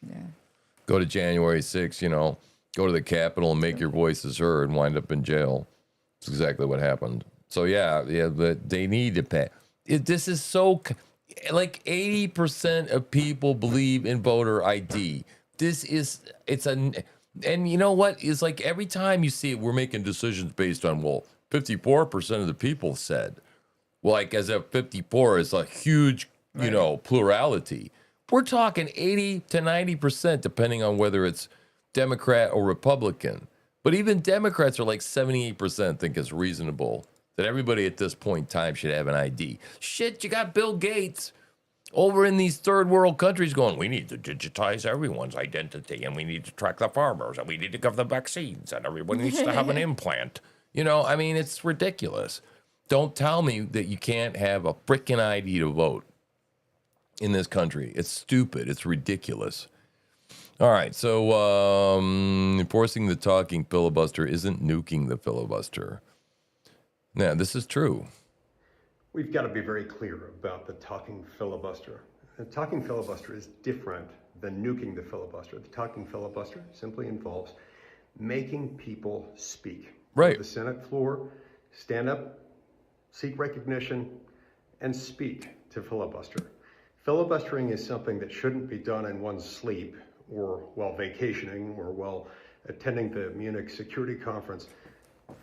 C: Yeah.
B: Go to January 6th, go to the Capitol and make your voices heard and wind up in jail. That's exactly what happened. So, but they need to pay. This is so, 80% of people believe in voter ID. And you know what? It's every time you see it, we're making decisions based on, 54% of the people said. As if 54 is a huge, plurality. We're talking 80 to 90%, depending on whether it's Democrat or Republican. But even Democrats are 78% think it's reasonable that everybody at this point in time should have an ID. Shit, you got Bill Gates over in these third world countries going, we need to digitize everyone's identity, and we need to track the farmers, and we need to give them vaccines, and everyone needs to have an implant. It's ridiculous. Don't tell me that you can't have a freaking ID to vote in this country. It's stupid. It's ridiculous. All right, so enforcing the talking filibuster isn't nuking the filibuster. Now, this is true.
T: We've got to be very clear about the talking filibuster. The talking filibuster is different than nuking the filibuster. The talking filibuster simply involves making people speak.
B: Right.
T: The Senate floor, stand up, seek recognition, and speak to filibuster. Filibustering is something that shouldn't be done in one's sleep or while vacationing or while attending the Munich Security Conference.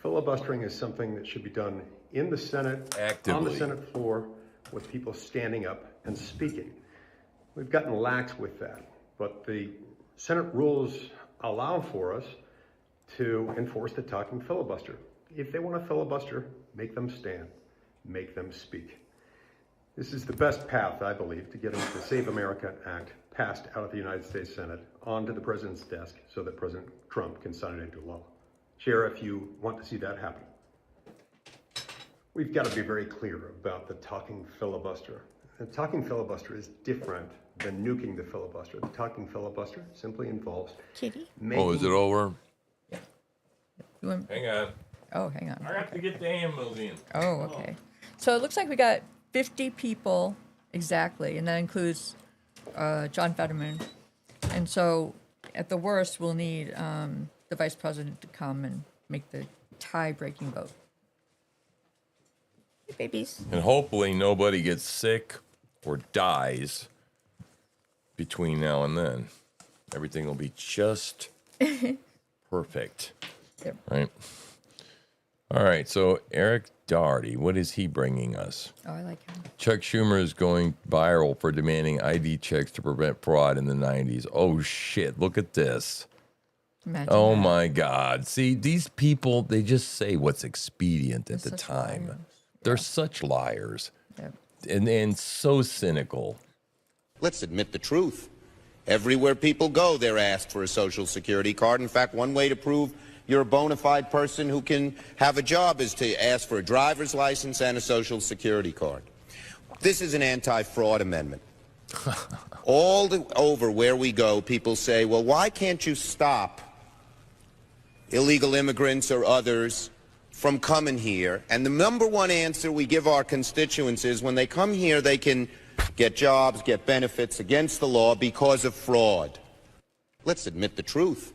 T: Filibustering is something that should be done in the Senate, on the Senate floor, with people standing up and speaking. We've gotten lax with that, but the Senate rules allow for us to enforce the talking filibuster. If they want to filibuster, make them stand, make them speak. This is the best path, I believe, to getting the Save America Act passed out of the United States Senate onto the president's desk so that President Trump can sign it into law. Chair, if you want to see that happen. We've got to be very clear about the talking filibuster. The talking filibuster is different than nuking the filibuster. The talking filibuster simply involves making...
B: Oh, is it over?
C: Hang
B: on.
C: Oh, hang on.
B: I have to get the animals in.
C: Oh, okay. So it looks like we got 50 people exactly, and that includes John Fetterman. And so at the worst, we'll need the vice president to come and make the tie-breaking vote. Hey, babies.
B: And hopefully nobody gets sick or dies between now and then. Everything will be just perfect.
C: Yep.
B: Right? All right, so Eric Doherty, what is he bringing us?
C: Oh, I like him.
B: Chuck Schumer is going viral for demanding ID checks to prevent fraud in the 90s. Oh, shit, look at this.
C: Imagine
B: oh,
C: that.
B: my God. See, these people, they just say what's expedient at the time.
C: Liars.
B: They're such liars.
C: Yep.
B: And so cynical.
U: Let's admit the truth. Everywhere people go, they're asked for a Social Security card. In fact, one way to prove you're a bona fide person who can have a job is to ask for a driver's license and a Social Security card. This is an anti-fraud amendment. Over where we go, people say, well, why can't you stop illegal immigrants or others from coming here? And the number one answer we give our constituents is when they come here, they can get jobs, get benefits against the law because of fraud. Let's admit the truth.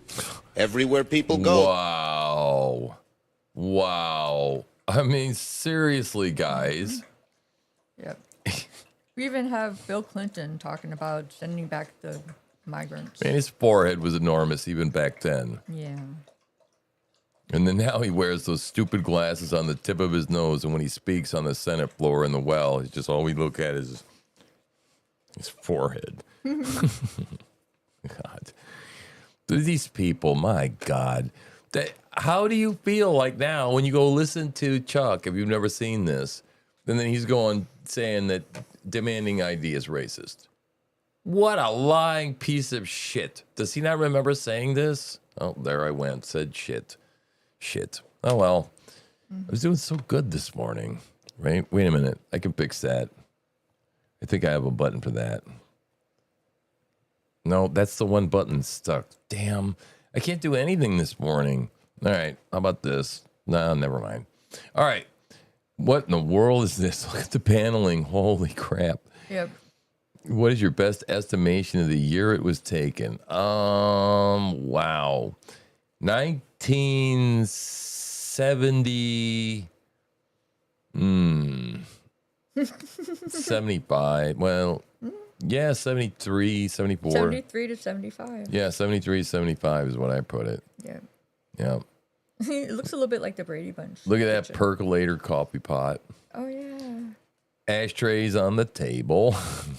U: Everywhere people go.
B: Wow. Wow. I mean, seriously, guys.
C: Yep. We even have Bill Clinton talking about sending back the migrants.
B: Man, his forehead was enormous even back then.
C: Yeah.
B: And then now he wears those stupid glasses on the tip of his nose, and when he speaks on the Senate floor in the well, it's just all we look at is his forehead. God. These people, my God. How do you feel like now when you go listen to Chuck, if you've never seen this, and then he's going saying that demanding ID is racist? What a lying piece of shit. Does he not remember saying this? Oh, there I went. Said shit. Shit. Oh, well. I was doing so good this morning, right? Wait a minute. I can fix that. I think I have a button for that. No, that's the one button stuck. Damn. I can't do anything this morning. All right. How about this? No, never mind. All right. What in the world is this? Look at the paneling. Holy crap.
C: Yep.
B: What is your best estimation of the year it was taken? Wow. 1970. 75. Well, yeah, 73, 74.
C: 73 to 75.
B: Yeah, 73, 75 is what I put it.
C: Yeah.
B: Yeah.
C: It looks a little bit like the Brady Bunch.
B: Look at that percolator coffee pot.
C: Oh, yeah.
B: Ashtrays on the table.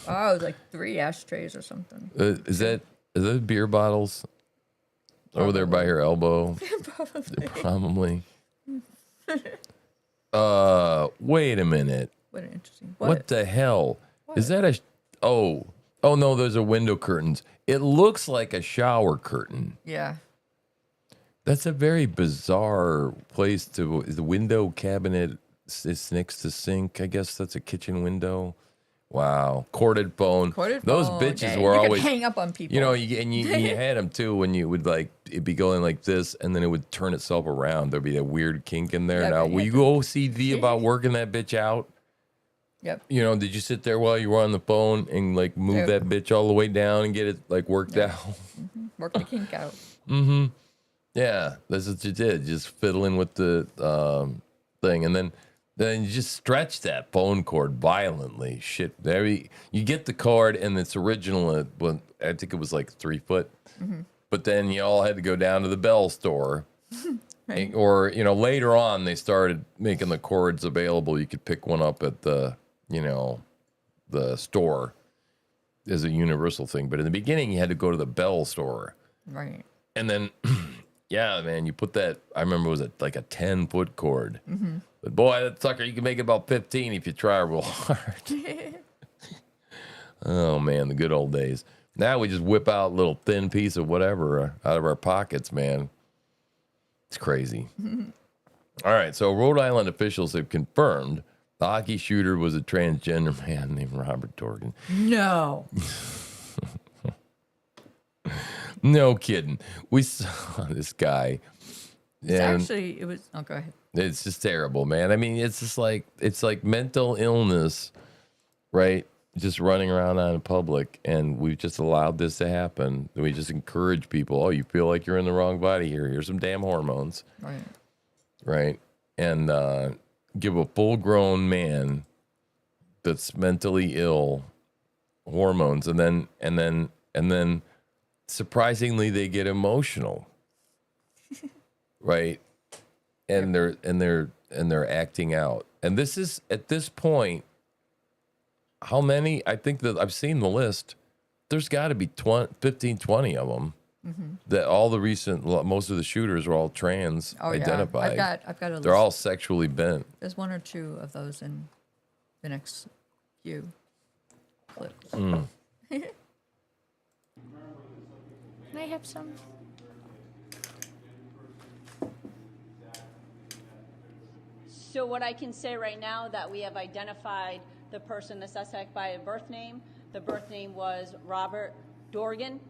C: Oh, it was like 3 ashtrays or something.
B: Is that beer bottles over there by her elbow?
C: Probably.
B: Wait a minute.
C: What an interesting.
B: What the hell? Is that a... Oh no, those are window curtains. It looks like a shower curtain.
C: Yeah.
B: That's a very bizarre place to... The window cabinet is next to sink. I guess that's a kitchen window. Wow. Corded phone. Those bitches were
C: you
B: always...
C: could hang up on people.
B: You know, you had them too when you would like... It'd be going like this, and then it would turn itself around. There'd be a weird kink in there.
C: Yeah,
B: now, will you go OCD about working that bitch out?
C: Yep.
B: You know, did you sit there while you were on the phone and like move that bitch all the way down and get it like worked out?
C: Work the kink out.
B: Yeah, that's what you did. Just fiddling with the thing. And then then you just stretch that phone cord violently. Shit, you get the cord and it's original. I think it was like 3 foot, but then you all had to go down to the Bell store.
C: Right.
B: Or, later on they started making the cords available. You could pick one up at the store as a universal thing. But in the beginning, you had to go to the Bell store.
C: Right.
B: And then, yeah, man, you put that, I remember it was like a 10-foot cord. But boy, that sucker, you can make it about 15 if you try real hard. Oh, man, the good old days. Now we just whip out a little thin piece of whatever out of our pockets, man. It's crazy. All right, so Rhode Island officials have confirmed the hockey shooter was a transgender man named Robert Dorgan.
C: No.
B: No kidding. We saw this guy.
C: It was, oh, go ahead.
B: It's just terrible, man. I mean, it's like mental illness, right? Just running around out in public, and we've just allowed this to happen. We just encourage people, oh, you feel like you're in the wrong body here. Here's some damn hormones.
C: Right.
B: Right. And give a full-grown man that's mentally ill hormones, and then surprisingly they get emotional. Right. And they're acting out. And this is, at this point, how many? I think that I've seen the list. There's got to be 15, 20 of them. That all the most of the shooters are all trans identified.
C: Yeah. I've got a list.
B: They're all sexually bent.
C: There's 1 or 2 of those in the next few clips. Can I have some?
A: So what I can say right now that we have identified the person, the suspect, by a birth name. The birth name was Robert Dorgan.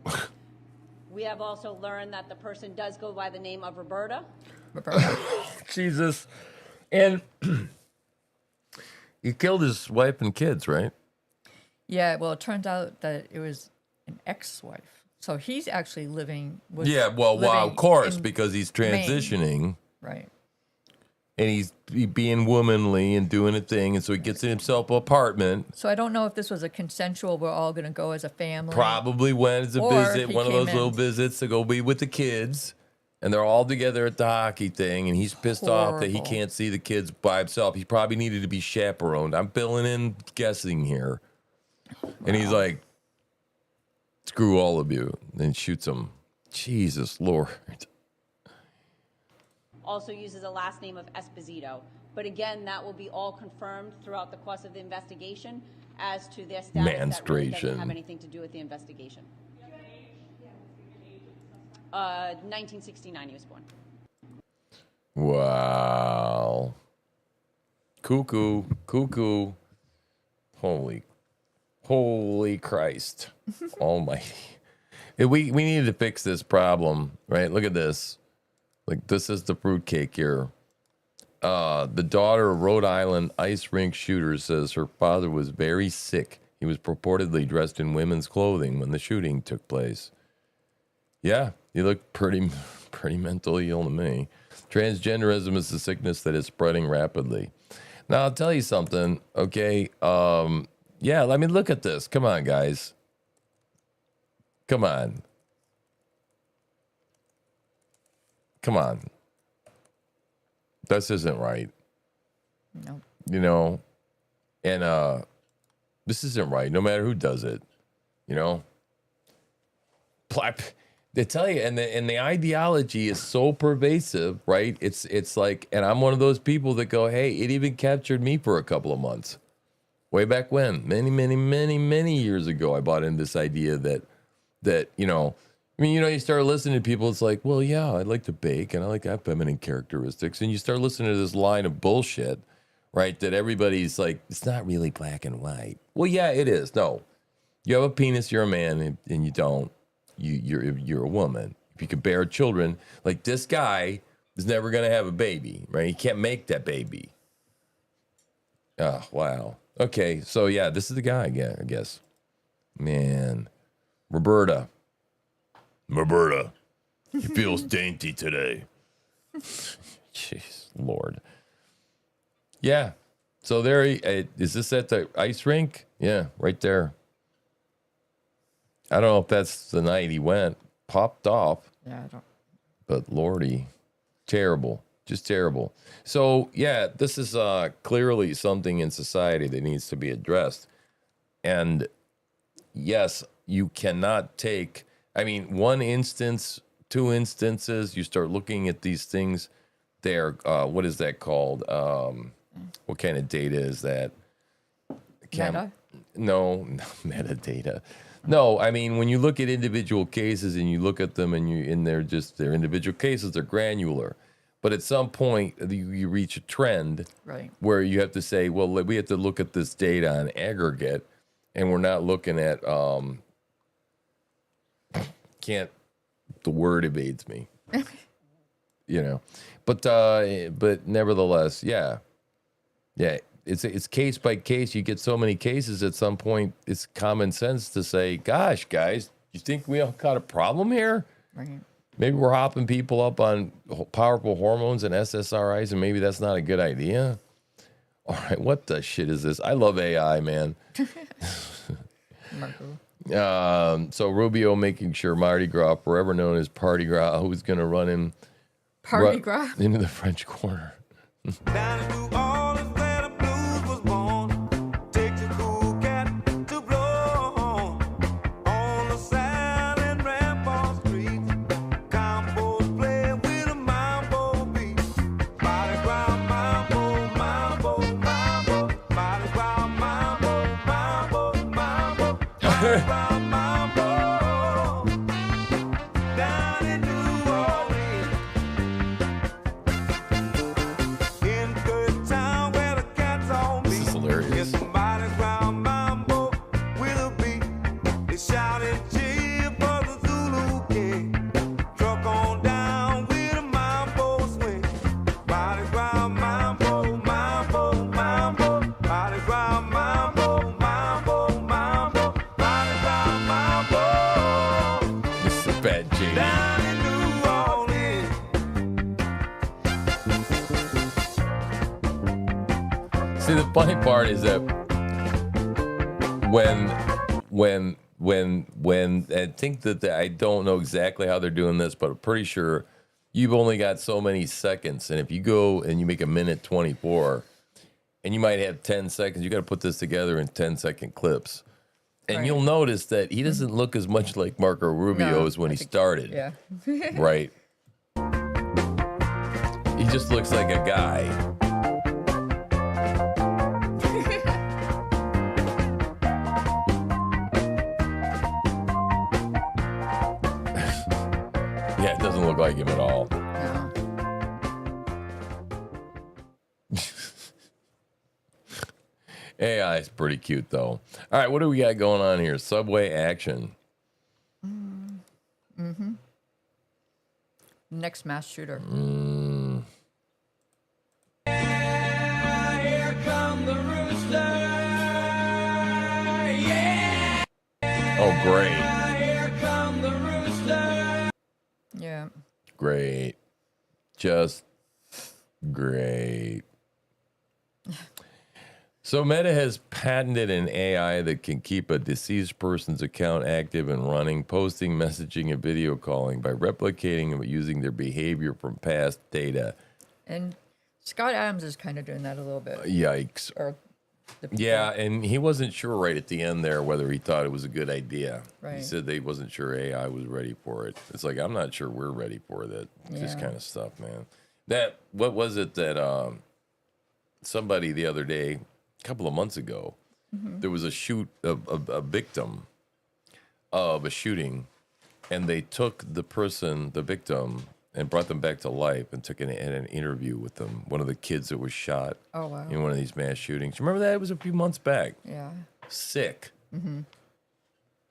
A: We have also learned that the person does go by the name of Roberta.
B: Jesus. And he killed his wife and kids, right?
C: Yeah, well, it turns out that it was an ex-wife. So he's actually living with...
B: Yeah, well, of course, because he's transitioning.
C: Maine. Right.
B: And he's being womanly and doing a thing, and so he gets himself an apartment.
C: So I don't know if this was a consensual, we're all going to go as a family.
B: Probably went as a visit, one of those little visits to go be with the kids. And they're all together at the hockey thing, and he's pissed off that he can't see the kids by himself. He probably needed to be chaperoned. I'm filling in guessing here. And he's like, screw all of you. And then shoots them. Jesus Lord.
A: Also uses a last name of Esposito. But again, that will be all confirmed throughout the course of the investigation as to their status. That really doesn't have anything to do with the investigation. 1969 he was born.
B: Wow. Cuckoo. Holy Christ. Almighty. We needed to fix this problem, right? Look at this. Like, this is the fruitcake here. The daughter of Rhode Island ice rink shooter says her father was very sick. He was purportedly dressed in women's clothing when the shooting took place. Yeah, he looked pretty mentally ill to me. Transgenderism is a sickness that is spreading rapidly. Now, I'll tell you something, okay? Yeah, I mean, look at this. Come on, guys. Come on. This isn't right.
C: No.
B: You know? And this isn't right, no matter who does it. You know? They tell you, and the ideology is so pervasive, right? It's like, and I'm one of those people that go, hey, it even captured me for a couple of months. Way back when, many years ago, I bought into this idea that, you know, I mean, you know, you start listening to people, it's like, well, yeah, I like to bake and I like to have feminine characteristics. And you start listening to this line of bullshit, right? That everybody's like, it's not really black and white. Well, yeah, it is. No, you have a penis, you're a man, and you don't. You're a woman. If you can bear children, like this guy is never going to have a baby, right? He can't make that baby. Oh, wow. Okay, so yeah, this is the guy, I guess. Man, Roberta, he feels dainty today. Jeez, Lord. Yeah. So there, is this at the ice rink? Yeah, right there. I don't know if that's the night he went. Popped off.
C: Yeah, I don't.
B: But Lordy, terrible. Just terrible. So, yeah, this is clearly something in society that needs to be addressed. And yes, you cannot take, I mean, one instance, two instances, you start looking at these things, they're, what is that called? What kind of data is that?
C: Meta?
B: No, metadata. No, I mean, when you look at individual cases and you look at them and they're individual cases, they're granular. But at some point, you reach a trend
C: right,
B: where you have to say, well, we have to look at this data on aggregate, and we're not looking at, the word evades me, but nevertheless, yeah, it's case by case. You get so many cases at some point, it's common sense to say, gosh, guys, you think we all got a problem here?
C: right.
B: Maybe we're hopping people up on powerful hormones and SSRIs, and maybe that's not a good idea. All right, what the shit is this? I love AI, man. So Rubio making sure Mardi Gras, forever known as Party Gras, who's going to run him into the French Quarter. This is hilarious. This is a bad Jamie. See, the funny part is that when I think that I don't know exactly how they're doing this, but I'm pretty sure you've only got so many seconds, and if you go and you make a minute 24, and you might have 10 seconds, you got to put this together in 10-second clips, and you'll notice that he doesn't look as much like Marco Rubio as when he started.
C: Yeah.
B: Right. He just looks like a guy. Yeah, it doesn't look like him at all. AI is pretty cute, though. All right, what do we got going on here? Subway action.
C: Mm-hmm. Next mass shooter.
D: Here come the rooster. Yeah.
B: Oh, great.
D: Here come the rooster.
C: Yeah.
B: Great. Just great. So Meta has patented an AI that can keep a deceased person's account active and running, posting, messaging, and video calling by replicating and using their behavior from past data.
C: And Scott Adams is kind of doing that a little bit.
B: Yikes.
C: Or
B: Yeah, and he wasn't sure right at the end there whether he thought it was a good idea.
C: Right.
B: He said they wasn't sure AI was ready for it. It's like, I'm not sure we're ready for that. This
C: Yeah.
B: kind of stuff, man. What was it that somebody the other day, a couple of months ago, there was a victim of a shooting, and they took the victim, and brought them back to life and took an interview with them, one of the kids that was shot in one of these mass shootings. Remember that? It was a few months back.
C: Yeah.
B: Sick.
C: Mm-hmm.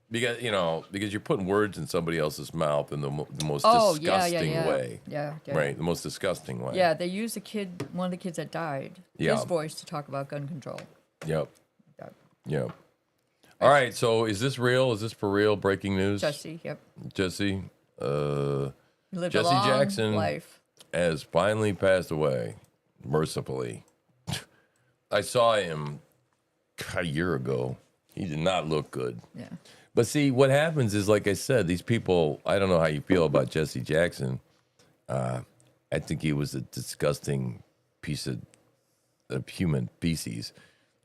B: Because you're putting words in somebody else's mouth in the most
C: Oh,
B: disgusting
C: yeah.
B: way.
C: Yeah.
B: Right, the most disgusting way.
C: Yeah, they used one of the kids that died, his voice to talk about gun control.
B: Yep. All right, so is this real? Is this for real? Breaking news?
C: Jesse, yep.
B: Jesse,
C: Lived a
B: Jesse
C: long
B: Jackson
C: life.
B: has finally passed away, mercifully. I saw him a year ago. He did not look good.
C: Yeah.
B: But see, what happens is, like I said, these people, I don't know how you feel about Jesse Jackson. I think he was a disgusting piece of human feces,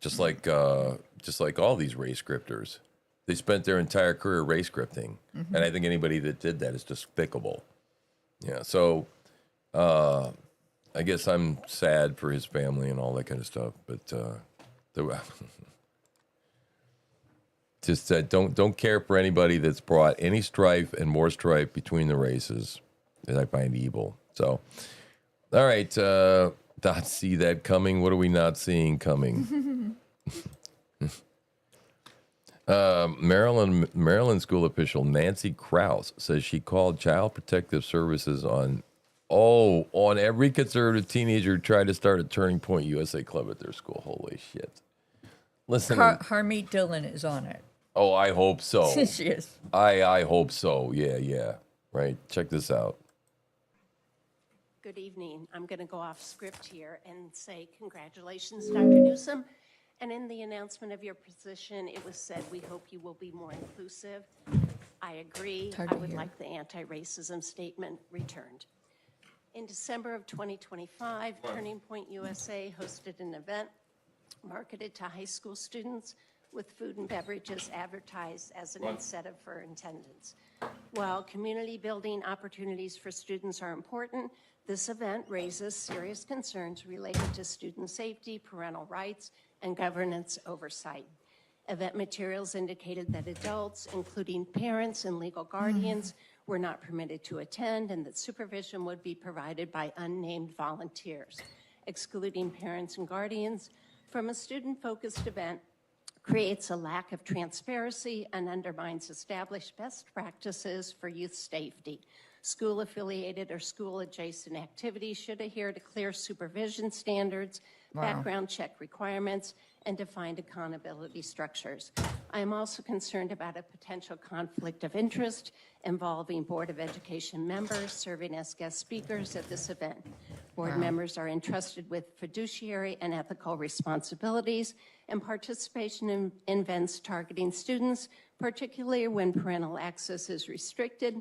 B: just like all these race scripters. They spent their entire career race scripting, and I think anybody that did that is despicable. Yeah, so I guess I'm sad for his family and all that kind of stuff, but just don't care for anybody that's brought any strife and more strife between the races that I find evil. So, all right, not see that coming. What are we not seeing coming? Maryland school official Nancy Krause says she called Child Protective Services on every conservative teenager who tried to start a Turning Point USA club at their school. Holy shit. Listen.
C: Harmeet Dillon is on it.
B: Oh, I hope so.
C: She is.
B: I hope so. Yeah. Right. Check this out.
F: Good evening. I'm going to go off script here and say congratulations, Dr. Newsom. And in the announcement of your position, it was said, we hope you will be more inclusive. I agree. I would like the anti-racism statement returned. In December of 2025, Turning Point USA hosted an event marketed to high school students with food and beverages advertised as an incentive for attendance. While community building opportunities for students are important, this event raises serious concerns related to student safety, parental rights, and governance oversight. Event materials indicated that adults, including parents and legal guardians, were not permitted to attend, and that supervision would be provided by unnamed volunteers. Excluding parents and guardians from a student-focused event creates a lack of transparency and undermines established best practices for youth safety. School-affiliated or school-adjacent activities should adhere to clear supervision standards, background check requirements, and defined accountability structures. I am also concerned about a potential conflict of interest involving Board of Education members serving as guest speakers at this event. Board members are entrusted with fiduciary and ethical responsibilities, and participation in events targeting students, particularly when parental access is restricted,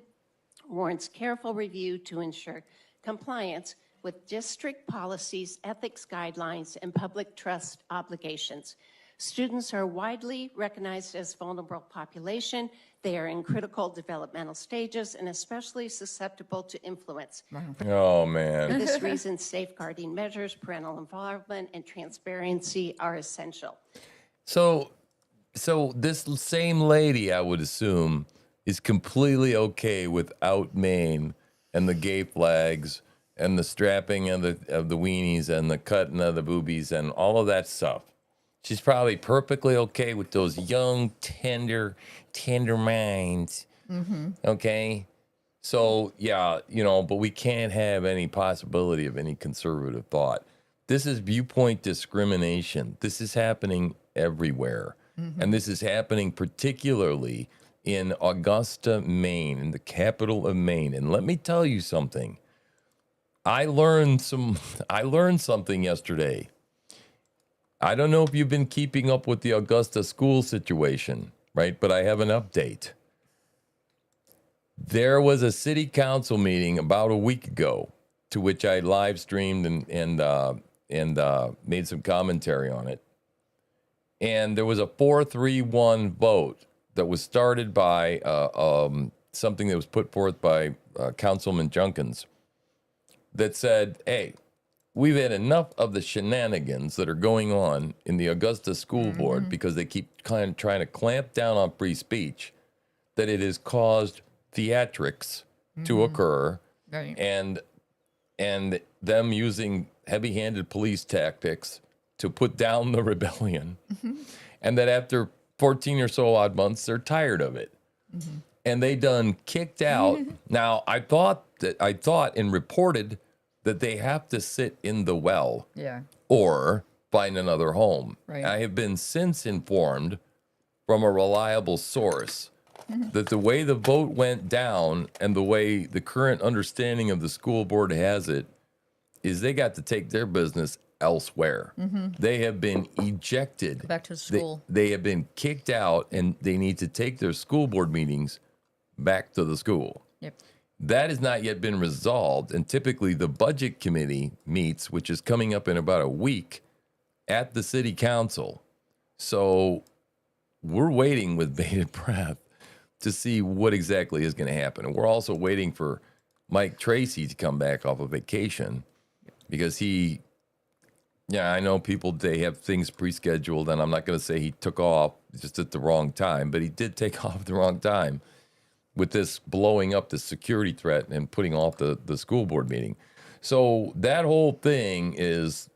F: warrants careful review to ensure compliance with district policies, ethics guidelines, and public trust obligations. Students are widely recognized as vulnerable population. They are in critical developmental stages and especially susceptible to influence.
B: Oh, man.
F: For this reason, safeguarding measures, parental involvement, and transparency are essential.
B: So this same lady, I would assume, is completely okay without Maine and the gay flags and the strapping of the weenies and the cutting of the boobies and all of that stuff. She's probably perfectly okay with those young, tender minds. Okay? So, yeah, but we can't have any possibility of any conservative thought. This is viewpoint discrimination. This is happening everywhere. And this is happening particularly in Augusta, Maine, in the capital of Maine. And let me tell you something. I learned something yesterday. I don't know if you've been keeping up with the Augusta school situation, right? But I have an update. There was a city council meeting about a week ago to which I live streamed and made some commentary on it. And there was a 4-3-1 vote that was started by something that was put forth by Councilman Junkins that said, hey, we've had enough of the shenanigans that are going on in the Augusta School Board because they keep kind of trying to clamp down on free speech, that it has caused theatrics to occur,
C: Right.
B: and them using heavy-handed police tactics to put down the rebellion, and that after 14 or so odd months, they're tired of it. And they done kicked out. Now, I thought and reported that they have to sit in the well
C: Yeah.
B: or find another home.
C: Right.
B: I have been since informed from a reliable source that the way the vote went down and the way the current understanding of the school board has it is they got to take their business elsewhere. They have been ejected.
C: Back to school.
B: They have been kicked out, and they need to take their school board meetings back to the school.
C: Yep.
B: That has not yet been resolved, and typically the budget committee meets, which is coming up in about a week, at the city council. So we're waiting with bated breath to see what exactly is going to happen. And we're also waiting for Mike Tracy to come back off of vacation because I know people, they have things pre-scheduled, and I'm not going to say he took off just at the wrong time, but he did take off at the wrong time with this blowing up the security threat and putting off the school board meeting. So that whole thing is,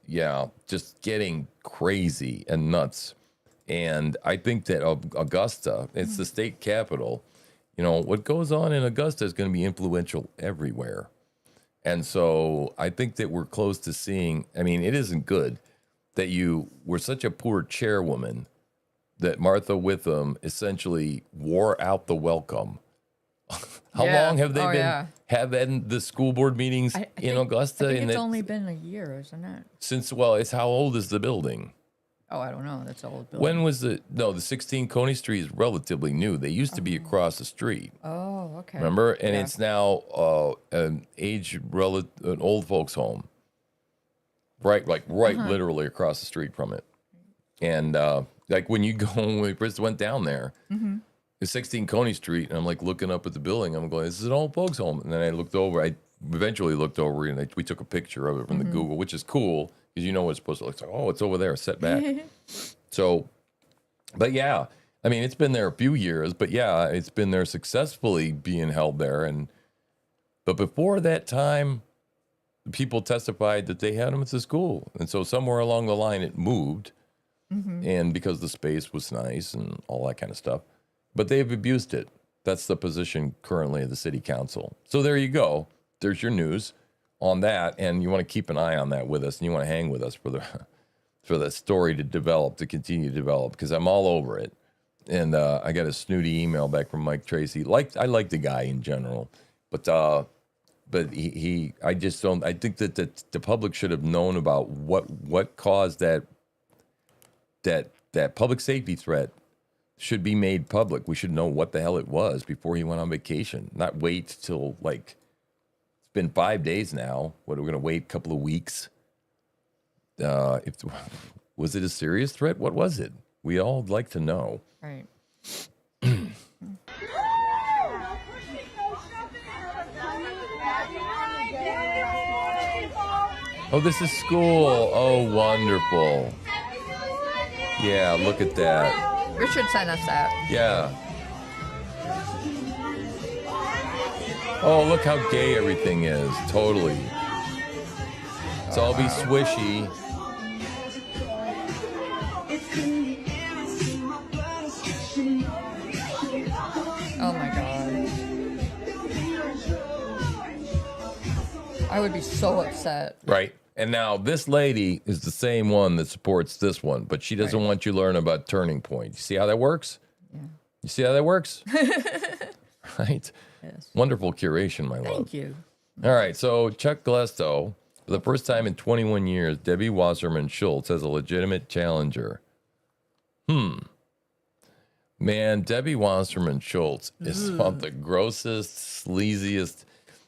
B: just getting crazy and nuts. And I think that Augusta, it's the state capital, what goes on in Augusta is going to be influential everywhere. And so I think that we're close to seeing, it isn't good that you were such a poor chairwoman that Martha Witham essentially wore out the welcome. How long have they been having the school board meetings in Augusta?
C: I think it's only been a year, isn't it?
B: Since, it's how old is the building?
C: Oh, I don't know. That's an old building.
B: When was the 16 Coney Street is relatively new. They used to be across the street.
C: Oh, okay.
B: Remember? And it's now an old folks home. Right, literally across the street from it. And when we first went down there, it's 16 Coney Street, and I'm looking up at the building. I'm going, this is an old folks home. And then I eventually looked over, and we took a picture of it from the Google, which is cool because what it's supposed to look like. Oh, it's over there, set back. So, but it's been there a few years, but it's been there successfully being held there. But before that time, people testified that they had them at the school. And so somewhere along the line, it moved. And because the space was nice and all that kind of stuff. But they've abused it. That's the position currently of the city council. So there you go. There's your news on that. And you want to keep an eye on that with us. And you want to hang with us for the story to continue to develop, because I'm all over it. And I got a snooty email back from Mike Tracy. I like the guy in general, but I just don't. I think that the public should have known about what caused that public safety threat. Should be made public. We should know what the hell it was before he went on vacation. Not wait till it's been 5 days now. What, we're going to wait a couple of weeks? Was it a serious threat? What was it? We all like to know.
C: Right.
B: Oh, this is school. Oh, wonderful. Yeah, look at that.
C: Richard sent us that.
B: Yeah. Oh, look how gay everything is. Totally. It's all be swishy.
C: Oh my God. I would be so upset.
B: Right. And now this lady is the same one that supports this one, but she doesn't want you to learn about Turning Point. You see how that works? Yeah. You see how that works? Right?
C: Yes.
B: Wonderful curation, my love.
C: Thank you.
B: All right. So Chuck Glesto, for the first time in 21 years, Debbie Wasserman Schultz has a legitimate challenger. Man, Debbie Wasserman Schultz is about the grossest, sleaziest.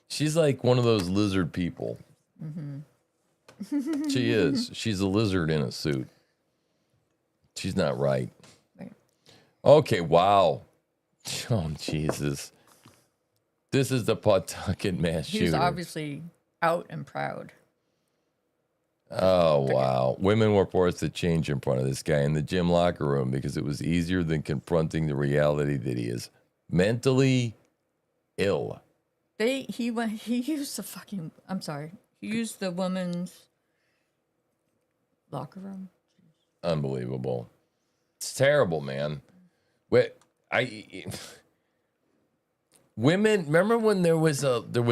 B: She's like one of those lizard people. She is. She's a lizard in a suit. She's not right. Okay, wow. Oh, Jesus. This is the Pawtucket mass shooter.
C: He's obviously out and proud.
B: Oh, wow. Women were forced to change in front of this guy in the gym locker room because it was easier than confronting the reality that he is mentally ill.
C: He used the fucking, I'm sorry. He used the woman's locker room.
B: Unbelievable. It's terrible, man. Women, remember when there was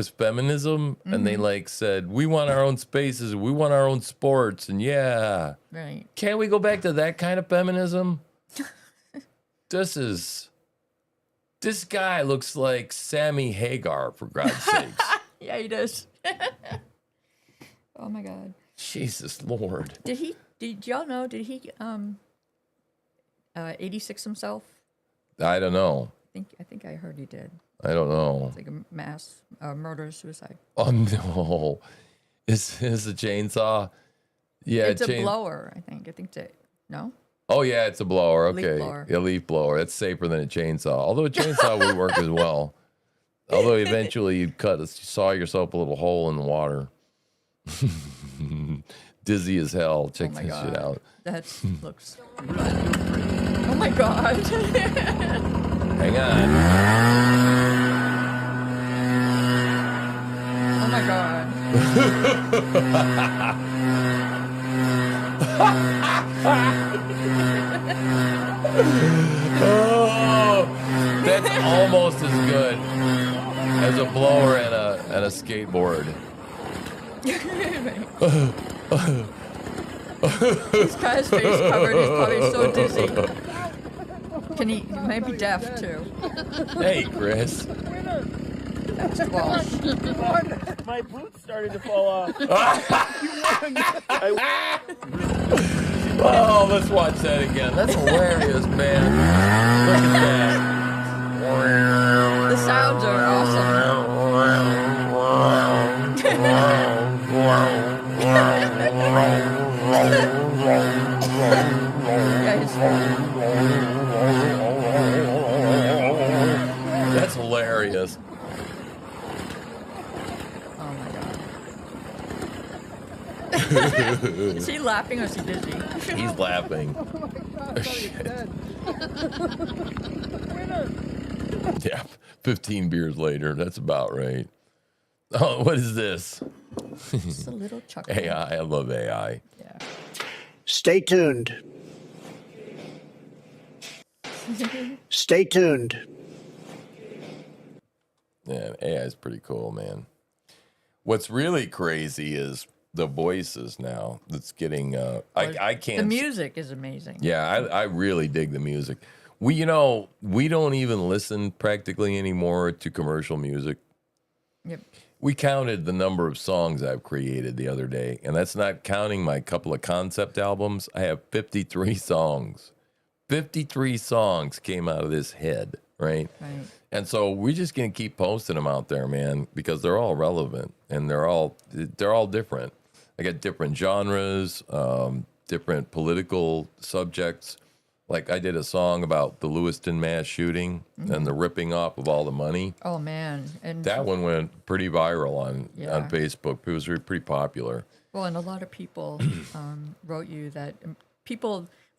B: feminism and they said, we want our own spaces, we want our own sports, and
C: Right.
B: Can't we go back to that kind of feminism? This guy looks like Sammy Hagar, for God's sakes.
C: Yeah, he does. Oh my God.
B: Jesus Lord.
C: Did y'all know, did he 86 himself?
B: I don't know.
C: I think I heard he did.
B: I don't know.
C: It's like a mass murder suicide.
B: Oh no. Is a chainsaw? Yeah,
C: it's a blower, I think. No?
B: Oh yeah, it's a blower.
C: Leaf
B: Okay.
C: blower.
B: A leaf blower. That's safer than a chainsaw. Although a chainsaw would work as well. Although eventually you'd saw yourself a little hole in the water. Dizzy as hell. Check this shit out.
C: That looks Oh my god.
B: Hang on.
C: Oh my god.
B: Oh, that's almost as good as a blower and a skateboard.
C: This guy's face covered. He's probably so dizzy. He might be deaf too.
B: Hey, Chris.
C: That's Walsh.
E: My boots started to fall off.
B: Oh, let's watch that again. That's hilarious, man. Look at that.
C: The sounds are awesome.
B: That's hilarious.
C: Oh my god. Is he laughing or is he dizzy?
B: He's laughing.
C: Oh
B: shit. Yeah, 15 beers later. That's about right. Oh, what is this?
C: Just a little chuckle.
B: AI. I love AI.
C: Yeah.
G: Stay tuned. Stay tuned.
B: Yeah, AI is pretty cool, man. What's really crazy is the voices now. That's getting. I can't.
C: The music is amazing.
B: Yeah, I really dig the music. We don't even listen practically anymore to commercial music.
C: Yep.
B: We counted the number of songs I've created the other day, and that's not counting my couple of concept albums. I have 53 songs. 53 songs came out of this head, right?
C: Right.
B: And so we're just gonna keep posting them out there, man, because they're all relevant and they're all different. I got different genres, different political subjects. Like I did a song about the Lewiston mass shooting and the ripping off of all the money.
C: Oh man, and
B: That one went pretty viral on Facebook. It was pretty popular.
C: Well, and a lot of people wrote you that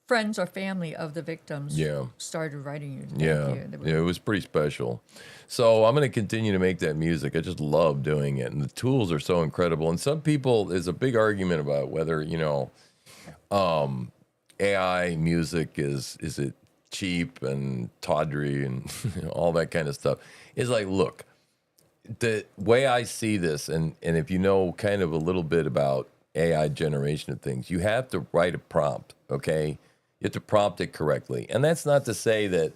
C: friends or family of the victims started writing you. Thank you.
B: Yeah, it was pretty special. So I'm going to continue to make that music. I just love doing it. And the tools are so incredible. And some people, there's a big argument about whether, AI music is it cheap and tawdry and all that kind of stuff. It's like, look, the way I see this, and if you know kind of a little bit about AI generation of things, you have to write a prompt, okay? You have to prompt it correctly. And that's not to say that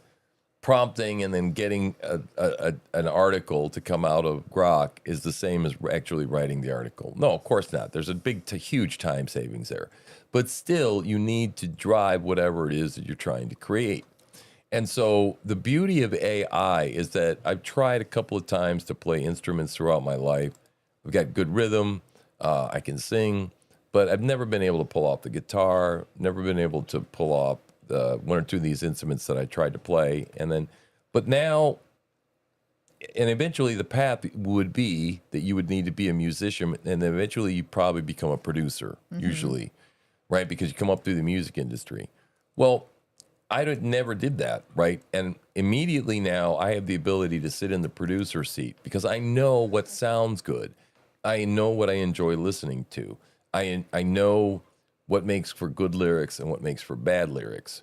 B: prompting and then getting an article to come out of Grok is the same as actually writing the article. No, of course not. There's a huge time savings there. But still, you need to drive whatever it is that you're trying to create. And so the beauty of AI is that I've tried a couple of times to play instruments throughout my life. I've got good rhythm. I can sing. But I've never been able to pull off the guitar, never been able to pull off one or two of these instruments that I tried to play. But now, and eventually the path would be that you would need to be a musician, and then eventually you probably become a producer, usually, right? Because you come up through the music industry. Well, I never did that, right? And immediately now I have the ability to sit in the producer seat because I know what sounds good. I know what I enjoy listening to. I know what makes for good lyrics and what makes for bad lyrics.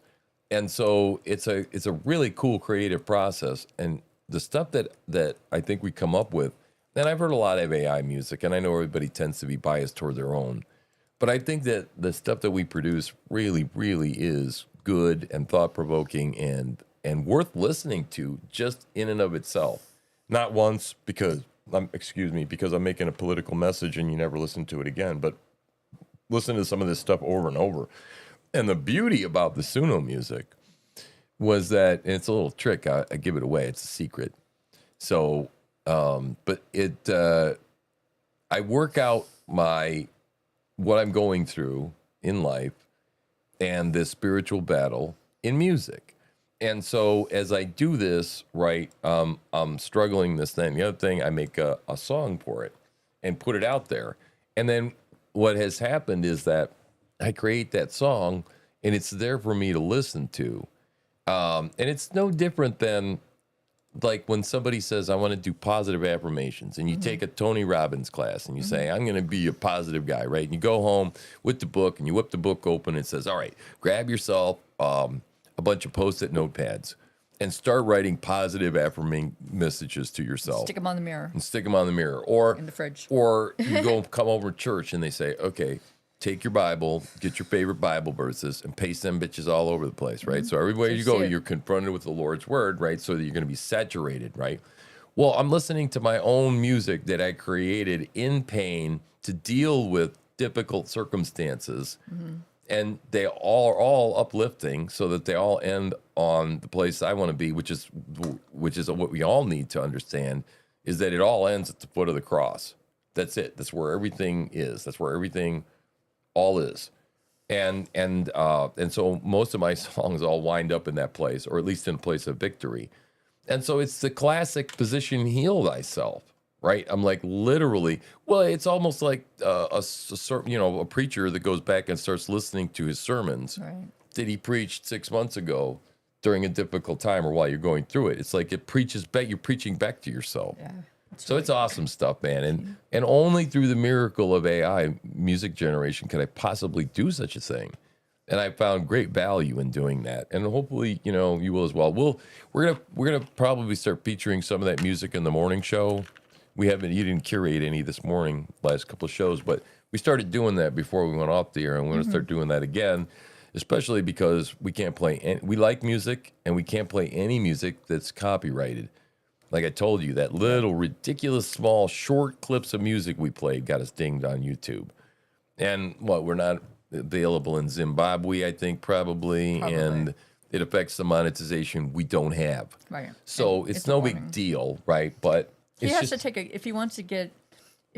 B: And so it's a really cool creative process. And the stuff that I think we come up with, and I've heard a lot of AI music, and I know everybody tends to be biased toward their own, but I think that the stuff that we produce really, really is good and thought-provoking and worth listening to just in and of itself. Not once because I'm making a political message and you never listen to it again, but listening to some of this stuff over and over. And the beauty about the Suno music was that, and it's a little trick, I give it away, it's a secret. So, but I work out what I'm going through in life and this spiritual battle in music. And so as I do this, right, I'm struggling this thing. The other thing, I make a song for it and put it out there. And then what has happened is that I create that song and it's there for me to listen to. And it's no different than like when somebody says, I want to do positive affirmations, and you take a Tony Robbins class and you say, I'm going to be a positive guy, right? And you go home with the book and you whip the book open and it says, all right, grab yourself a bunch of Post-it notepads and start writing positive affirming messages to yourself.
C: Stick them on the mirror.
B: And stick them on the mirror. Or
C: in the fridge.
B: Or you come over to church and they say, okay, take your Bible, get your favorite Bible verses, and paste them bitches all over the place, right? So everywhere you go, you're confronted with the Lord's word, right? So that you're going to be saturated, right? Well, I'm listening to my own music that I created in pain to deal with difficult circumstances, and they are all uplifting, so that they all end on the place I want to be, which is what we all need to understand, is that it all ends at the foot of the cross. That's it. That's where everything is. That's where everything all is. And so most of my songs all wind up in that place, or at least in a place of victory. And so it's the classic position, heal thyself, right? I'm like, literally, well, it's almost like a preacher that goes back and starts listening to his sermons that he preached 6 months ago during a difficult time or while you're going through it. It's like it preaches back, you're preaching back to yourself.
C: Yeah.
B: So it's awesome stuff, man. And only through the miracle of AI music generation could I possibly do such a thing. And I found great value in doing that. And hopefully, you will as well. We're gonna probably start featuring some of that music in the morning show. You didn't curate any this morning, last couple of shows, but we started doing that before we went off the air, and we're gonna start doing that again, especially because we can't play we like music and we can't play any music that's copyrighted. Like I told you, that little ridiculous small short clips of music we played got us dinged on YouTube. And we're not available in Zimbabwe, I think, probably. And it affects the monetization we don't have.
C: Right.
B: So it's no big deal, right? But
C: he has to take if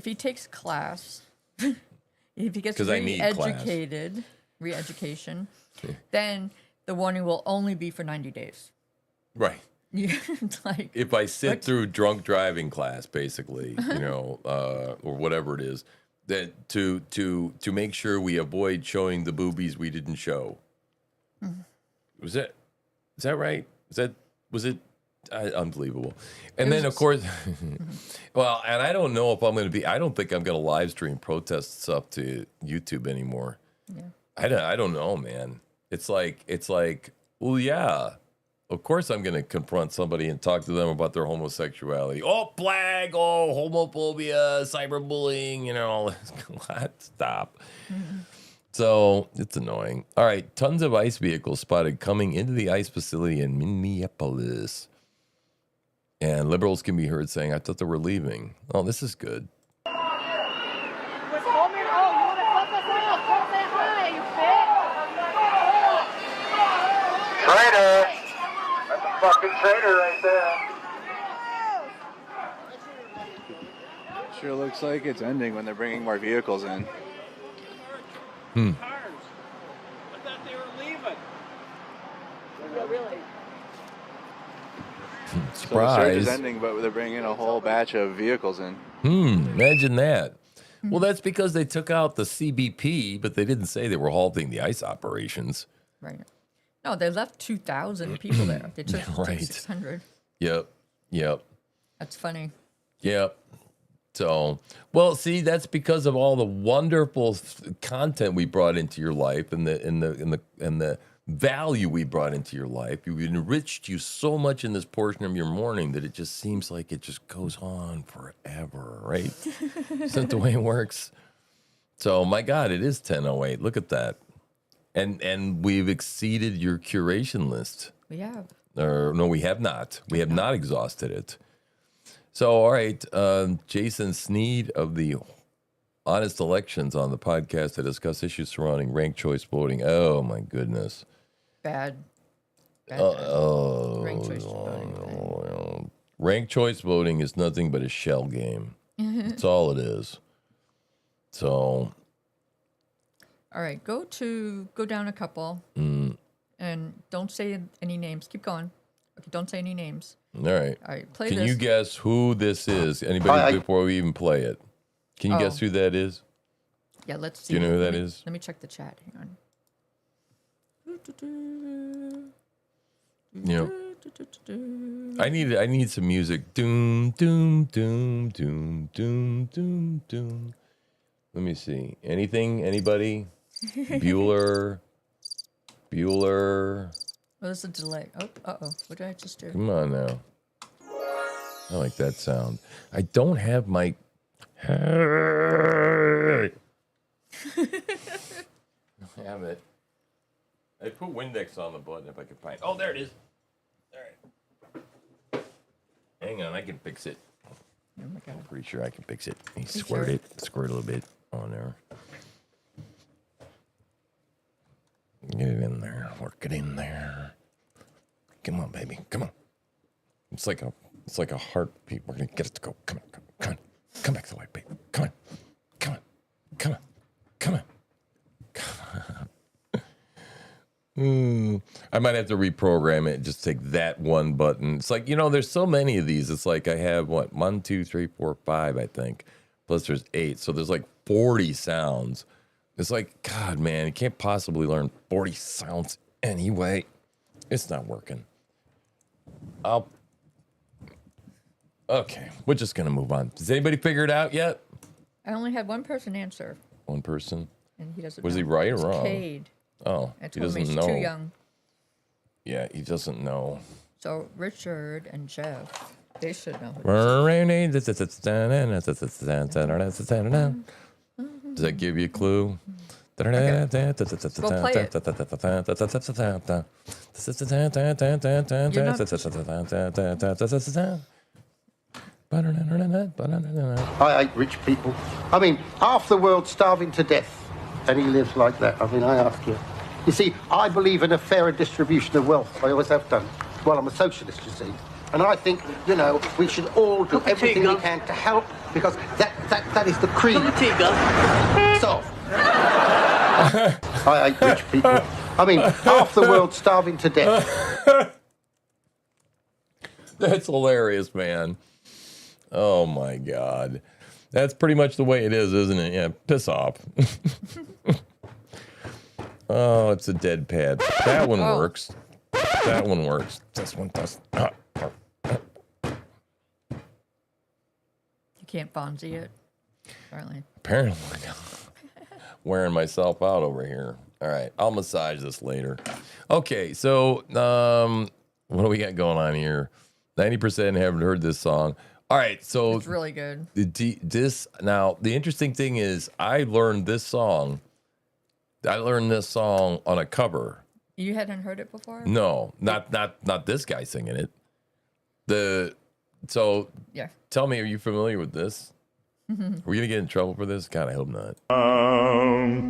C: he takes class, if he gets re-education, then the warning will only be for 90 days.
B: Right.
C: Yeah, it's like
B: if I sit through drunk driving class, basically, or whatever it is, that to make sure we avoid showing the boobies we didn't show. Is that right? Was it unbelievable? And then of course, well, and I don't know if I'm going to I don't think I'm going to live stream protest stuff to YouTube anymore. Yeah. I don't know, man. It's like, well, yeah. Of course I'm going to confront somebody and talk to them about their homosexuality. Oh, flag, homophobia, cyberbullying, all this. What? Stop. So it's annoying. All right, tons of ICE vehicles spotted coming into the ICE facility in Minneapolis. And liberals can be heard saying, I thought they were leaving. Oh, this is good.
D: Traitor! Fucking traitor right there.
H: Sure looks like it's ending when they're bringing more vehicles in.
D: I thought they were leaving. Really?
B: Surprise.
H: So the surge is ending, but they're bringing in a whole batch of vehicles in.
B: Imagine that. Well, that's because they took out the CBP, but they didn't say they were halting the ICE operations.
C: Right. No, they left 2,000 people there. They took 600.
B: Yep.
C: That's funny.
B: Yep. So, well, see, that's because of all the wonderful content we brought into your life and the value we brought into your life. We enriched you so much in this portion of your morning that it just seems like it just goes on forever, right? Isn't that the way it works? So, my God, it is 10:08. Look at that. And we've exceeded your curation list.
C: We have.
B: Or no, we have not. We have not exhausted it. So, all right, Jason Sneed of the Honest Elections on the podcast that discuss issues surrounding ranked choice voting. Oh, my goodness.
C: Bad. Ranked choice voting.
B: Ranked choice voting is nothing but a shell game. That's all it is. So.
C: All right, go down a couple. And don't say any names. Keep going. Okay, don't say any names.
B: All right.
C: All right, play
B: Can
C: this.
B: you guess who this is? Anybody before we even play it? Can you guess who that is?
C: Yeah, let's see.
B: Do you know who that is?
C: Let me check the chat. Hang on.
B: You know, I need some music. Doom, doom, doom, doom, doom, doom, doom. Let me see. Anything? Anybody? Bueller.
C: Oh, there's a delay. Oh, uh-oh. What did I just do?
B: Come on now. I like that sound. I don't have my... Hey! Damn it. I put Windex on the button if I could find it. Oh, there it is. All right. Hang on, I can fix it.
C: Oh my God.
B: I'm pretty sure I can fix it. Squirt a little bit on there. Get it in there. Work it in there. Come on, baby. Come on. It's like a heartbeat. We're gonna get it to go. Come on. Come back to the light, baby. Come on. I might have to reprogram it. Just take that one button. It's like, there's so many of these. It's like I have 1, 2, 3, 4, 5, I think. Plus there's 8. So there's like 40 sounds. It's like, God, man, you can't possibly learn 40 sounds anyway. It's not working. Okay, we're just gonna move on. Does anybody figure it out yet?
C: I only had one person answer.
B: One person?
C: And he doesn't
B: Was
C: know.
B: he right or
C: It's
B: wrong?
C: Cade.
B: Oh,
C: I
B: he
C: told him
B: doesn't
C: he's
B: know.
C: too young.
B: Yeah, he doesn't know.
C: So Richard and Jeff, they should know.
B: Does that give you a clue?
C: Okay. Go play it.
K: I hate rich people. I mean, half the world's starving to death, and he lives like that. I mean, I ask you. You see, I believe in a fairer distribution of wealth. I always have done. Well, I'm a socialist, you see. And I think, we should all do everything we can to help, because that is the creed. So, I hate rich people. I mean, half the world's starving to death.
B: That's hilarious, man. Oh, my God. That's pretty much the way it is, isn't it? Yeah, piss off. Oh, it's a dead pad. That one works. That one works. This one does not.
C: You can't Fonzie it, apparently.
B: Apparently. Wearing myself out over here. All right, I'll massage this later. Okay, so what do we got going on here? 90% haven't heard this song. All right, so
C: It's really good.
B: Now, the interesting thing is I learned this song on a cover.
C: You hadn't heard it before?
B: No, not this guy singing it.
C: Yeah.
B: Tell me, are you familiar with this? Are we gonna get in trouble for this? God, I hope not.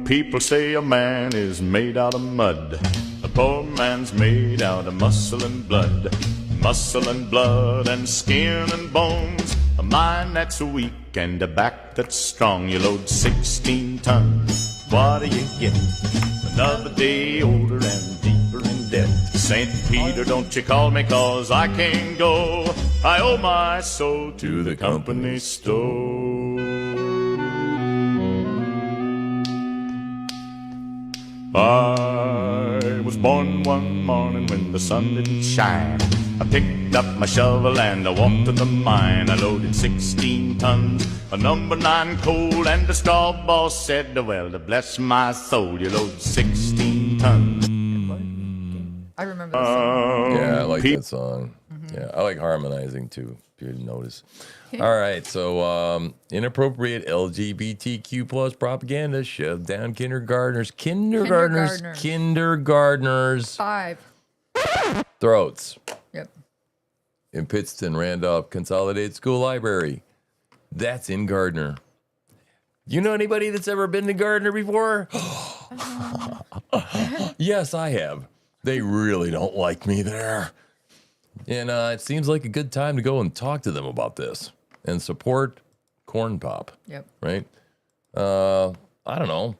V: People say a man is made out of mud. A poor man's made out of muscle and blood. Muscle and blood and skin and bones. A mind that's weak and a back that's strong. You load 16 tons. What do you get? Another day older and deeper in debt. St. Peter, don't you call me, 'cause I can't go. I owe my soul to the company store. I was born one morning when the sun didn't shine. I picked up my shovel and I walked to the mine. I loaded 16 tons of number 9 coal, and the straw boss said, well, to bless my soul, you load 16 tons.
C: I remember that song.
B: Yeah, I like that song. Yeah, I like harmonizing too, if you didn't notice. All right, so inappropriate LGBTQ plus propaganda shoved down kindergartners'
C: 5
B: throats.
C: Yep.
B: In Pittston, Randolph Consolidated School Library. That's in Gardner. You know anybody that's ever been to Gardner before? Yes, I have. They really don't like me there. And it seems like a good time to go and talk to them about this and support Corn Pop.
C: Yep.
B: Right? I don't know.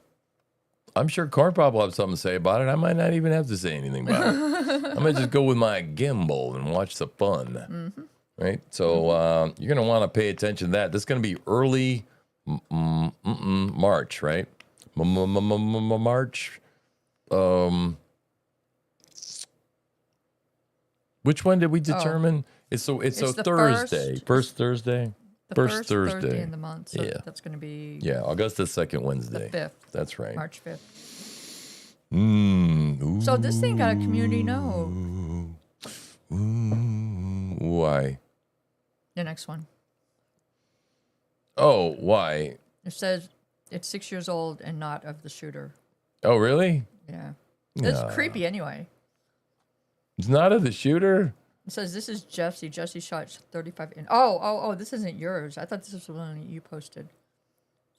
B: I'm sure Corn Pop will have something to say about it. I might not even have to say anything about it. I might just go with my gimbal and watch the fun. Right? So you're going to want to pay attention to that. This is going to be early March, right? March. Which one did we determine? It's a Thursday. First Thursday.
C: The
B: First
C: Thursday in the month. So that's going to be
B: August the 2nd Wednesday.
C: the 5th.
B: That's right.
C: March 5th. So this thing got a community no.
B: Why?
C: The next one.
B: Oh, why?
C: It says it's 6 years old and not of the shooter.
B: Oh, really?
C: Yeah. It's creepy anyway.
B: It's not of the shooter?
C: It says this is Jesse. Jesse shot 35. Oh, this isn't yours. I thought this was the one you posted.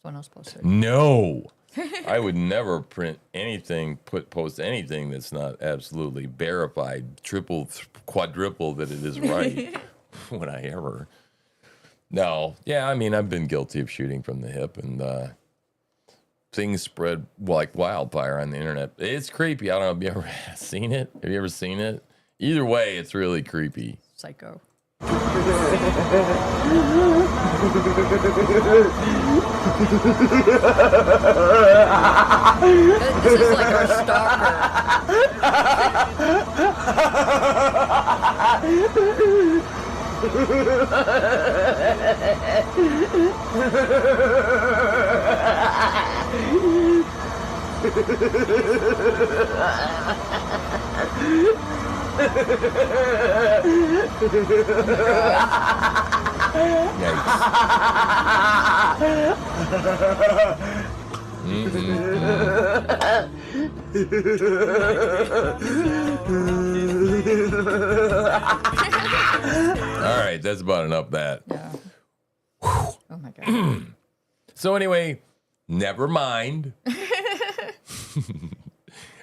C: Someone else posted.
B: No. I would never print anything, post anything that's not absolutely verified, triple, quadruple that it is right. Would I ever? No. Yeah, I mean, I've been guilty of shooting from the hip, and things spread like wildfire on the internet. It's creepy. I don't know if you ever seen it. Have you ever seen it? Either way, it's really creepy.
C: Psycho. This is like our stalker.
B: All right, that's about enough of that.
C: Yeah. Oh my god.
B: So anyway, never mind.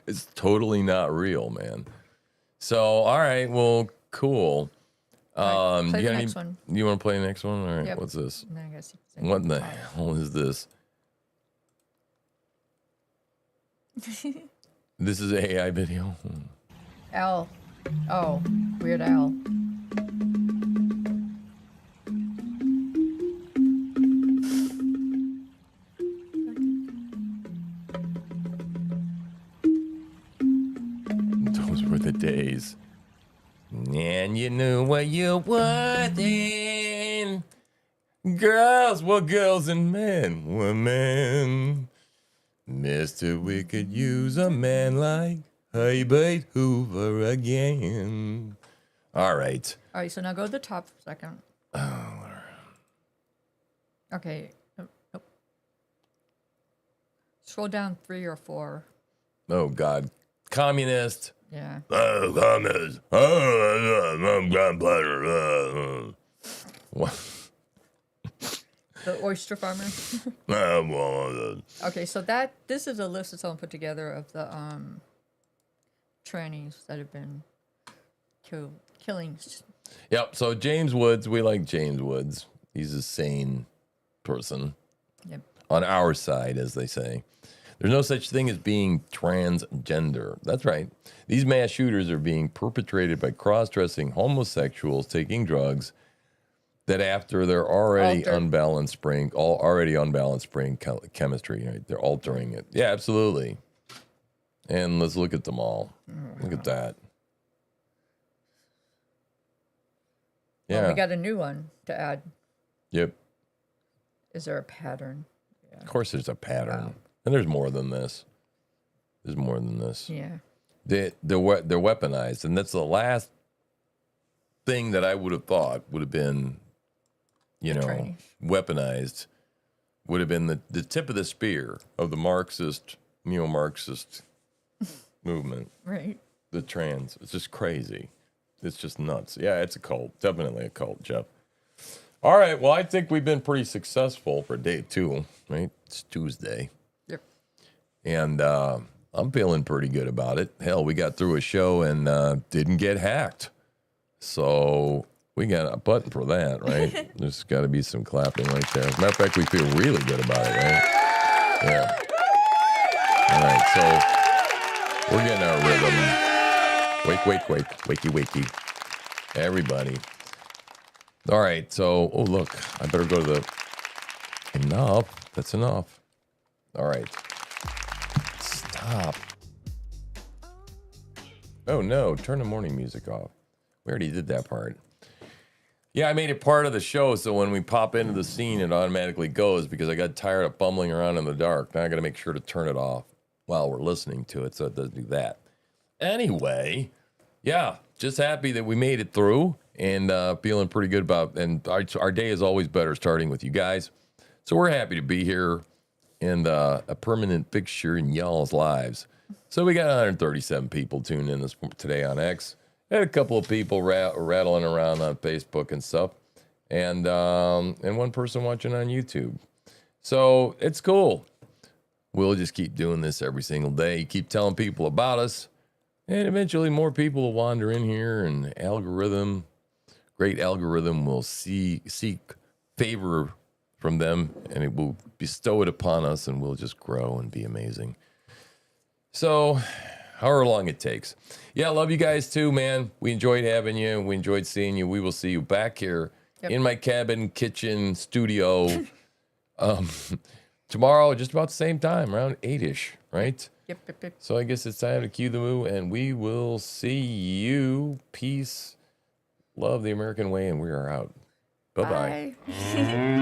B: It's totally not real, man. So, all right, well, cool.
C: Play the
B: got
C: next one.
B: You want to play the next one? All right,
C: Yep.
B: What's this?
C: No, I guess
B: What in the hell is this? This is a AI video.
C: Al. Oh, Weird Al.
B: Those were the days. And you knew what you wanted. Girls were girls and men were men. Mister, we could use a man like Herbert Hoover again. All right.
C: All right, so now go to the top for a second. Okay. Nope. Scroll down 3 or 4.
B: Oh, God. Communist.
C: Yeah.
B: Oh, communist. I'm gunpowder. What?
C: The oyster farmer. Okay, so this is a list that someone put together of the trannies that have been killings.
B: Yep. So James Woods, we like James Woods. He's a sane person.
C: Yep.
B: On our side, as they say. There's no such thing as being transgender. That's right. These mass shooters are being perpetrated by cross-dressing homosexuals taking drugs that after they're already unbalanced brain chemistry, right? They're altering it. Yeah, absolutely. And let's look at them all. Look at that. Yeah.
C: Well, we got a new one to add.
B: Yep.
C: Is there a pattern? Yeah.
B: Of course there's a pattern.
C: Wow.
B: And there's more than this. There's more than this.
C: Yeah.
B: They're weaponized. And that's the last thing that I would have thought would have been, weaponized, would have been the tip of the spear of the Marxist, neo-Marxist movement.
C: Right.
B: The trans. It's just crazy. It's just nuts. Yeah, it's a cult. Definitely a cult, Jeff. All right. Well, I think we've been pretty successful for day 2, right? It's Tuesday.
C: Yep.
B: And I'm feeling pretty good about it. Hell, we got through a show and didn't get hacked. So we got a button for that, right? There's got to be some clapping right there. As a matter of fact, we feel really good about it, right? Yeah. All right. So we're getting our rhythm. Wake. Wakey. Everybody. All right. So, oh, look. I better go to the... Enough. That's enough. All right. Stop. Oh, no. Turn the morning music off. We already did that part. Yeah, I made it part of the show, so when we pop into the scene, it automatically goes because I got tired of fumbling around in the dark. Now I got to make sure to turn it off while we're listening to it, so it doesn't do that. Anyway, yeah, just happy that we made it through and feeling pretty good about it. And our day is always better starting with you guys. So we're happy to be here and a permanent fixture in y'all's lives. So we got 137 people tuned in today on X. Had a couple of people rattling around on Facebook and stuff, and one person watching on YouTube. So it's cool. We'll just keep doing this every single day. Keep telling people about us, and eventually more people will wander in here, and great algorithm will seek favor from them, and it will bestow it upon us, and we'll just grow and be amazing. So, however long it takes. Yeah, love you guys too, man. We enjoyed having you. We enjoyed seeing you. We will see you back here in my cabin, kitchen, studio tomorrow, just about the same time, around 8-ish, right?
C: Yep.
B: So I guess it's time to cue the moo, and we will see you. Peace, love the American way, and we are out. Bye-bye.
C: Bye.